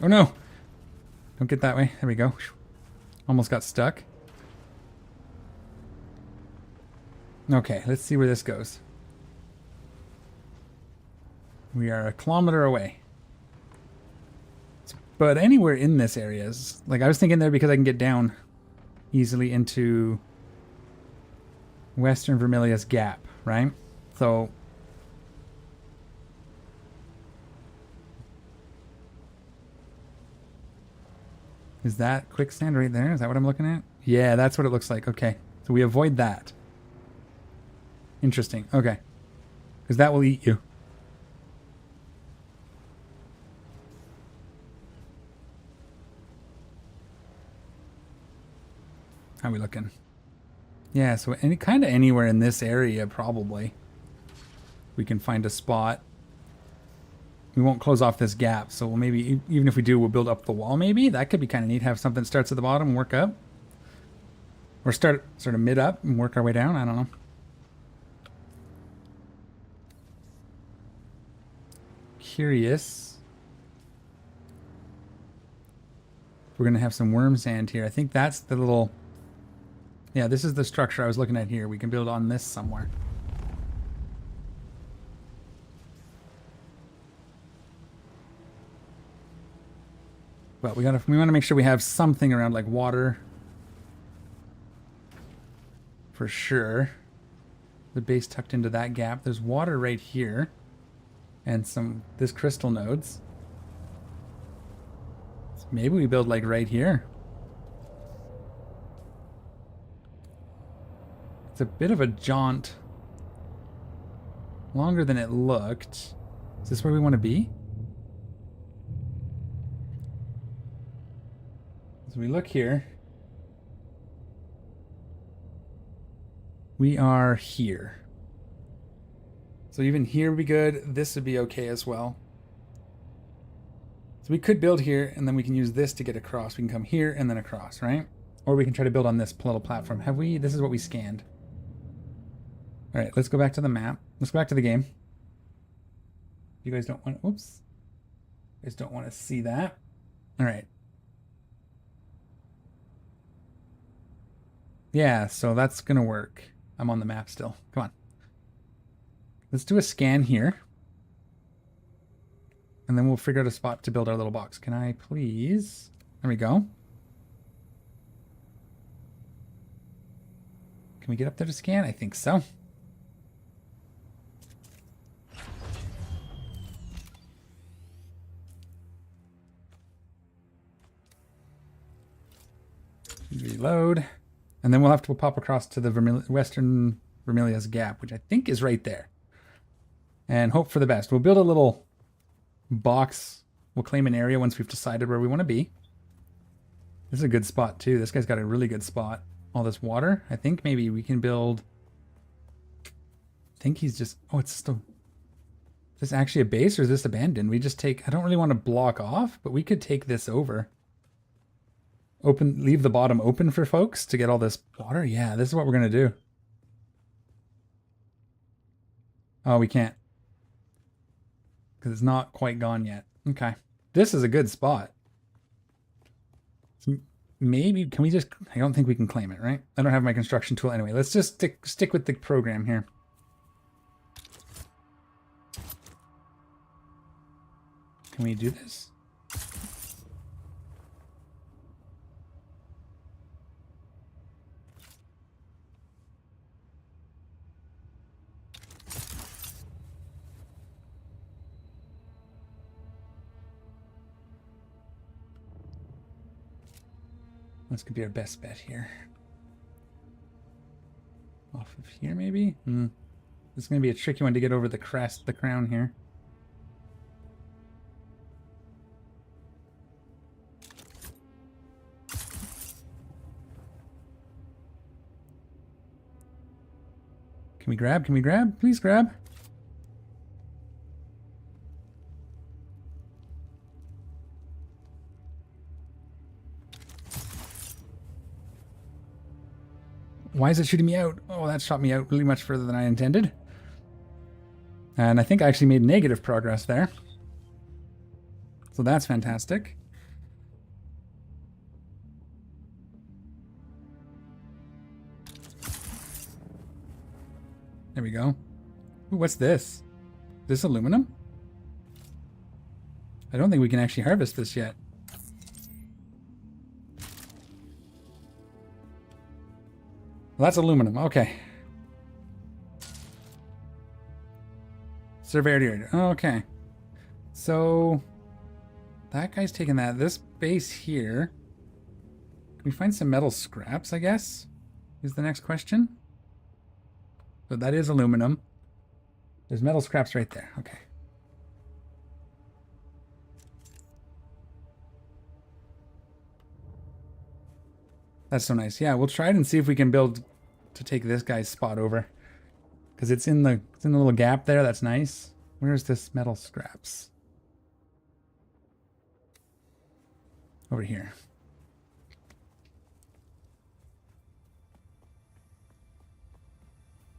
Oh no! Don't get that way. There we go. Almost got stuck. Okay, let's see where this goes. We are 1 kilometer away. But anywhere in this area is... Like, I was thinking there because I can get down easily into Western Vermilius Gap, right? So... Is that quicksand right there? Is that what I'm looking at? Yeah, that's what it looks like. Okay. So we avoid that. Interesting. Okay. Because that will eat you. How are we looking? Yeah, so any kind of anywhere in this area, probably. We can find a spot. We won't close off this gap, so we'll maybe, even if we do, we'll build up the wall maybe. That could be kind of neat, have something that starts at the bottom and work up. Or start sort of mid up and work our way down, I don't know. Curious. We're going to have some worm sand here. I think that's the little... Yeah, this is the structure I was looking at here. We can build on this somewhere. But we want to make sure we have something around, like water. For sure. The base tucked into that gap. There's water right here. And this crystal nodes. So maybe we build like right here. It's a bit of a jaunt. Longer than it looked. Is this where we want to be? So we look here. We are here. So even here would be good. This would be okay as well. So we could build here, and then we can use this to get across. We can come here and then across, right? Or we can try to build on this little platform. Have we? This is what we scanned. All right, let's go back to the map. Let's go back to the game. You guys don't want... Oops. You guys don't want to see that. All right. Yeah, so that's going to work. I'm on the map still. Come on. Let's do a scan here. And then we'll figure out a spot to build our little box. Can I please? There we go. Can we get up there to scan? I think so. Reload. And then we'll have to pop across to the Western Vermilia's Gap, which I think is right there. And hope for the best. We'll build a little box. We'll claim an area once we've decided where we want to be. This is a good spot too. This guy's got a really good spot. All this water. I think maybe we can build... I think he's just... Oh, it's still... Is this actually a base or is this abandoned? We just take... I don't really want to block off, but we could take this over. Leave the bottom open for folks to get all this water. Yeah, this is what we're going to do. Oh, we can't. Because it's not quite gone yet. Okay. This is a good spot. So maybe, can we just... I don't think we can claim it, right? I don't have my construction tool anyway. Let's just stick with the program here. Can we do this? This could be our best bet here. Off of here, maybe? This is going to be a tricky one to get over the crest, the crown here. Can we grab? Can we grab? Please grab. Why is it shooting me out? Oh, that shot me out really much further than I intended. And I think I actually made negative progress there. So that's fantastic. There we go. Ooh, what's this? Is this aluminum? I don't think we can actually harvest this yet. Well, that's aluminum. Okay. Surveyor area. Okay. So that guy's taking that. This base here. Can we find some metal scraps, I guess? Is the next question. But that is aluminum. There's metal scraps right there. Okay. That's so nice. Yeah, we'll try it and see if we can build to take this guy's spot over. Because it's in the little gap there. That's nice. Where's this metal scraps? Over here.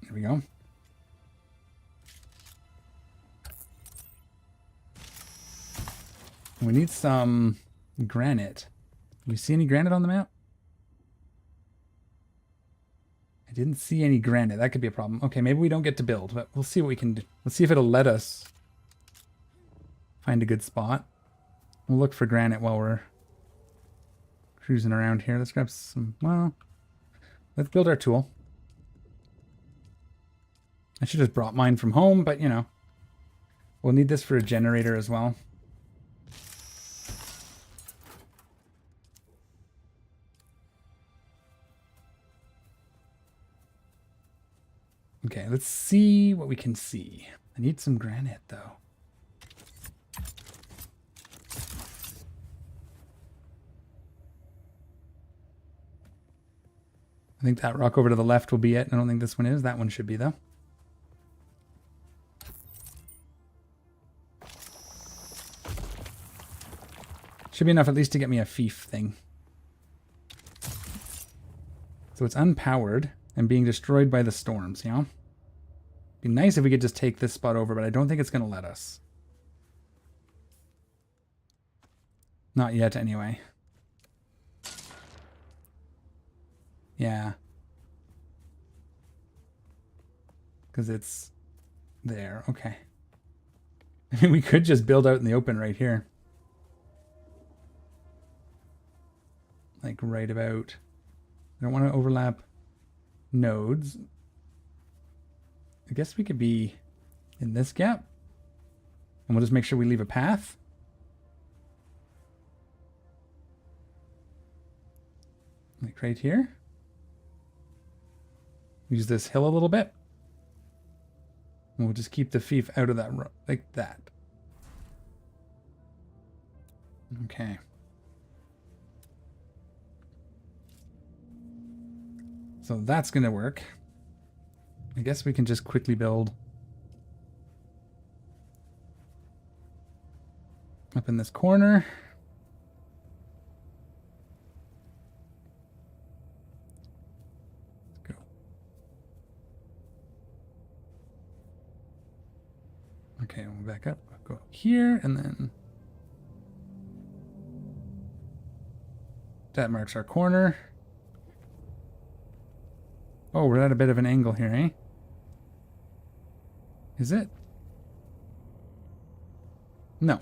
There we go. We need some granite. Do we see any granite on the map? I didn't see any granite. That could be a problem. Okay, maybe we don't get to build, but we'll see what we can do. Let's see if it'll let us find a good spot. We'll look for granite while we're cruising around here. Let's grab some, well, let's build our tool. I should have brought mine from home, but you know, we'll need this for a generator as well. Okay, let's see what we can see. I need some granite, though. I think that rock over to the left will be it. I don't think this one is. That one should be, though. Should be enough at least to get me a fief thing. So it's unpowered and being destroyed by the storms, you know? Be nice if we could just take this spot over, but I don't think it's going to let us. Not yet, anyway. Yeah. Because it's there. Okay. I mean, we could just build out in the open right here. Like right about... I don't want to overlap nodes. I guess we could be in this gap. And we'll just make sure we leave a path. Like right here. Use this hill a little bit. And we'll just keep the fief out of that road, like that. Okay. So that's going to work. I guess we can just quickly build up in this corner. Let's go. Okay, we'll back up. I'll go here and then that marks our corner. Oh, we're at a bit of an angle here, eh? Is it? No.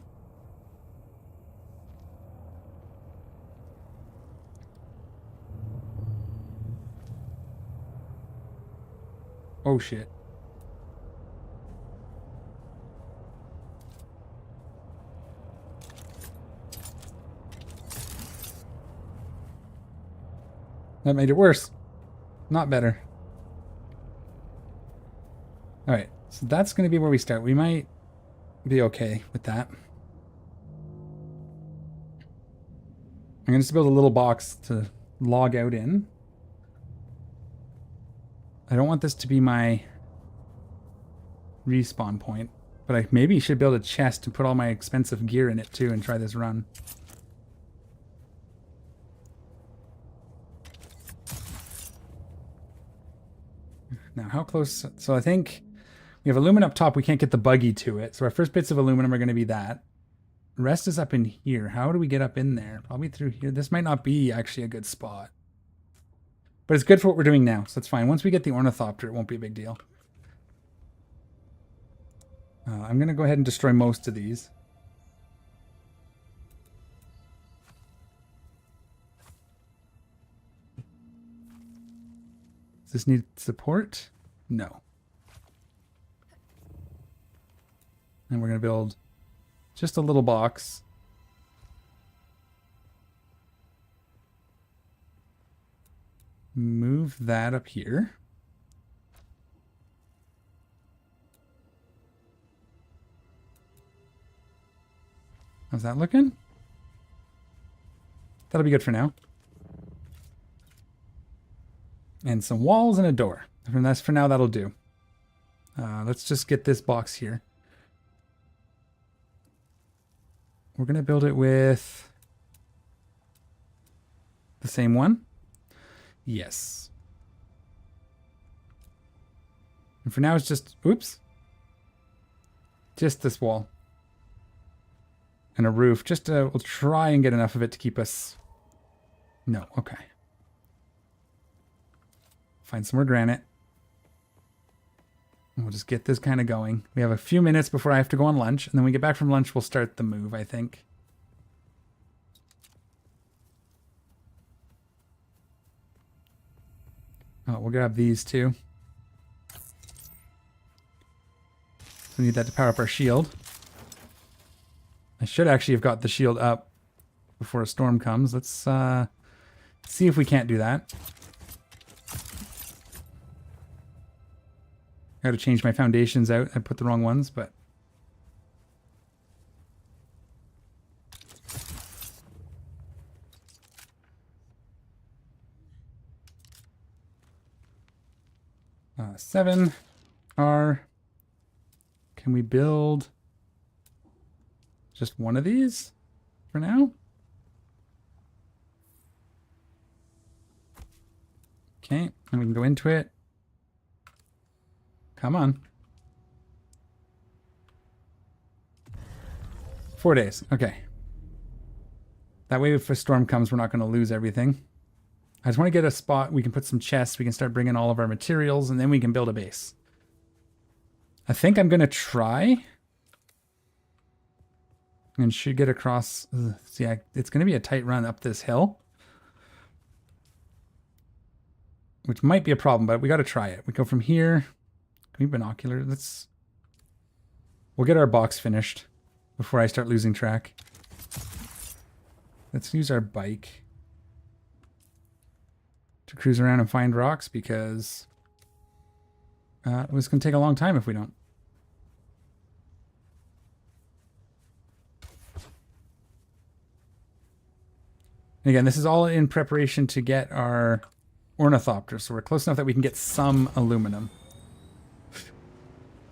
Oh, shit. That made it worse. Not better. Alright, so that's going to be where we start. We might be okay with that. I'm going to just build a little box to log out in. I don't want this to be my respawn point, but I maybe should build a chest and put all my expensive gear in it too and try this run. Now, how close? So I think we have aluminum up top. We can't get the buggy to it. So our first bits of aluminum are going to be that. The rest is up in here. How do we get up in there? Probably through here. This might not be actually a good spot. But it's good for what we're doing now, so it's fine. Once we get the ornithopter, it won't be a big deal. I'm going to go ahead and destroy most of these. Does this need support? No. And we're going to build just a little box. Move that up here. How's that looking? That'll be good for now. And some walls and a door. And that's for now, that'll do. Let's just get this box here. We're going to build it with the same one. Yes. And for now, it's just, oops. Just this wall. And a roof. Just we'll try and get enough of it to keep us... No, okay. Find some more granite. And we'll just get this kind of going. We have a few minutes before I have to go on lunch. And then when we get back from lunch, we'll start the move, I think. Oh, we'll grab these too. We need that to power up our shield. I should actually have got the shield up before a storm comes. Let's see if we can't do that. I gotta change my foundations out. I put the wrong ones, but... Seven are... Can we build just one of these for now? Okay, and we can go into it. Come on. 4 days. Okay. That way if a storm comes, we're not going to lose everything. I just want to get a spot. We can put some chests. We can start bringing all of our materials, and then we can build a base. I think I'm going to try. And should get across. See, it's going to be a tight run up this hill. Which might be a problem, but we got to try it. We go from here. Can we binocular? We'll get our box finished before I start losing track. Let's use our bike to cruise around and find rocks because it was going to take a long time if we don't. And again, this is all in preparation to get our ornithopter, so we're close enough that we can get some aluminum.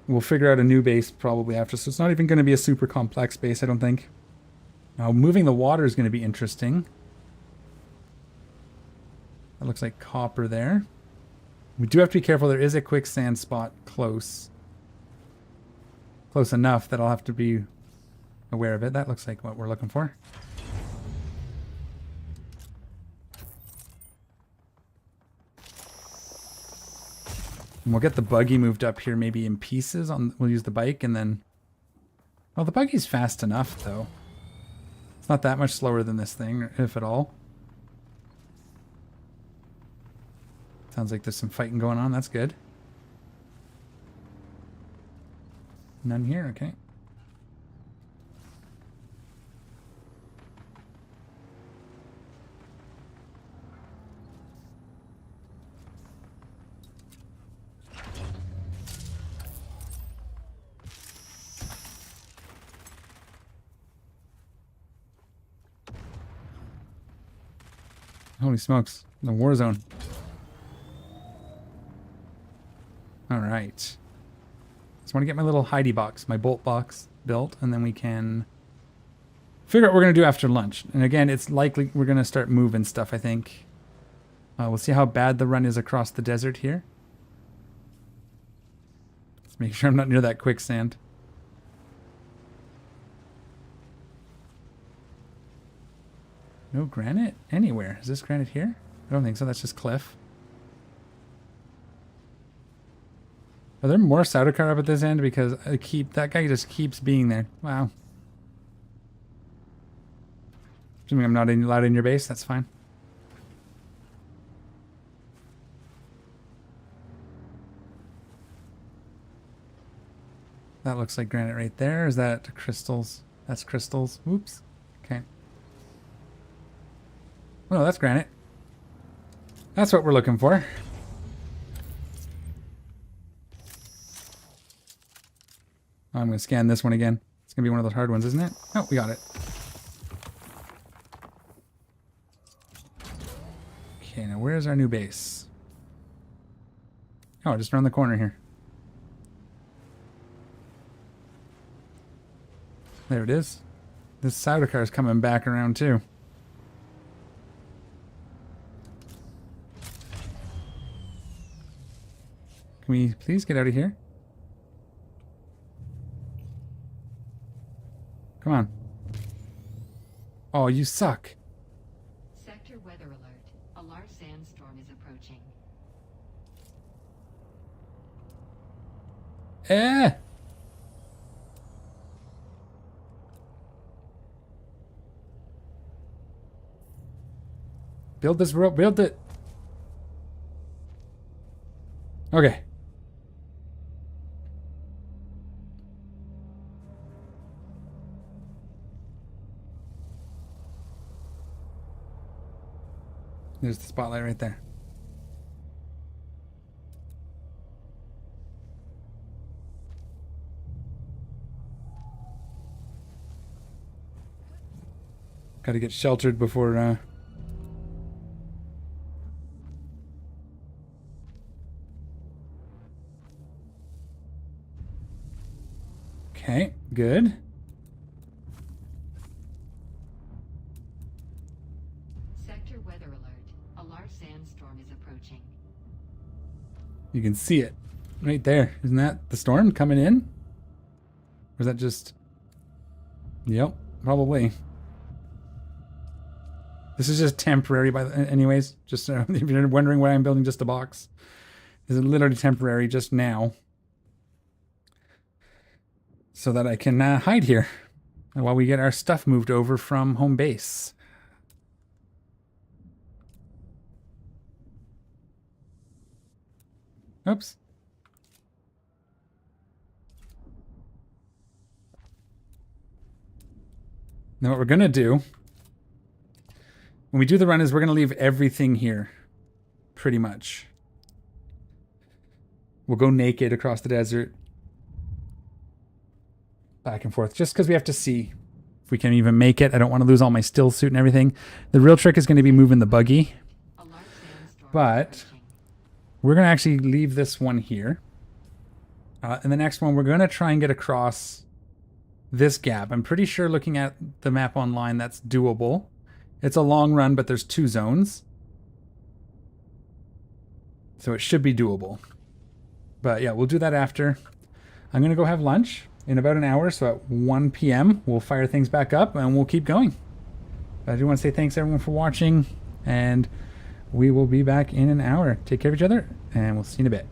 We'll figure out a new base probably after, so it's not even going to be a super complex base, I don't think. Now, moving the water is going to be interesting. That looks like copper there. We do have to be careful. There is a quicksand spot close. Close enough that I'll have to be aware of it. That looks like what we're looking for. And we'll get the buggy moved up here maybe in pieces. We'll use the bike and then... Well, the buggy's fast enough, though. It's not that much slower than this thing, if at all. Sounds like there's some fighting going on. That's good. None here? Okay. Holy smokes, the war zone. Alright. Just want to get my little hidey box, my bolt box built, and then we can figure out what we're going to do after lunch. And again, it's likely we're going to start moving stuff, I think. We'll see how bad the run is across the desert here. Let's make sure I'm not near that quicksand. No granite anywhere. Is this granite here? I don't think so. That's just cliff. Are there more Sauerkraut up at this end? Because that guy just keeps being there. Wow. Assuming I'm not allowed in your base. That's fine. That looks like granite right there. Is that crystals? That's crystals. Oops. Okay. Oh, no, that's granite. That's what we're looking for. I'm going to scan this one again. It's going to be one of those hard ones, isn't it? Oh, we got it. Okay, now where's our new base? Oh, just around the corner here. There it is. This Sauter car is coming back around too. Can we please get out of here? Come on. Oh, you suck. Sector weather alert. A large sandstorm is approaching. Eh! Build this rope, build it! Okay. There's the spotlight right there. Gotta get sheltered before, Okay, good. Sector weather alert. A large sandstorm is approaching. You can see it right there. Isn't that the storm coming in? Or is that just... Yep, probably. This is just temporary, anyways. Just if you're wondering why I'm building just a box. This is literally temporary just now. So that I can hide here while we get our stuff moved over from home base. Oops. Now what we're going to do, when we do the run, is we're going to leave everything here, pretty much. We'll go naked across the desert. Back and forth, just because we have to see if we can even make it. I don't want to lose all my still suit and everything. The real trick is going to be moving the buggy. But we're going to actually leave this one here. And the next one, we're going to try and get across this gap. I'm pretty sure looking at the map online, that's doable. It's a long run, but there's 2 zones. So it should be doable. But yeah, we'll do that after. I'm going to go have lunch in about an hour. So at 1 p.m., we'll fire things back up and we'll keep going. I do want to say thanks everyone for watching, and we will be back in an hour. Take care of each other, and we'll see you in a bit.